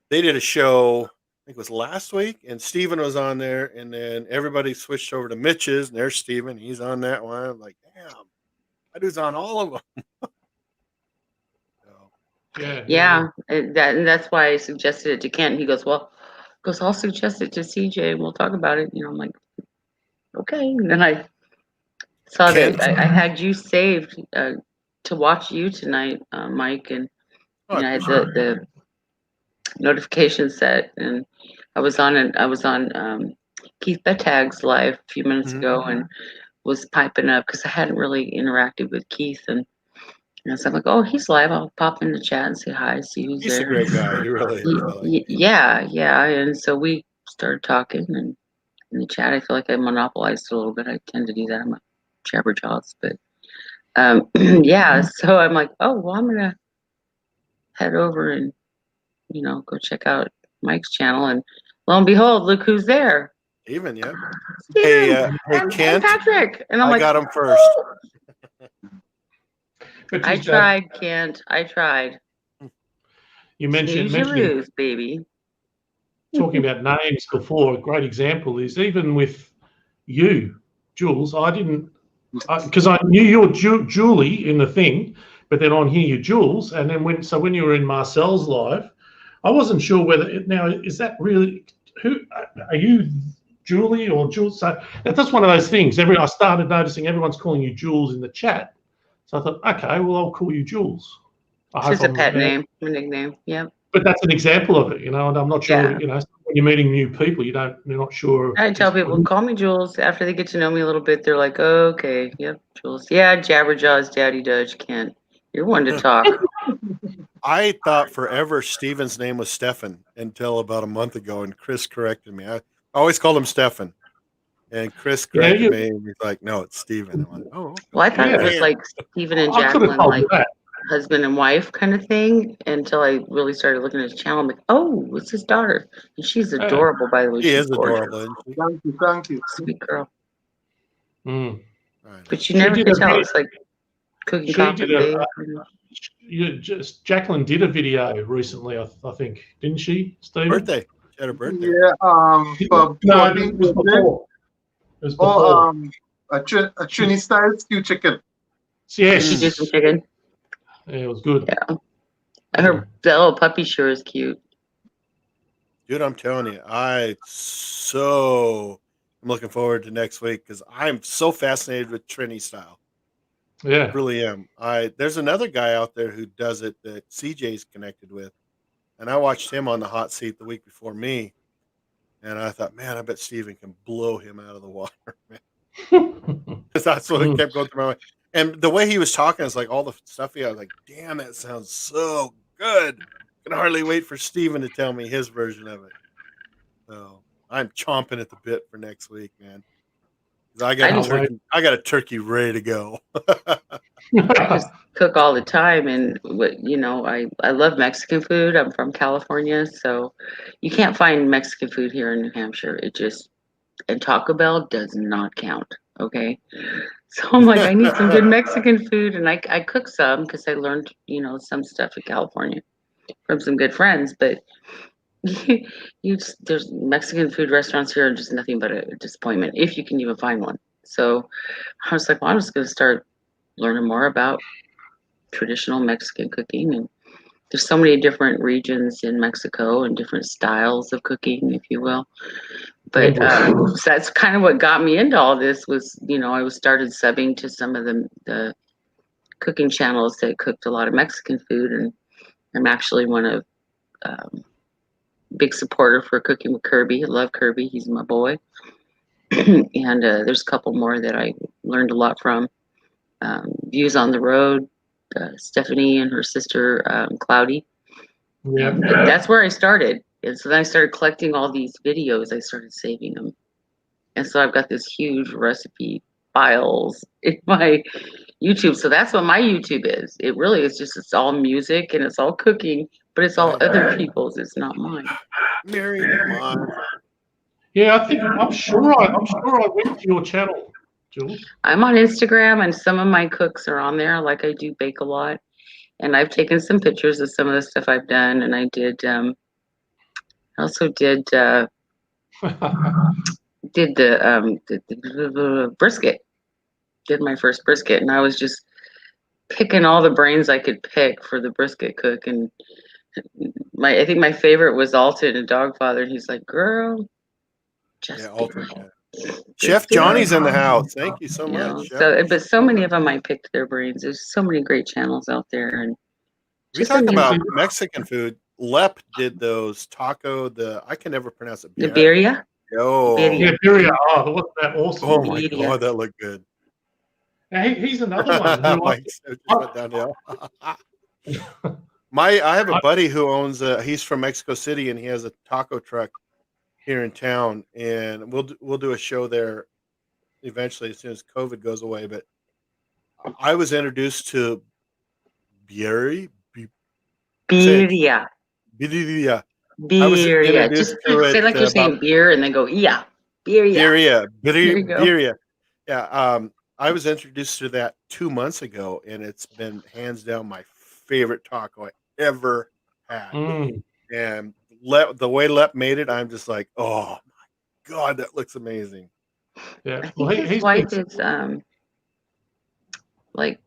they did a show. I think it was last week, and Steven was on there, and then everybody switched over to Mitch's, and there's Steven. He's on that one. I'm like, damn, that dude's on all of them. So, Yeah, and that's why I suggested it to Kent. He goes, well, I'll suggest it to CJ and we'll talk about it. You know, I'm like, okay. And then I saw Kent? that I had you saved to watch you tonight, Mike, and Oh, I had the notification set, and I was on Keith Bettag's live a few minutes ago and was piping up because I hadn't really interacted with Keith, and so I'm like, oh, he's live. I'll pop in the chat and say hi, see who's he's there. a great guy. He really is. I like him. Yeah. And so we started talking, and in the chat, I feel like I monopolized it a little bit. I tend to do that. I'm a jabberjaws, but yeah. So I'm like, oh, well, I'm gonna head over and go check out Mike's channel, and lo and behold, look who's there. Steven, yeah. Steven, Hey, Kent. and Patrick, and I'm I like, got him first. I tried, Kent. I tried. You mentioned lose, baby. talking about names before. A great example is even with you, Jules. I didn't because I knew you were Julie in the thing, but then on here you're Jules, and then when you were in Marcel's live, I wasn't sure whether is that really who are you, Julie or Jules? So that's one of those things. I started noticing everyone's calling you Jules in the chat. So I thought, okay, well, I'll call you Jules. It's just a pet name, a nickname, yeah. But that's an example of it, and I'm not sure, when you're meeting new people, you're not sure. I tell people, call me Jules. After they get to know me a little bit, they're like, oh, okay, yep, Jules. Yeah, Jabberjaws, Daddy Dudge, Kent. You're one to talk. I thought forever Steven's name was Stefan until about a month ago, and Chris corrected me. I always called him Stefan. And Chris corrected me, and he's like, no, it's Steven. I'm like, oh. Well, I thought it was like Steven and Jacqueline, like husband and wife kind of thing, until I really started looking at his channel. I'm like, oh, it's his daughter. And she's adorable, by the way. She is adorable. Thank you. Sweet girl. Mm. But you never could tell. It's like cooking coffee. Jacqueline did a video recently, I think, didn't she, Steve? Birthday. She had a birthday. Yeah. It was before. A Trini style stew chicken. Yes. She did some chicken. Yeah, it was good. Yeah. Her little puppy sure is cute. Dude, I'm telling you, I'm looking forward to next week because I'm so fascinated with Trini style. Yeah. I really am. There's another guy out there who does it that CJ's connected with, and I watched him on the hot seat the week before me, and I thought, man, I bet Steven can blow him out of the water, man. Because that's what kept going through my mind. And the way he was talking is like all the stuff I was like, damn, that sounds so good. I can hardly wait for Steven to tell me his version of it. So I'm chomping at the bit for next week, man. I got a turkey ready to go. I just cook all the time, and I love Mexican food. I'm from California, so you can't find Mexican food here in New Hampshire. And Taco Bell does not count. Okay, so I'm like, I need some good Mexican food, and I cook some because I learned some stuff in California from some good friends, but there's Mexican food restaurants here are just nothing but a disappointment if you can even find one. So I was like, well, I'm just going to start learning more about traditional Mexican cooking, and there's so many different regions in Mexico and different styles of cooking, if you will. But so that's kind of what got me into all this was, I started subbing to some of the cooking channels that cooked a lot of Mexican food, and I'm actually one of big supporter for Cooking with Kirby. I love Kirby. He's my boy. And there's a couple more that I learned a lot from. Views on the Road, Stephanie and her sister, Cloudy. Yeah. That's where I started. And so then I started collecting all these videos. I started saving them. And so I've got this huge recipe files in my YouTube. So that's what my YouTube is. It really is just, it's all music and it's all cooking, but it's all other people's. It's not mine. Mary, come on. Yeah, I'm sure I went to your channel, Jules. I'm on Instagram, and some of my cooks are on there. Like, I do bake a lot, and I've taken some pictures of some of the stuff I've done. And I did I also did the brisket. Did my first brisket, and I was just picking all the brains I could pick for the brisket cook. And I think my favorite was Alton, a dog father, and he's like, "Girl, just Yeah, do Alton. it. Yeah. Just Chef do Johnny's it." in the house. Thank you so You much, know, Chef. but so many of them I picked their brains. There's so many great channels out there, and We just talk about amazing. Mexican food. Lep did those I can never pronounce it. The birria. Oh, Birria. Yeah, Birria. Oh, wasn't that awesome? oh my Birria. God, that looked good. Now, he's another one who Mike just went downhill. I have a buddy who owns he's from Mexico City, and he has a taco truck here in town, and we'll do a show there eventually as soon as COVID goes away. But I was introduced to Bieri. Say it. Birria. Birria. I was Birria. introduced Just to it say like you're about saying beer, and then go yeah. Birria. There you go. Birria. Yeah. I was introduced to that 2 months ago, and it's been hands down my favorite taco I ever had. Mm. And the way Lep made it, I'm just like, oh my God, that looks amazing. Yeah. I Well, think his he's wife been, is like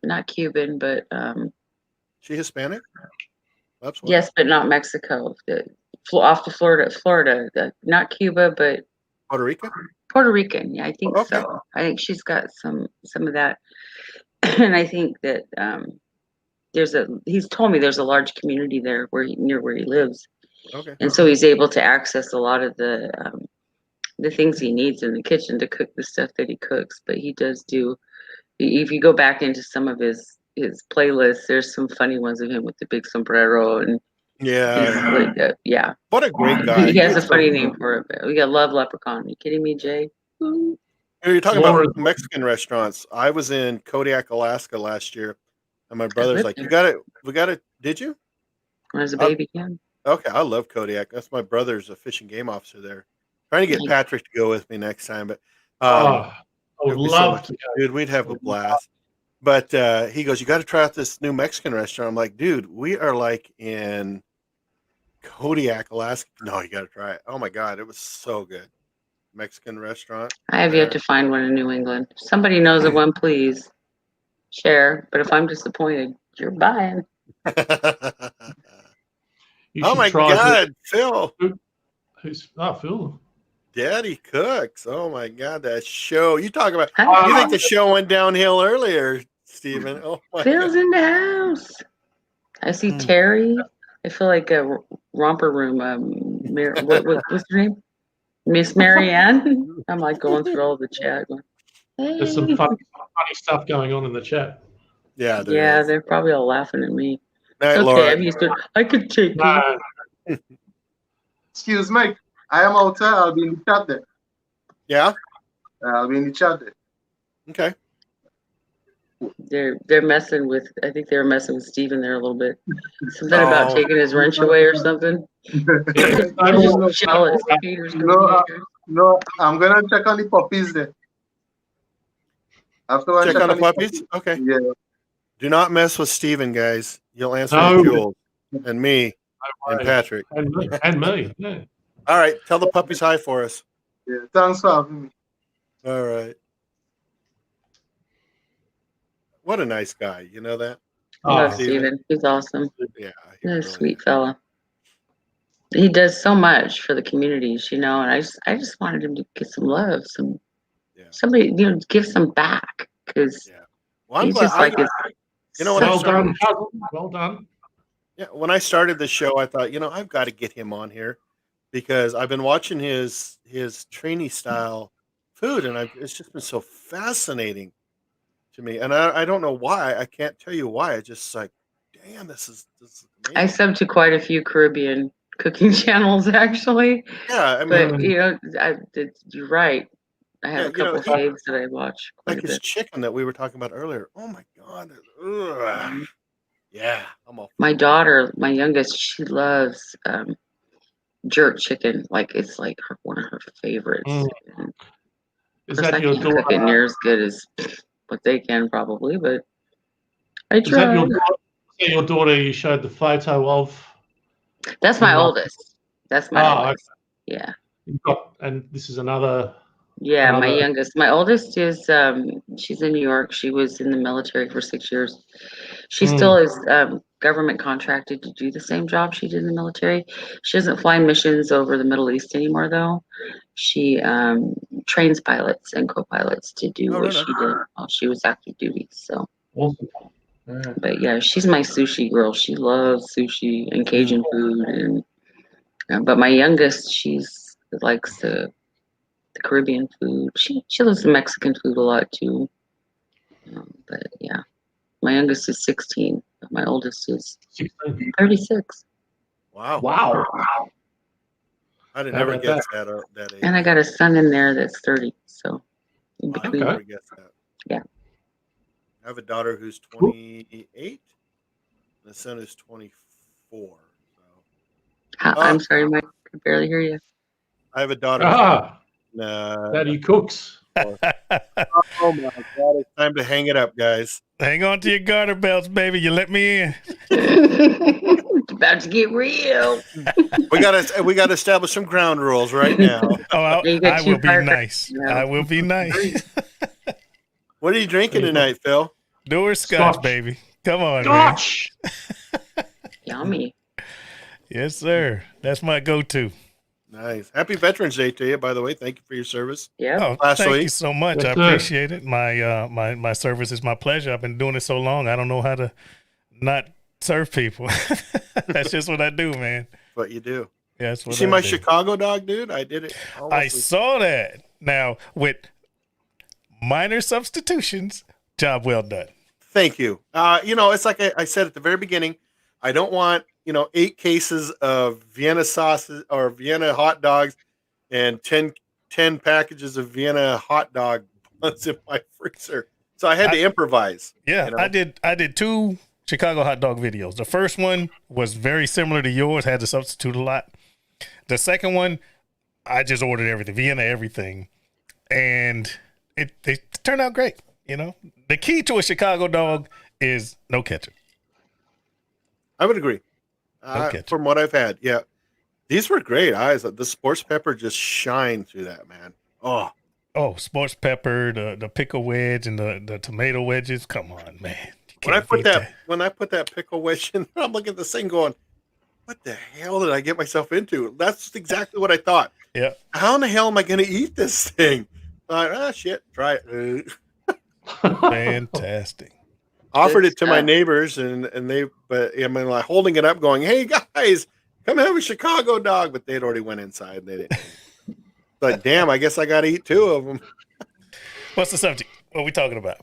not Cuban, but She Hispanic? Lep's wife? yes, but not Mexico. Off to Florida. Not Cuba, but Puerto Rican? Puerto Rican. Yeah, I think Okay. so. I think she's got some of that, and I think that he's told me there's a large community there near where he lives, Okay. and so he's able to access a lot of the things he needs in the kitchen to cook the stuff that he cooks. But he does do. If you go back into some of his playlists, there's some funny ones of him with the big sombrero and Yeah. like yeah. What a great guy. He has a is funny so name cool. for it. But we got Love Leprechaun. Are you kidding me, Jay? You're talking Laura- about Mexican restaurants. I was in Kodiak, Alaska last year, and my brother's lived like, there. we got to, did you? When I was a I- baby kid. Okay, I love Kodiak. That's my brother's a fish and game officer there. Trying to get Nice. Patrick to go with me next time, but I would it would be love to go. dude, we'd have a blast. But he goes, you got to try out this new Mexican restaurant. I'm like, dude, we are like in Kodiak, Alaska. No, you got to try it. Oh my God, it was so good. Mexican restaurant. I have yet to find one in New England. If somebody knows of one, please share. But if I'm disappointed, you're buying. You Oh should my try God, Phil. Phil. Daddy Cooks. Oh my God, that show. You talk about, Hi, you think the show went downhill earlier, Stephen. Oh my Phil's God. in the house. I see Terry. I feel like a romper room. What's her name? Miss Marianne. I'm like going through all the chat. Going, hey. There's some funny stuff going on in the chat. Yeah, there Yeah, is. they're probably all laughing at me. Night, Okay, Laura. I'm used to it. I could take it. No, Excuse me. I am outside. I'll be in the chat there. Yeah? I'll be in the chat there. Okay. They're messing with. I think they were messing with Steven there a little bit. Something about taking his wrench away or something. yeah, I'm no, just jealous. Peter's No, I'm gonna check on the puppies there. I have to go and Check on the puppies? Okay. Yeah. Do not mess with Steven, guys. You'll answer No. to Jules and me and worries. Patrick. and me. Yeah. All right. Tell the puppies hi for us. Yeah. Thanks for having me. All right. What a nice guy. You know that? I love Oh, Steven. He's awesome. Yeah. He's a really sweet fella. He does so much for the communities, and I just wanted him to get some love, somebody, give some back, because Well, I'm he's glad. just like his. You know what? well done, cousin. Well done. Yeah. When I started the show, I thought, I've got to get him on here because I've been watching his trainee style food, and it's just been so fascinating to me. And I don't know why. I can't tell you why. I just like, damn, this is amazing. I sub to quite a few Caribbean cooking channels, actually. Yeah, I mean, But you're right. I have a couple faves that I watch quite like a his bit. chicken that we were talking about earlier. Oh my God. Ugh. Yeah, I'm all. My daughter, my youngest, she loves jerk chicken. Like it's like one of her favorites. And Is of course, that I your can't cook it daughter? near as good as what they can probably, but I Is that try. your daughter you showed the photo of That's my Right. oldest. That's my Oh, oldest. Yeah. You've got, and this is another. Yeah, my Another- youngest. My oldest is she's in New York. She was in the military for 6 years. She still is government contracted to do the same job she did in the military. She doesn't fly missions over the Middle East anymore though. She trains pilots and co-pilots to do Oh, what right she on. did while she was active duty. So, Awesome. Yeah. but yeah, she's my sushi girl. She loves sushi and Cajun food, and but my youngest, she's likes the Caribbean food. She loves the Mexican food a lot too. But yeah, my youngest is 16. But my oldest is 16. 36. Wow. Wow. I didn't How ever about guess that? that age. And I got a son in there that's 30. So in Wow, I between. never guessed that. Yeah. I have a daughter who's 28. And a son is 24. So I'm sorry, Mike. I can barely hear you. I have a daughter. Ah, Nah. Daddy cooks. Oh my God! It's time to hang it up, guys. Hang on to your garter belts, baby. You let me in. It's about to get real. We gotta establish some ground rules right now. Oh, You got I two will be firecrackers. nice. I will be nice. What are you drinking tonight, Phil? Door scotch, Scotch. baby. Come on, man. Gosh. Yummy. Yes, sir. That's my go-to. Nice. Happy Veterans Day to you, by the way. Thank you for your service. Yeah. Oh, Last thank week. you so much. Yes, I sir. appreciate it. My service is my pleasure. I've been doing it so long. I don't know how to not serve people. That's just what I do, man. What you do? Yeah, that's You what see I my do. Chicago dog, dude? I did it. I saw that. Now, with minor substitutions, job well done. Thank you. It's like I said at the very beginning. I don't want 8 cases of Vienna sauces or Vienna hot dogs and 10 packages of Vienna hot dog buns in my freezer. So I had to improvise. Yeah, you know? I did 2 Chicago hot dog videos. The first one was very similar to yours, had to substitute a lot. The second one, I just ordered everything, Vienna everything. And it turned out great, The key to a Chicago dog is no ketchup. I would agree. ketchup. From what I've had, yeah, these were great. The sports pepper just shined through that, man. Oh, sports pepper, the pickle wedge, and the tomato wedges. Come on, man. When I put that pickle wedge in, I'm looking at this thing going, "What the hell did I get myself into?" That's exactly what I thought. Yeah. How in the hell am I going to eat this thing? Shit, try it. Fantastic. Offered Good it to my stuff. neighbors, but I mean, like holding it up, going, "Hey guys, come have a Chicago dog," but they'd already went inside. And they didn't. Like, damn, I guess I got to eat 2 of them. What's the subject? What are we talking about?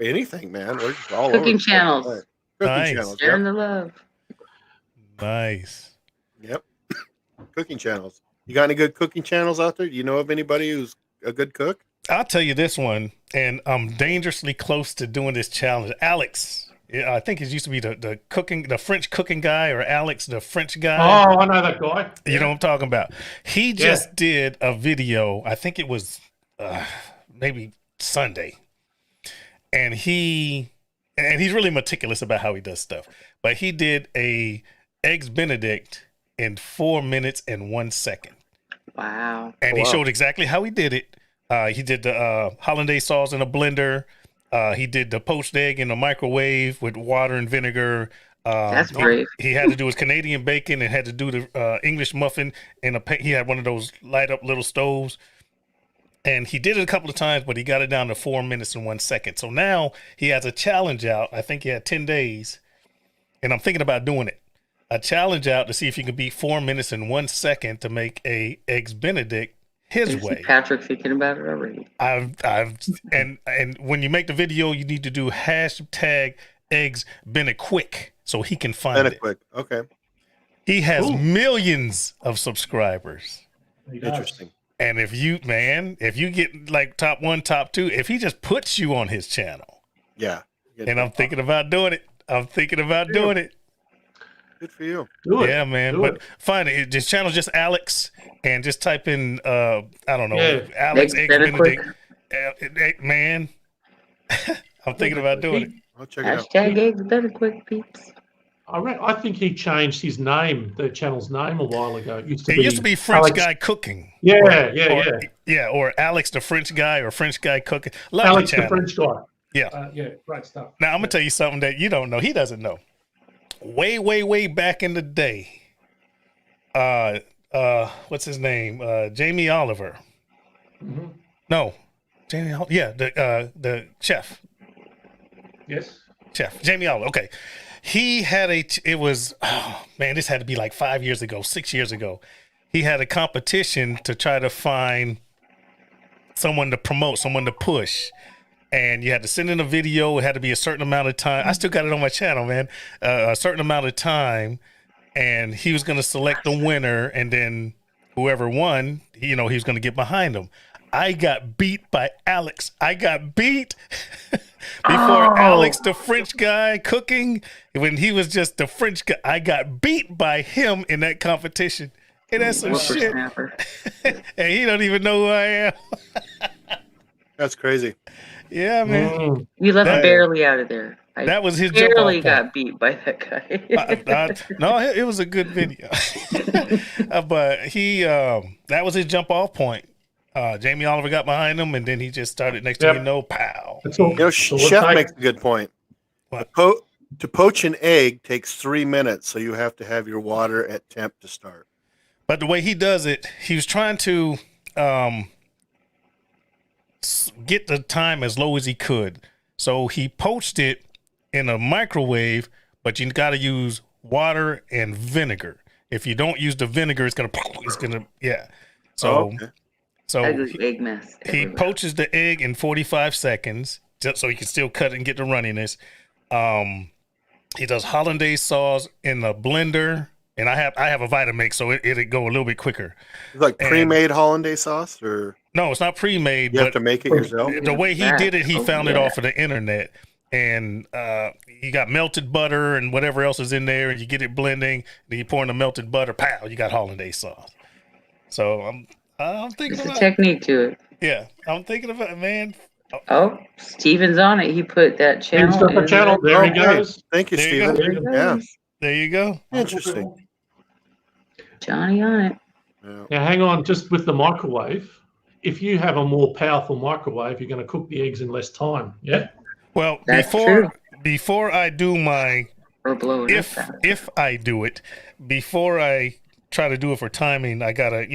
Anything, man. We're just all Cooking over. channels. Cooking Nice. channels. Sharing Yep. the love. Nice. Yep. Cooking channels. You got any good cooking channels out there? Do you know of anybody who's a good cook? I'll tell you this one, and I'm dangerously close to doing this challenge. Alex, I think it used to be the French cooking guy, or Alex, the French guy. Oh, I know that guy. You know what I'm talking about. He just did a video. I think it was maybe Sunday, and he's really meticulous about how he does stuff. But he did a eggs Benedict in 4 minutes and 1 second. Wow. And he showed exactly how he did it. He did the hollandaise sauce in a blender. He did the poached egg in a microwave with water and vinegar. That's brave. He had to do his Canadian bacon and had to do the English muffin in he had one of those light up little stoves. And he did it a couple of times, but he got it down to 4 minutes and 1 second. So now he has a challenge out. I think he had 10 days. And I'm thinking about doing it. A challenge out to see if you can beat 4 minutes and 1 second to make a eggs Benedict his I see way. Patrick thinking about it already. And when you make the video, you need to do hashtag eggs Benedict quick so he can find it. Quick. Okay. He has millions of subscribers. Interesting. And if you get like top 1, top 2, if he just puts you on his channel. Yeah. And I'm thinking about doing it. Doing it. Good for you. Do it. Yeah, man. Do but it. find it. This channel's just Alex, and just type in I don't know, Yeah. Alex Eggs Eggs Benedict. Benedict. Man, I'm thinking about doing it. I'll check it out. Hashtag eggs better quick, peeps. I think he changed his name, the channel's name, a while ago. It used to be French Alex, Guy Cooking. Or Alex the French Guy or French Guy Cooking. Alex the French Guy. Yeah. Great stuff. Now, I'm going to tell you something that you don't know. He doesn't know. Way, way, way back in the day, what's his name? Jamie Oliver. Mm-hmm. No. Jamie Oliver. Yeah, the chef. Yes. Chef. Jamie Oliver. Okay. He had this had to be like 5 years ago, 6 years ago. He had a competition to try to find someone to promote, someone to push. And you had to send in a video. It had to be a certain amount of time. I still got it on my channel, man. A certain amount of time. And he was going to select the winner. And then whoever won, he was going to get behind him. I got beat by Alex. I got beat before Alex, the French guy cooking. When he was just the French guy, I got beat by him in that competition. And that's some shit. And he don't even know who I am. That's crazy. Yeah, man. You left barely out of there. That was his barely got beat by that guy. No, it was a good video. But that was his jump off point. Jamie Oliver got behind him, and then he just started next to me. Pow. Chef makes a good point. To poach an egg takes 3 minutes, so you have to have your water at temp to start. But the way he does it, he was trying to get the time as low as he could. So he poached it in a microwave, but you got to use water and vinegar. If you don't use the vinegar, it's gonna. So. So egg mess he poaches the egg in 45 seconds, just so he can still cut it and get the runniness. He does hollandaise sauce in the blender, and I have a Vitamix, so it'll go a little bit quicker. It's like pre-made hollandaise sauce, or no, it's not pre-made. You have to make it yourself. The way he did it, he found it off of the internet, and you got melted butter and whatever else is in there, and you get it blending. Then you pour in the melted butter, pow, you got hollandaise sauce. So I'm thinking about a technique to it. Yeah, I'm thinking about it, man. Oh, Steven's on it. He put that channel. He's got the channel. There he goes. Thank you, Steven. Yeah. There you go. Interesting. Johnny on it. Yeah. Now, hang on. Just with the microwave, if you have a more powerful microwave, you're going to cook the eggs in less time. Yeah. Well, before I do my if I do it, before I try to do it for timing, I gotta,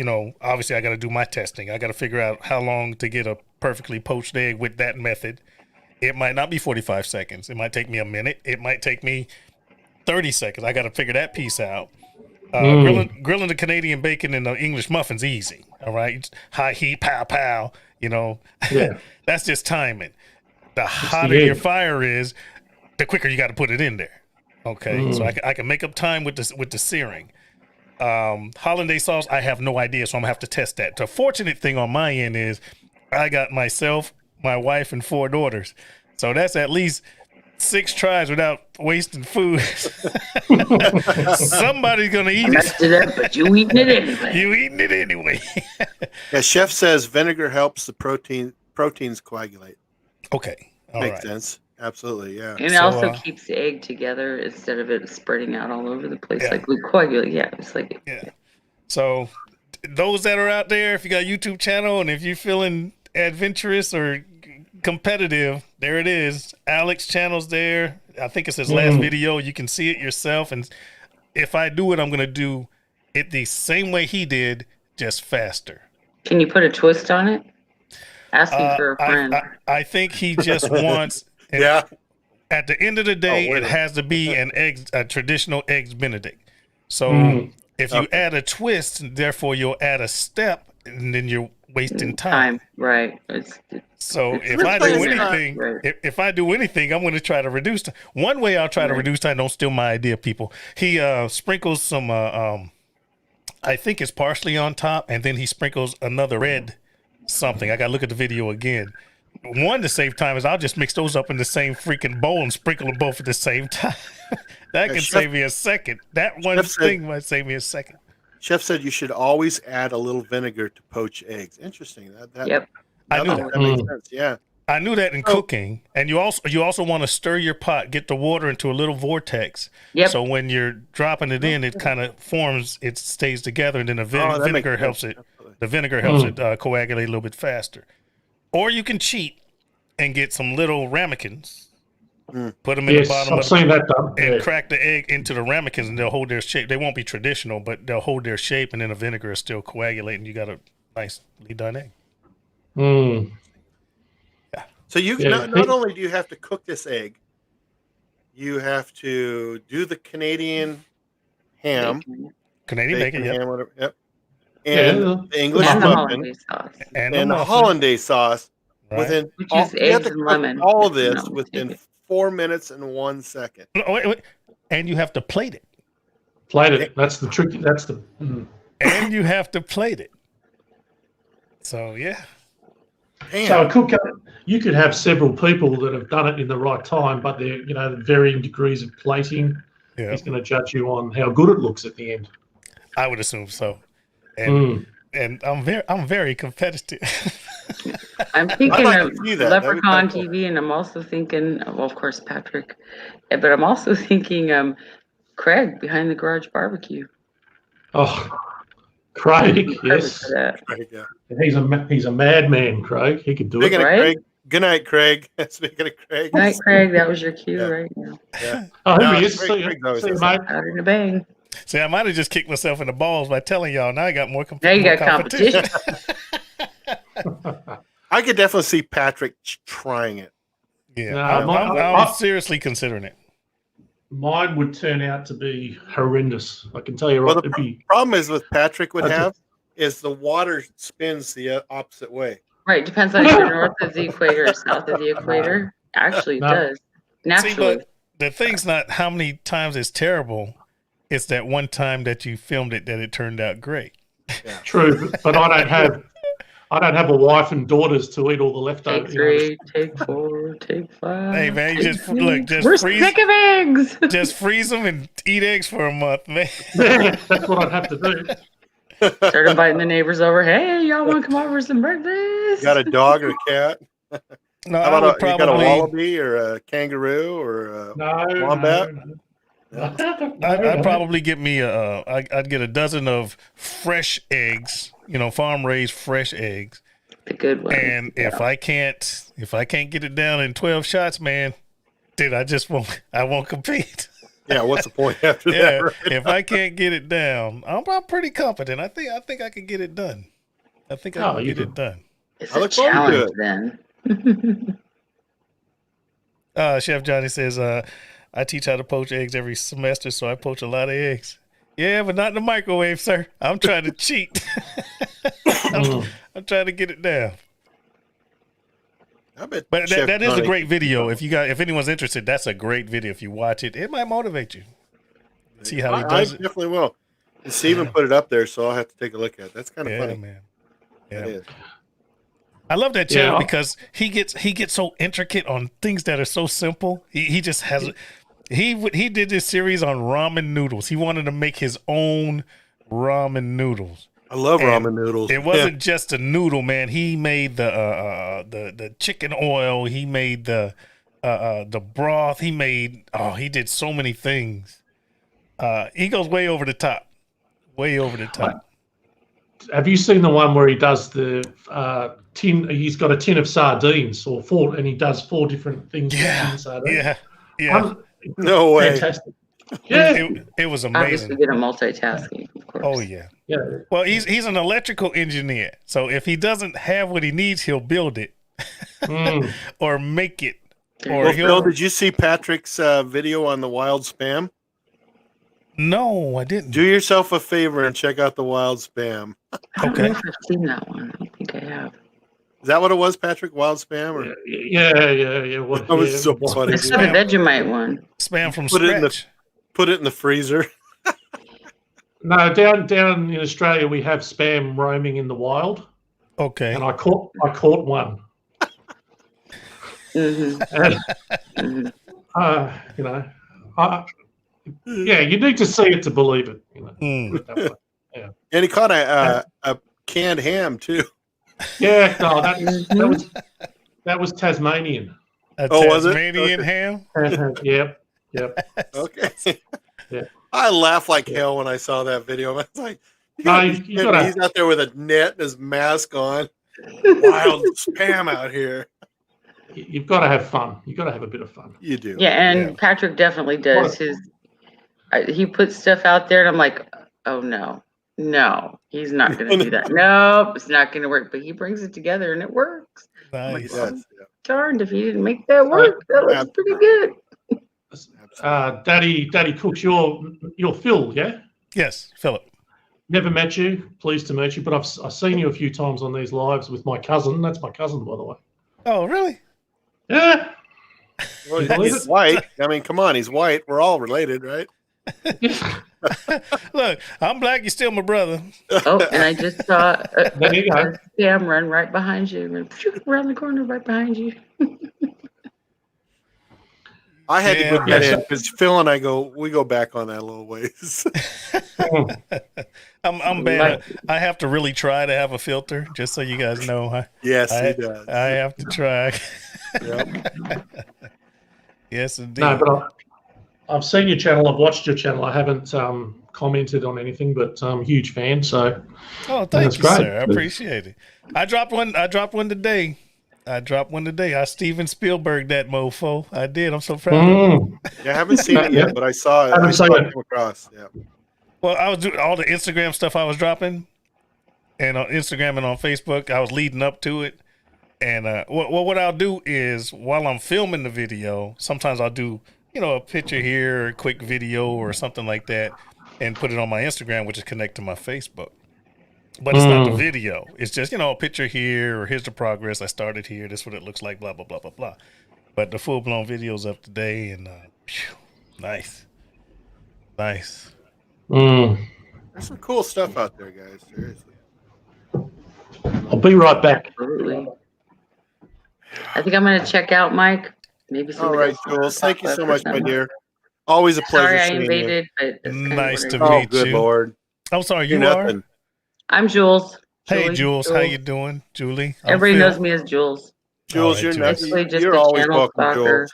obviously I gotta do my testing. I gotta figure out how long to get a perfectly poached egg with that method. It might not be 45 seconds. It might take me a minute. It might take me 30 seconds. I gotta figure that piece out. Grilling the Canadian bacon and the English muffins easy. All right, high heat, pow pow. Yeah. That's just timing. The hotter your fire is, the quicker you got to put it in there. Okay, so I can make up time with the searing. Hollandaise sauce, I have no idea, so I'm gonna have to test that. The fortunate thing on my end is I got myself, my wife, and 4 daughters, so that's at least 6 tries without wasting food. Somebody's gonna eat it. But you eating it anyway. You eating it anyway. Yeah, chef says vinegar helps the proteins coagulate. Okay, makes sense. Absolutely, yeah. And it also keeps the egg together instead of it spreading out all over the place like coagulate. Yeah, it's like So those that are out there, if you got a YouTube channel and if you're feeling adventurous or competitive, there it is. Alex channel's there. I think it's his last video. You can see it yourself. And if I do it, I'm gonna do it the same way he did, just faster. Can you put a twist on it? Asking for a friend. I think he just wants. At the end of the day, it has to be a traditional eggs Benedict. So if you add a twist, therefore you'll add a step, and then you're wasting time. Right. So if I do anything, I'm going to try to reduce time. One way I'll try to reduce time. Don't steal my idea, people. He sprinkles some. I think it's parsley on top, and then he sprinkles another red something. I got to look at the video again. One, to save time, is I'll just mix those up in the same freaking bowl and sprinkle them both at the same time. That can save me a second. That one thing might save me a second. Chef said you should always add a little vinegar to poach eggs. Interesting. That makes sense. Yeah. I knew that in cooking, and you also want to stir your pot, get the water into a little vortex. Yep. So when you're dropping it in, it kind of forms, it stays together, and then the vinegar helps it. The vinegar helps it coagulate a little bit faster. Or you can cheat and get some little ramekins, put them in the bottom I've seen that done. and crack the egg into the ramekins, and they'll hold their shape. They won't be traditional, but they'll hold their shape, and then the vinegar is still coagulating. You got a nicely done egg. So you not only do you have to cook this egg, you have to do the Canadian ham, Canadian bacon, ham, whatever, and the English and the muffin, hollandaise sauce. and the hollandaise sauce. Right. Within Which all, is you have eggs to and cook lemon. all of this No, within 4 minutes and 1 second. No, wait. And you have to plate it. Plate it. That's the tricky. That's the. And you have to plate it. So yeah. Damn. So a cook, you could have several people that have done it in the right time, but they're varying degrees of plating. Yeah. He's going to judge you on how good it looks at the end. I would assume so. And I'm very competitive. I'm thinking like of to see that. That'd be Leprechaun kinda cool. TV, and I'm also thinking, well, of course, Patrick, but I'm also thinking Craig behind the garage barbecue. Oh, Craig, Perfect yes, for that. Right, yeah. he's a madman, Craig. He could do Speaking it. of Right? Craig, good night, Craig. Speaking of Craig, Night, Craig. That was your cue Yeah. right now. yeah. Oh, No, here he is. Craig- See you, Craig's always see you, awesome. mate. Out in a bang. See, I might have just kicked myself in the balls by telling y'all. Now I got more Now you more got competition. I could definitely see Patrick trying it. Yeah, No, I'm seriously considering it. Mine would turn out to be horrendous. I can tell you Well, right. the It'd be problem is with Patrick would Okay. have is the water spins the opposite way. Right. Depends on if you're north of the equator or south of the equator. Actually, it No. does. Naturally. See, but the thing's not how many times it's terrible. It's that one time that you filmed it that it turned out great. true, but I don't have a wife and daughters to eat all the leftovers. Take 3, take 4, take 5. Hey man, you take just look, 6. just We're freeze, sick of eggs. just freeze them and eat eggs for a month, man. That's what I'd have to do. Start inviting the neighbors over. Hey, y'all want to come over for some breakfast? Got a dog or a cat? No, How I about would you got a probably, wallaby or a kangaroo or a No, wombat? no. I'd probably get me I'd get a dozen of fresh eggs, farm raised fresh eggs. The good one. And if I can't get it down in 12 shots, man, dude, I won't compete. Yeah, what's the point after Yeah, that? Right? if I can't get it down, I'm pretty confident. I think I can get it done. I think I can get it done. It's I a look forward to challenge it. then. Chef Johnny says, I teach how to poach eggs every semester, so I poach a lot of eggs. Yeah, but not in the microwave, sir. I'm trying to cheat. I'm trying to get it down. I bet But Chef that is a Johnny- great video. If anyone's interested, that's a great video. If you watch it, it might motivate you. See how he I does it. definitely will. And Steven put it up there, so I'll have to take a look at it. That's kind of Yeah, funny. man. It Yeah. is. I love that channel Yeah. because he gets so intricate on things that are so simple. He just has he did this series on ramen noodles. He wanted to make his own ramen noodles. I love And ramen noodles. It wasn't just a noodle, man. He made the chicken oil. He made the broth. He did so many things. He goes way over the top. Way over the top. Have you seen the one where he does the tin? He's got a tin of sardines or 4, and he does 4 different things. with tin sardines. Yeah. No way. Fantastic. Yeah, It was Obviously, amazing. good at multitasking, of course. Oh yeah. yeah. Well, he's an electrical engineer, so if he doesn't have what he needs, he'll build it or make it. Or Well, he'll. Phil, did you see Patrick's video on the wild spam? No, I didn't. Do yourself a favor and check out the wild spam. I don't know Okay. if I've seen that one. I don't think I have. Is that what it was, Patrick? Wild spam? Or Yeah. What, That was so funny. I saw the Vegemite one. Spam from Put it in the- scratch. put it in the freezer? No, down in Australia we have spam roaming in the wild, Okay. and I caught one. Mm-hmm. And yeah, you need to see it to believe it. Mm. Put it that way. And he caught a canned ham too. Yeah, no, that was That was Tasmanian. A Oh, was it? Tasmanian Okay. ham. Yep. Okay. Yeah. I laughed like hell when I saw that video. I was like, you No, gotta you be kidding me. gotta- He's out there with a net and his mask on. Wild spam out here. You've got to have fun. You've got to have a bit of fun. You do. Yeah, and Yeah. Patrick definitely does he puts stuff out there and I'm like, oh no, he's not going to do that. Nope, it's not going to work. But he brings it together and it works. Nice. Yes, Darned if he didn't make that work. That was pretty good. Daddy Cooks, you're Phil, yeah? Yes, Philip. Never met you. Pleased to meet you. But I've seen you a few times on these lives with my cousin. That's my cousin, by the way. Oh, really? Yeah. Well, You believe he's it? white. I mean, come on, he's white. We're all related, right? Look, I'm black. You're still my brother. Oh, and I just saw There you go. a scam run right behind you. And around the corner right behind you. I had to Yeah. put that Yeah. in because Phil and I we go back on that a little ways. I'm bad. I have to really try to have a filter, just so you guys know. Yes, I he does. I have to try. Yep. Yes, indeed. No, but I've seen your channel. I've watched your channel. I haven't commented on anything, but I'm a huge fan. So Oh, thank That's you, great. sir. I appreciate it. I dropped one today. I Steven Spielberg that mofo. I did. I'm so proud of it. Yeah, I haven't seen it Yeah. yet, but I saw it. Haven't I saw seen it it. come across. Yeah. Well, I was doing all the Instagram stuff I was dropping, and on Instagram and on Facebook, I was leading up to it. And what I'll do is while I'm filming the video, sometimes I'll do a picture here, a quick video or something like that, and put it on my Instagram, which is connect to my Facebook. But it's not the video. It's just a picture here, or here's the progress. I started here. This is what it looks like. Blah blah blah blah blah. But the full blown video's up today, and nice. Mm. There's some cool stuff out there, guys. Seriously. I'll be right back. Absolutely. I think I'm going to check out, Mike. Maybe All somebody right, else wants Jules. to Thank you talk so about much, my something. dear. Always a pleasure Sorry I seeing invaded, but that's kind of Nice what to I do. you. Oh, meet good you. Lord. I'm sorry, You're you are. nothing. I'm Jules. Hey, Julie, Jules, how you doing, Julie? I'm Everybody Phil. knows me as Jules. Jules, right, you're Jules. nothing. Basically just You're a always channel welcome, stalker.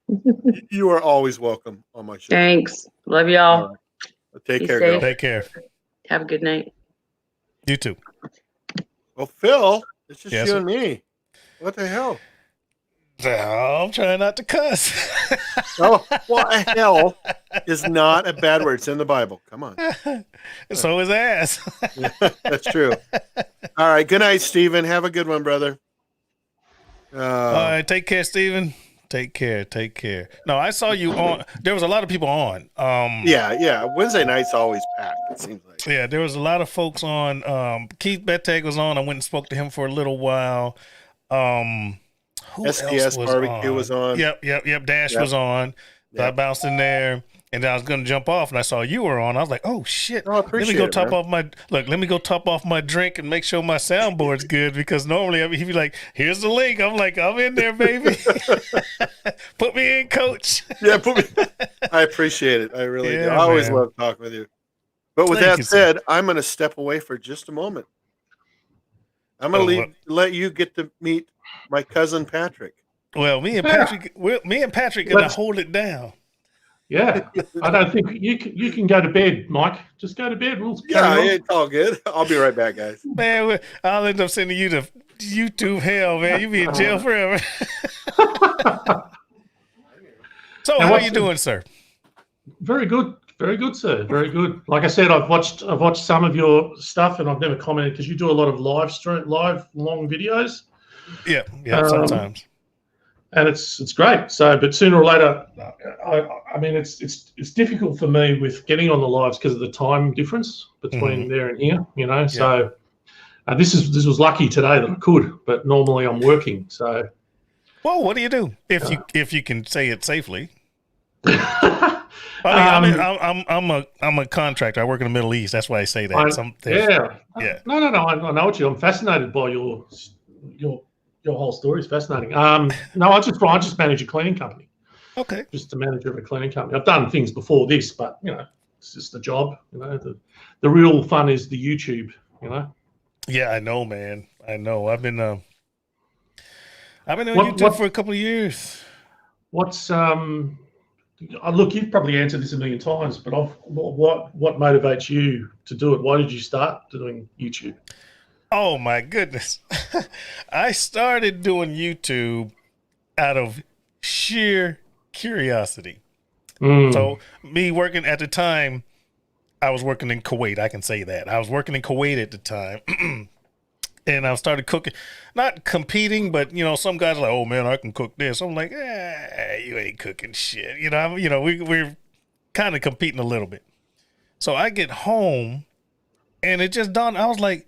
Jules. You are always welcome on my show. Thanks. Love All y'all. right. Take Be care, safe. girl. Take care. Have a good night. You too. Well, Phil, it's just Yes, you sir. and me. What the hell? I'm trying not to cuss. Oh, well, hell is not a bad word. It's in the Bible. Come on. So is ass. That's true. All right. Good night, Steven. Have a good one, brother. All right, take care, Steven. Take care. No, I saw you on. There was a lot of people on. Yeah. Wednesday night's always packed, it seems like. Yeah, there was a lot of folks on. Keith Bettag was on. I went and spoke to him for a little while. Who else SDS was Barbecue on? was on. Yep. Dash Yep. was on. So I Yep. bounced in there, and then I was going to jump off, and I saw you were on. I was like, "Oh shit! Oh, I appreciate Let me go it, top man. off my look. Let me go top off my drink and make sure my soundboard's good because normally he'd be like, "Here's the link." I'm like, "I'm in there, baby. Put me in, coach." Yeah, I appreciate it. I really do. Yeah, I always man. love talking with you. But with Thank that you, sir. said, I'm going to step away for just a moment. I'm going to let you get to meet my cousin Patrick. Well, me and Patrick gonna Let's- hold it down. Yeah, I don't think you can go to bed, Mike. Just go to bed. We'll Yeah, carry on. it's all good. I'll be right back, guys. Man, I'll end up sending you to YouTube hell, man. You be in jail forever. So, And how what's you the- doing, sir? Very good, sir. Very good. Like I said, I've watched some of your stuff, and I've never commented because you do a lot of live long videos, Yeah, Um, sometimes. and it's great. So, but sooner or later, I mean, it's difficult for me with getting on the lives because of the time difference between there and here. So this was lucky today that I could, but normally I'm working. So, Well, what do you do if you can say it safely? I mean, I'm a contractor. I work in the Middle East. That's why I say that. Yeah. No. I know what I'm fascinated by your whole story. Is fascinating. No, I just manage a cleaning company. Okay. Just the manager of a cleaning company. I've done things before this, but it's just the job. The real fun is the YouTube. Yeah, I know, man. I know. I've been I've been on What- YouTube what- for a couple of years. What's look, you've probably answered this a million times, but what motivates you to do it? Why did you start doing YouTube? Oh my goodness. I started doing YouTube out of sheer curiosity. So me working at the time, I was working in Kuwait. I can say that. I was working in Kuwait at the time. And I started cooking, not competing, but some guys are like, "Oh man, I can cook this." I'm like, you ain't cooking shit. We're kind of competing a little bit. So I get home, and it just dawned. I was like,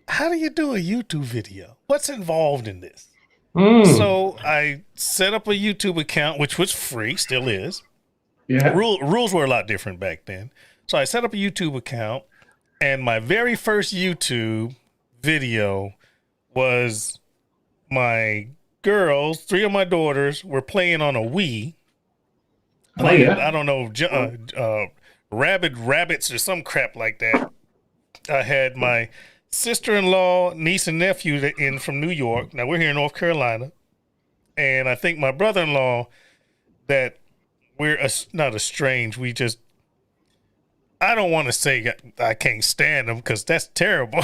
"How do you do a YouTube video? What's involved in this?" So I set up a YouTube account, which was free, still is. Yeah. Rules were a lot different back then. So I set up a YouTube account, and my very first YouTube video was my girls, 3 of my daughters were playing on a Wii. I don't know, rabbits or some crap like that. I had my sister-in-law, niece and nephew in from New York. Now we're here in North Carolina. And I think my brother-in-law that we're not estranged. We just, I don't want to say I can't stand them because that's terrible.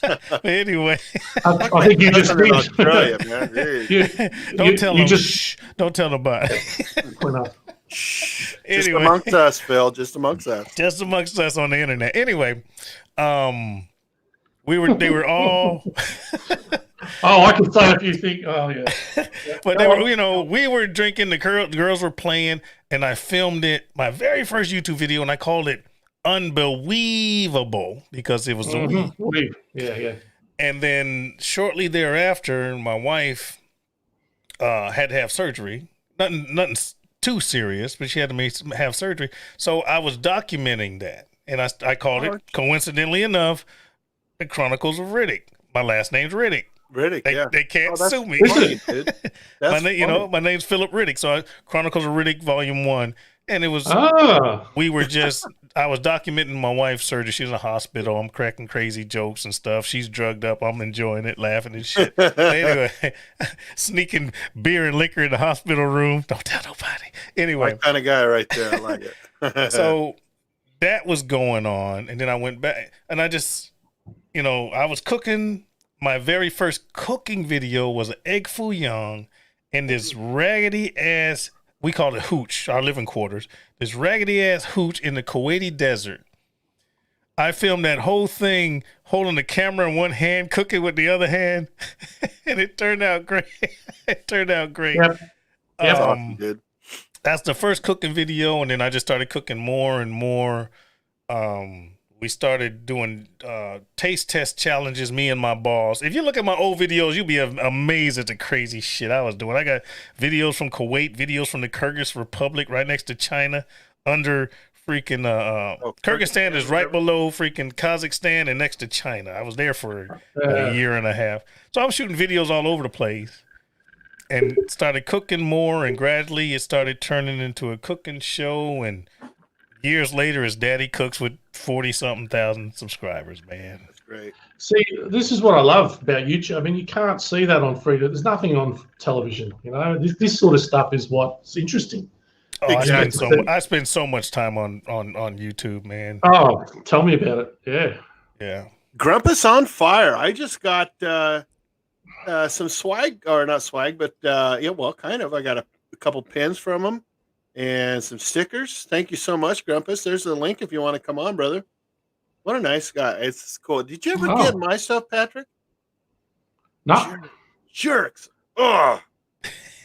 But anyway, I think you just in Australia, man. don't tell them. Shh, don't tell them about it. Shh. Anyway. Just amongst us, Phil. Just amongst us. Just amongst us on the internet. Anyway, they were all. Oh, I can say if you think. Oh, yeah. But they were, we were drinking. The girls were playing, and I filmed it. My very first YouTube video, and I called it "Unbelievable" because it was the Wii. Yeah. And then shortly thereafter, my wife had to have surgery. Nothing too serious, but she had to have surgery. So I was documenting that, and I called it, coincidentally enough, The Chronicles of Riddick. My last name's Riddick. Riddick, They can't sue me. Funny, dude. That's my name's Philip Riddick. So Chronicles of Riddick Volume 1. And it was, I was documenting my wife's surgery. She's in a hospital. I'm cracking crazy jokes and stuff. She's drugged up. I'm enjoying it, laughing and shit. Anyway, sneaking beer and liquor in the hospital room. Don't tell nobody. Anyway. My kind of guy right there. I like it. So that was going on. And then I went back and I just, I was cooking. My very first cooking video was an egg foo young in this raggedy ass, we call it hooch, our living quarters, this raggedy ass hooch in the Kuwaiti desert. I filmed that whole thing holding the camera in one hand, cooking with the other hand, and it turned out great. It turned out great. Yep. Awesome, dude. That's the first cooking video, and then I just started cooking more and more. We started doing taste test challenges, me and my boss. If you look at my old videos, you'll be amazed at the crazy shit I was doing. I got videos from Kuwait, videos from the Kyrgyz Republic right next to China, under freaking Kyrgyzstan is right below freaking Kazakhstan and next to China. I was there for a year and a half. So I was shooting videos all over the place and started cooking more, and gradually it started turning into a cooking show, and years later, his daddy cooks with 40-something thousand subscribers, man. That's great. See, this is what I love about YouTube. I mean, you can't see that on free. There's nothing on television. This sort of stuff is what's interesting. Oh, Exactly. I spend so much time on YouTube, man. Oh, tell me about it. Yeah. Grumpus on fire. I just got some swag, or not swag, but kind of. I got a couple pins from him. And some stickers. Thank you so much, Grumpus. There's the link if you want to come on, brother. What a nice guy. It's cool. Did you ever get my stuff, Patrick? No. Jerks. Oh. All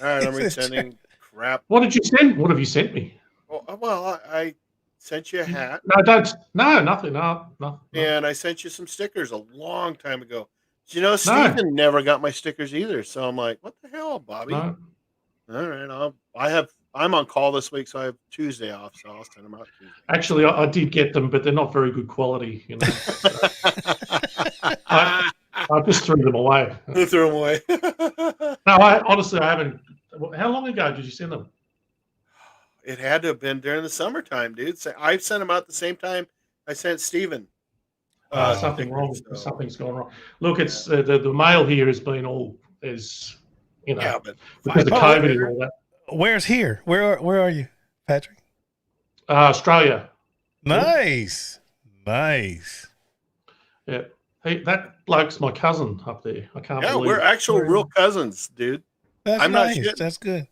right, I'm resending crap. What did you send? What have you sent me? Well, I sent you a hat. No, don't. No, nothing. No. And I sent you some stickers a long time ago. Stephen never got my stickers either. So I'm like, what the hell, Bobby? No. All right, I'm on call this week, so I have Tuesday off, so I'll send them out Tuesday. Actually, I did get them, but they're not very good quality. I just threw them away. Threw them away. No, I haven't. How long ago did you send them? It had to have been during the summertime, dude. So I sent them out the same time I sent Steven. Something wrong. Something's gone wrong. Look, it's the mail here has been all is, you know, Yeah, but because of COVID and all that. Where's here? Where are you, Patrick? Australia. Nice. Nice. Yeah. That bloke's my cousin up there. I can't yeah, believe we're it. actual real cousins, dude. That's I'm not nice. shitting. That's good.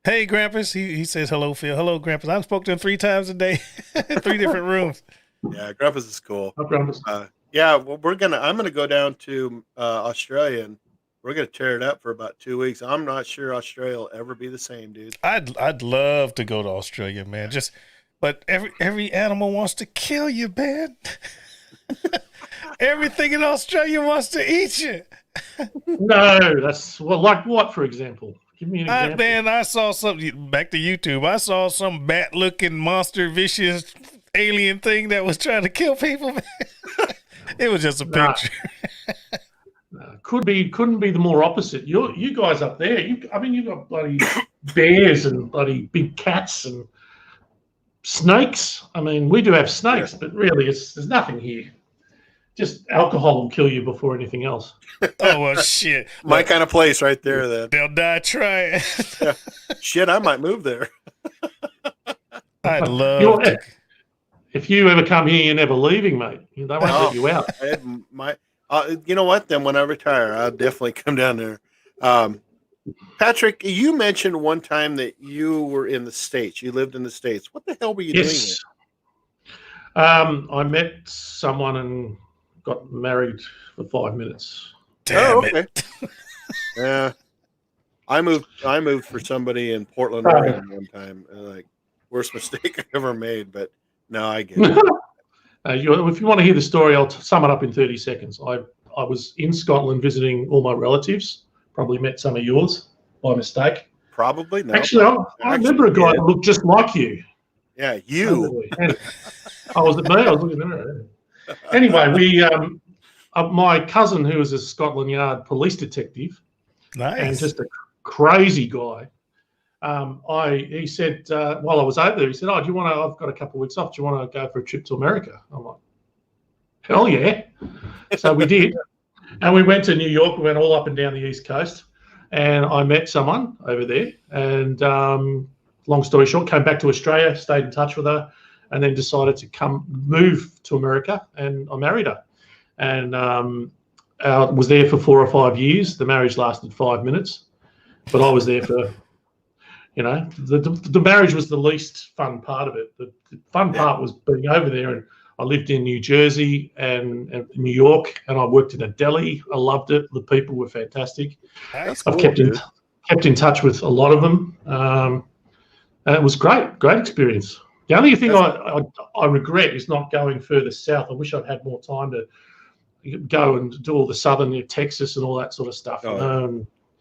Hey, Grampus. He says hello, Phil. Hello, Grampus. I've spoken to him 3 times a day, 3 different rooms. Yeah, Grandpa's is cool. Hi, Grumpus. Yeah, well, I'm gonna go down to Australia and we're gonna tear it up for about 2 weeks. I'm not sure Australia will ever be the same, dude. I'd love to go to Australia, man. But every animal wants to kill you, man. Everything in Australia wants to eat you. No, that's like what, for example? Give me an example. Man, I saw something back to YouTube. I saw some bat-looking monster, vicious alien thing that was trying to kill people. Man. It was just a picture. Couldn't be the more opposite. You guys up there. You've got bloody bears and bloody big cats and snakes. I mean, we do have snakes, but really, there's nothing here. Just alcohol will kill you before anything else. Oh, well, shit. My kind of place right there, then. They'll die trying. Yeah. Shit, I might move there. I'd love to. If you ever come here, you're never leaving, mate. They won't let you out. You know what? Then when I retire, I'll definitely come down there. Patrick, you mentioned one time that you were in the States. You lived in the States. What the hell were you doing here? I met someone and got married for 5 minutes. Damn it. Yeah. I moved for somebody in Portland, Oregon one time. Like, worst mistake I ever made, but no, I get it. If you want to hear the story, I'll sum it up in 30 seconds. I was in Scotland visiting all my relatives. Probably met some of yours by mistake. Probably no. Actually, I remember a guy that looked just like you. Yeah, you. I was at me. I was looking at her. Anyway, my cousin, who was a Scotland Yard police detective, and just a crazy guy. He said while I was over there, he said, "Oh, I've got a couple of weeks off. Do you want to go for a trip to America?" I'm like, "Hell yeah!" So we did, and we went to New York. We went all up and down the East Coast, and I met someone over there. And long story short, came back to Australia, stayed in touch with her, and then decided to move to America, and I married her. And was there for 4 or 5 years. The marriage lasted 5 minutes, but I was there for. You know, the marriage was the least fun part of it. The fun part was being over there, and I lived in New Jersey and New York, and I worked in a deli. I loved it. The people were fantastic. I've kept in touch with a lot of them, and it was great experience. The only thing I regret is not going further south. I wish I'd had more time to go and do all the southern Texas and all that sort of stuff.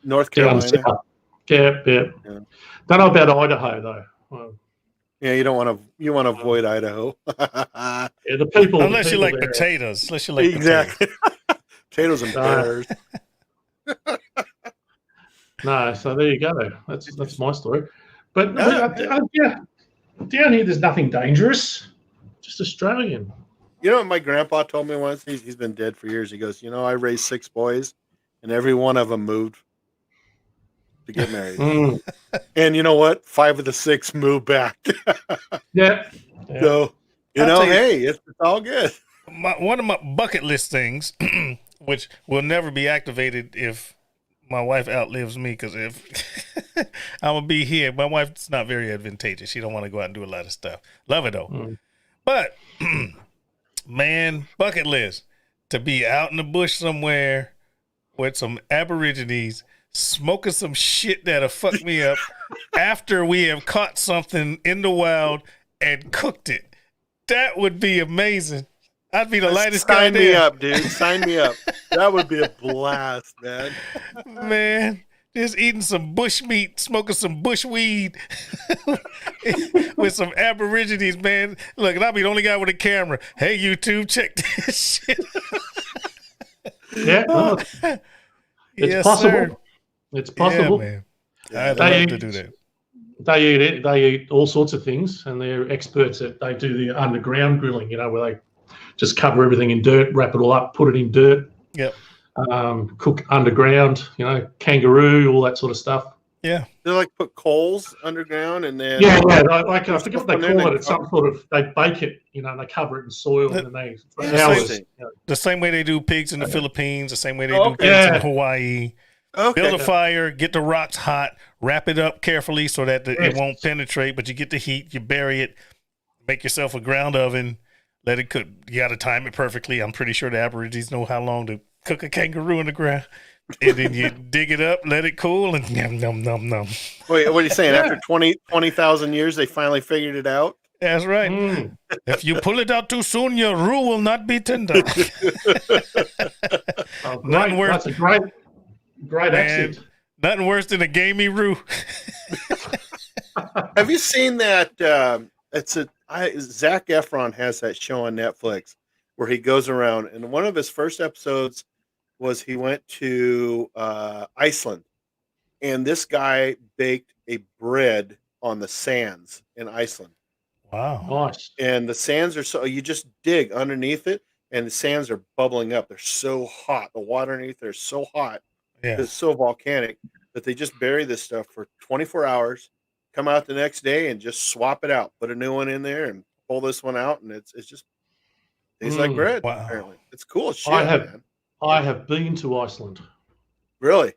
North Carolina. Yeah. Don't know about Idaho though. Yeah, you want to avoid Idaho. Yeah, the people. Unless you like there. potatoes. Unless you like exactly. Potatoes and bears. No, so there you go. That's my story. But down here, there's nothing dangerous. Just Australian. You know what my grandpa told me once? He's been dead for years. He goes, I raised 6 boys, and every one of them moved to get married. And you know what? 5 of the 6 moved back. Yeah. So, hey, it's all good. One of my bucket list things, which will never be activated if my wife outlives me, because if I'm going to be here, my wife's not very advantageous. She don't want to go out and do a lot of stuff. Love it, though. But, man, bucket list, to be out in the bush somewhere with some Aborigines smoking some shit that'll fuck me up after we have caught something in the wild and cooked it. That would be amazing. I'd be the lightest guy there. Sign me up, dude. Sign me up. That would be a blast, man. Man, just eating some bush meat, smoking some bush weed with some Aborigines, man. Look, and I'll be the only guy with a camera. Hey, YouTube, check this shit. Yeah, it's yes, possible. Sir. It's possible. Yeah, man. I'd love to do that. They eat all sorts of things, and they're experts at. They do the underground grilling, where they just cover everything in dirt, wrap it all up, put it in dirt. Yep. cook underground, kangaroo, all that sort of stuff. Yeah. They like put coals underground and then Yeah, like I forget what they Put them in call it. and It's some sort of, they bake it, and they cover it in soil, and then they for hours. Interesting. The same way they do pigs in the Philippines, the same way they Oh, do okay. pigs in Yeah. Hawaii. Okay. Build a fire, get the rocks hot, wrap it up carefully so that it won't penetrate, but you get the heat, you bury it, make yourself a ground oven, let it cook. You got to time it perfectly. I'm pretty sure the Aborigines know how long to cook a kangaroo in the ground. And then you dig it up, let it cool, and yum, yum, yum, yum. Wait, what are you saying? After 20,000 years, they finally figured it out? That's right. If you pull it out too soon, your roux will not be tender. Nothing worse. That's a great accent. Nothing worse than a gamey roux. Have you seen that? Zac Efron has that show on Netflix where he goes around, and one of his first episodes was he went to Iceland, and this guy baked a bread on the sands in Iceland. Wow. Nice. And the sands are you just dig underneath it, and the sands are bubbling up. They're so hot. The water underneath there is so hot. Yeah. It's so volcanic that they just bury this stuff for 24 hours, come out the next day and just swap it out, put a new one in there and pull this one out. And it's just tastes like bread. Wow. Apparently. It's cool as shit, man. I have been to Iceland. Really?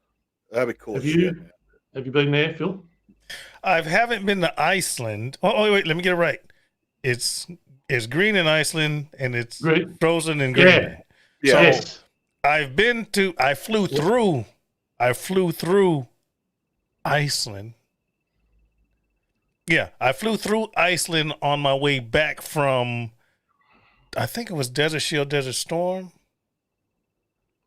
That'd be cool. Have as you? shit, man. Have you been there, Phil? I haven't been to Iceland. Oh, wait, let me get it right. It's green in Iceland, and it's Green. frozen in green. Yeah. Yeah. So, Yes. I flew through Iceland. Yeah, I flew through Iceland on my way back from, I think it was Desert Shield, Desert Storm.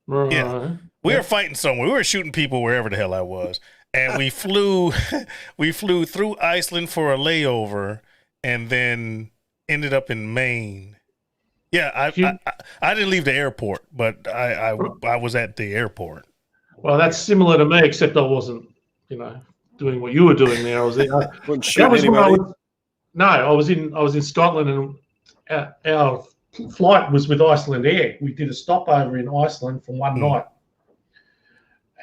Right. Yeah. We were fighting somewhere. We were shooting people wherever the hell I was. And we flew through Iceland for a layover and then ended up in Maine. Yeah, I didn't leave the airport, but I was at the airport. Well, that's similar to me, except I wasn't, doing what you were doing there. I was there. Wouldn't shoot when anybody. I was in Scotland, and our flight was with Iceland Air. We did a stopover in Iceland for one night,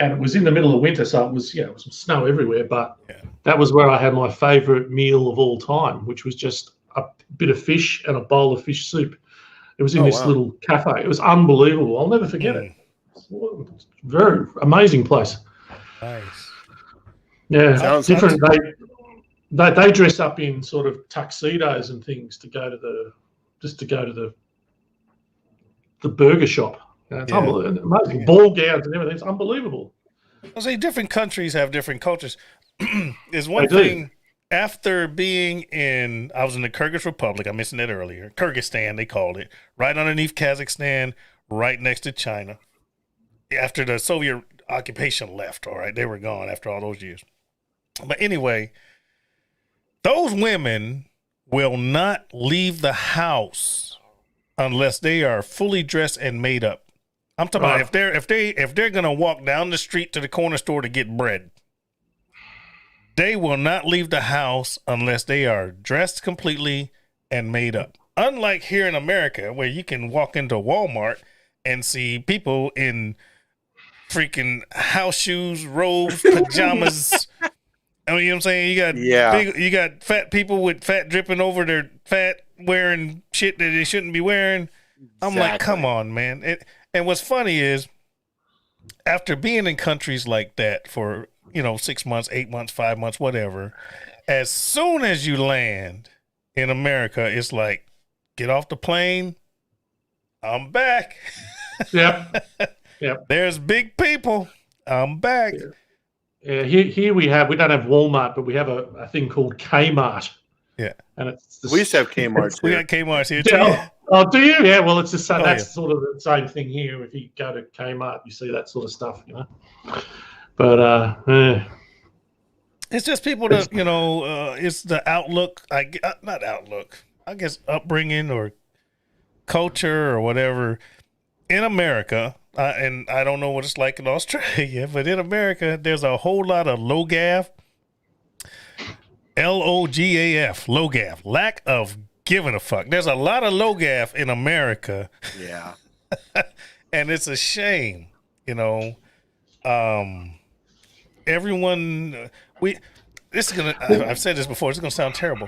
and it was in the middle of winter, so it was it was snow everywhere. But that was where I had my favourite meal of all time, which was just a bit of fish and a bowl of fish soup. It was in this little cafe. It was unbelievable. I'll never forget it. It's a very amazing place. Nice. Yeah, Sounds different. They dress up in sort of tuxedos and things to go to the burger shop. It's unbelievable. Amazing ball gowns and everything. It's unbelievable. I'll say different countries have different cultures. There's one They do. thing. After being I was in the Kyrgyz Republic. I mentioned that earlier. Kyrgyzstan, they called it, right underneath Kazakhstan, right next to China. After the Soviet occupation left, all right, they were gone after all those years. But anyway, those women will not leave the house unless they are fully dressed and made up. I'm talking about if they're gonna walk down the street to the corner store to get bread, they will not leave the house unless they are dressed completely and made up. Unlike here in America, where you can walk into Walmart and see people in freaking house shoes, robes, pajamas. I mean, you know what I'm saying? You got fat people with fat dripping over their fat, wearing shit that they shouldn't be wearing. I'm like, come on, man. And what's funny is, after being in countries like that for 6 months, 8 months, 5 months, whatever, as soon as you land in America, it's like, get off the plane. I'm back. Yep. There's big people. I'm back. Yeah, here we don't have Walmart, but we have a thing called Kmart. Yeah. And it's We used to have Kmart's. We got Kmart's here too. Oh, do you? Yeah. Well, it's just that's yeah. sort of the same thing here. If you go to Kmart, you see that sort of stuff, But it's just people that it's the outlook. Not outlook. I guess upbringing or culture or whatever in America. And I don't know what it's like in Australia, but in America, there's a whole lot of LOGAF, LOGAF, LOGAF, lack of giving a fuck. There's a lot of LOGAF in America. Yeah. And it's a shame. You know, everyone. This is gonna. I've said this before. It's gonna sound terrible.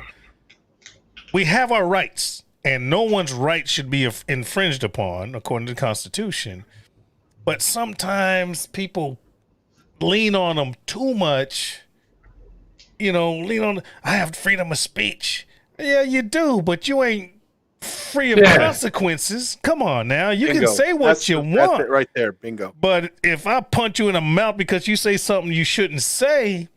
We have our rights, and no one's rights should be infringed upon according to the Constitution. But sometimes people lean on them too much. You know, I have freedom of speech. Yeah, you do, but you ain't free of consequences. Come on now. You Bingo. can say what you want. That's it right there. Bingo. But if I punch you in the mouth because you say something you shouldn't say,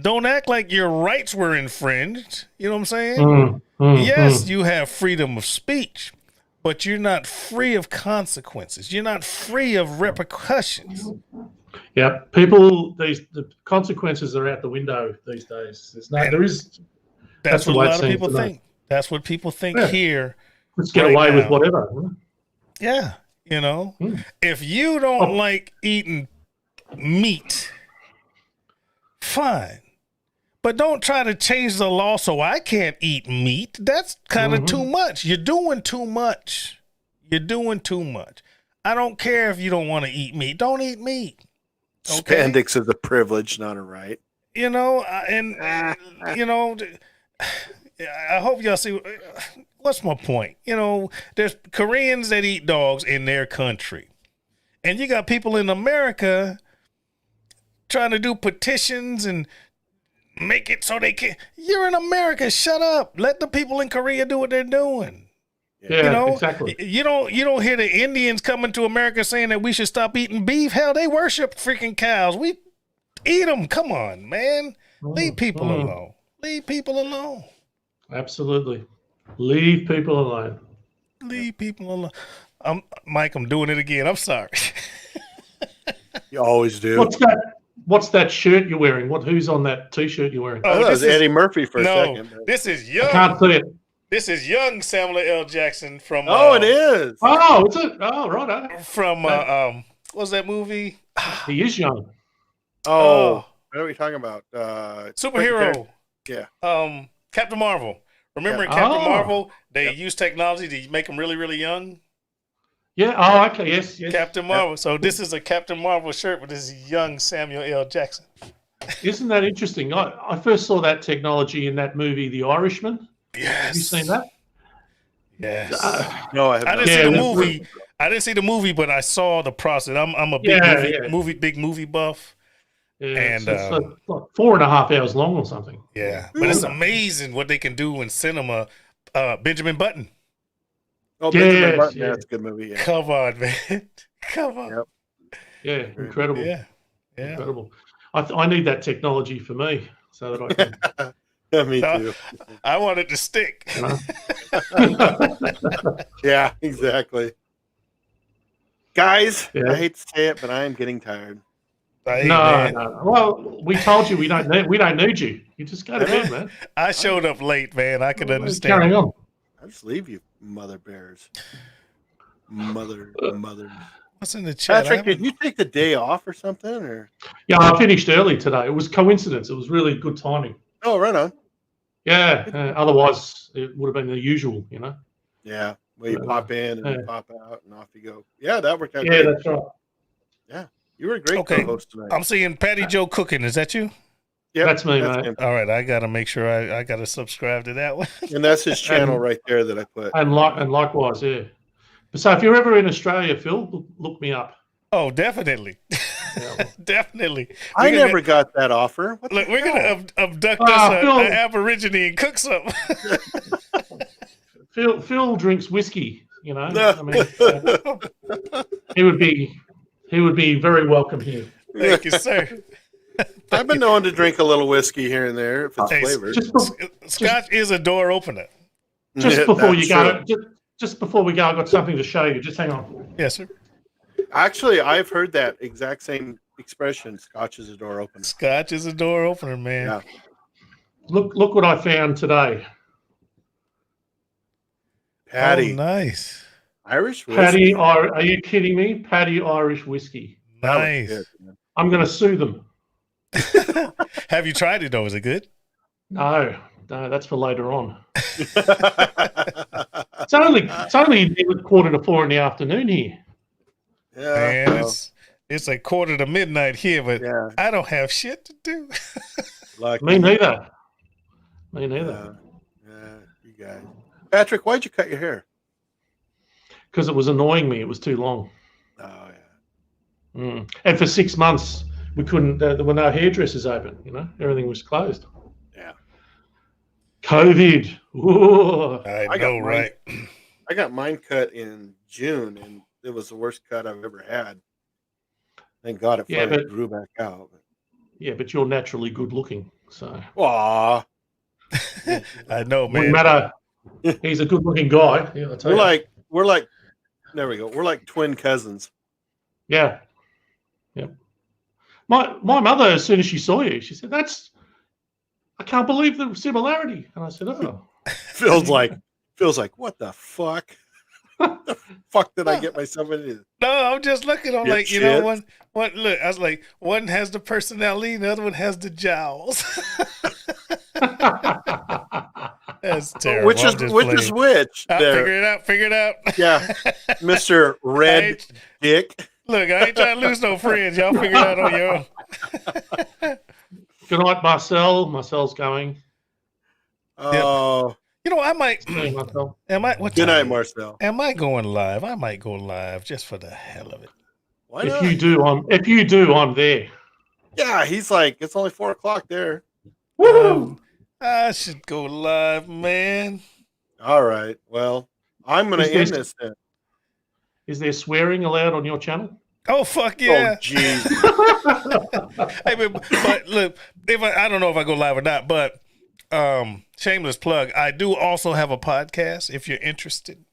don't act like your rights were infringed. You know what I'm saying? Yes, you have freedom of speech, but you're not free of consequences. You're not free of repercussions. Yeah, people. The consequences are out the window these days. That's what a lot of people think. That's what people think here. Let's get away with whatever. Yeah, you know, if you don't like eating meat, fine. But don't try to change the law so I can't eat meat. That's kind of too much. You're doing too much. You're doing too much. I don't care if you don't want to eat meat. Don't eat meat. Okay? Spandex is a privilege, not a right. You know, you know, I hope y'all see. What's my point? You know, there's Koreans that eat dogs in their country. And you got people in America trying to do petitions and make it so they can. You're in America. Shut up. Let the people in Korea do what they're doing. Yeah, you know, exactly. You don't hear the Indians coming to America saying that we should stop eating beef. Hell, they worship freaking cows. We eat them. Come on, man. Leave people alone. Leave people alone. Absolutely. Leave people alone. Leave people alone. Mike, I'm doing it again. I'm sorry. You always do. What's that shirt you're wearing? Who's on that T-shirt you're wearing? Oh, this is Eddie Murphy for a second. This is young. I can't see it. This is young Samuel L. Jackson from. It is. Oh, it's it. Oh, right. From what's that movie? He is young. Oh, what are we talking about? Superhero. Yeah. Captain Marvel. Remember in Captain Marvel, they use technology to make them really, really young. Yeah. Oh, okay. Yes. Captain Marvel. So this is a Captain Marvel shirt with this young Samuel L. Jackson. Isn't that interesting? I first saw that technology in that movie, The Irishman. Yes. Have you seen that? Yes. No, I have not. I didn't see the movie. I didn't see the movie, but I saw the process. I'm a big movie buff. Yeah, and it's like 4.5 hours long or something. Yeah, but it's amazing what they can do in cinema. Benjamin Button. Oh, Benjamin Button. Yeah, it's a good movie. Yeah. Come on, man. Come on. Yep. Yeah, incredible. Yeah. Incredible. I need that technology for me so that I can. Yeah, me too. I want it to stick. Yeah, exactly. Guys, I hate to say it, but I am getting tired. No. Well, we told you we don't need you. You just go to bed, man. I showed up late, man. I can understand. Carry on. I just leave you, mother bears. Mother. What's in the chat? Patrick, did you take the day off or something? Or Yeah, I finished early today. It was coincidence. It was really good timing. Oh, right on. Yeah. Otherwise, it would have been the usual, you know. Yeah, where you pop in and you pop out and off you go. Yeah, that worked out. Yeah, great. that's right. Yeah, you were a great co-host tonight. I'm seeing Patty Joe Cooking. Is that you? Yeah, that's me, mate. him. All right, I got to make sure I got to subscribe to that one. And that's his channel right there that I put. And likewise, yeah. So if you're ever in Australia, Phil, look me up. Oh, definitely. Definitely. I never got that offer. Look, we're going to abduct an Aborigine and cook something. Phil drinks whiskey, you know. I mean, he would be very welcome here. Thank you, sir. I've been known to drink a little whiskey here and there if it's flavored. Scotch is a door opener. Just before you go, just before we go, I've got something to show you. Just hang on. Yes, sir. Actually, I've heard that exact same expression. Scotch is a door opener. Scotch is a door opener, man. Yeah. Look what I found today. Patty. Oh, nice. Irish whiskey. Patty, are you kidding me? Patty Irish whiskey. Nice. Good, I'm going to sue them. Have you tried it though? Is it good? No, that's for later on. It's only 3:45 in the afternoon here. Yeah. Man, well, it's a quarter to midnight here, but yeah. I don't have shit to do. Lucky. Me neither. Me neither. Yeah, you guys. Patrick, why'd you cut your hair? Because it was annoying me. It was too long. Oh yeah. And for 6 months, we couldn't. There were no hairdressers open. Everything was closed. Yeah. COVID. Ooh. I know, right? I got mine cut in June, and it was the worst cut I've ever had. Thank God it finally grew back out. Yeah, but you're naturally good looking, so. Aw. I know, man. Wouldn't matter. He's a good looking guy. Yeah, I'll tell you. We're like, there we go. We're like twin cousins. Yeah. Yep. My mother, as soon as she saw you, she said, I can't believe the similarity. And I said, oh. feels like, what the fuck? What the fuck did I get myself into? No, I'm just looking. I'm like, one look, I was like, one has the personality, the other one has the jowls. That's terrible. Which is which? I'll figure it out. Yeah. Mr. Red Dick. Look, I ain't trying to lose no friends. Y'all figure it out on your own. Good night, Marcel. Marcel's going. Oh. I might. Good night, Marcel. Am I going live? I might go live just for the hell of it. Why not? If you do, I'm there. Yeah, he's like, it's only 4:00 there. Woo! I should go live, man. All right. Well, I'm going to end this then. Is there swearing allowed on your channel? Oh, fuck yeah. Oh, jeez. Hey, but look, I don't know if I go live or not, but shameless plug. I do also have a podcast if you're interested.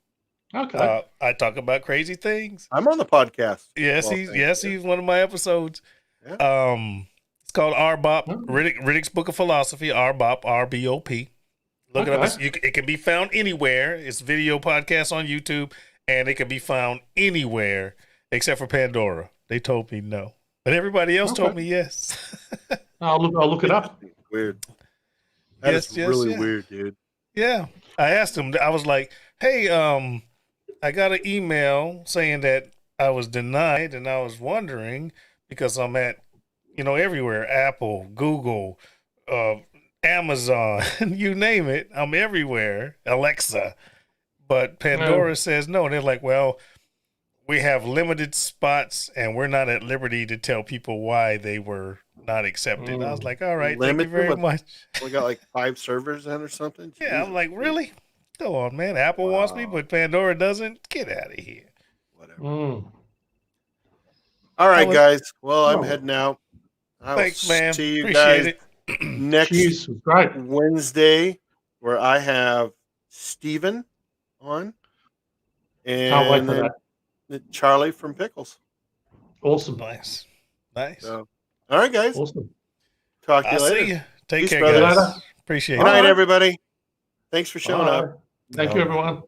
Okay. I talk about crazy things. I'm on the podcast. Yes, he's one of my episodes. Yeah. It's called RBOP, Riddick's Book of Philosophy, RBOP, RBOP. Look it up. It can be found anywhere. It's video podcast on YouTube, and it can be found anywhere except for Pandora. They told me no, but everybody else told me yes. I'll look it up. Weird. That is really weird, dude. Yeah. I asked him, I was like, hey, I got an email saying that I was denied, and I was wondering because I'm at, everywhere, Apple, Google, Amazon, you name it, I'm everywhere, Alexa. But Pandora says no. And they're like, well, we have limited spots, and we're not at liberty to tell people why they were not accepted. I was like, all right, thank you very much. We got like 5 servers in or something? Yeah, Jesus. I'm like, really? Go on, man. Apple wants me, but Pandora doesn't. Get out of here. Whatever. All right, guys. Well, I'm heading out. Thanks, man. See you Appreciate guys next Wednesday, where I have Steven on. And Charlie from Pickles. Awesome. Nice. So, all right, guys. Awesome. Talk to you later. See you. Take Peace, care, brother. guys. Appreciate it. Good night, everybody. Thanks for showing up. Thank you, everyone.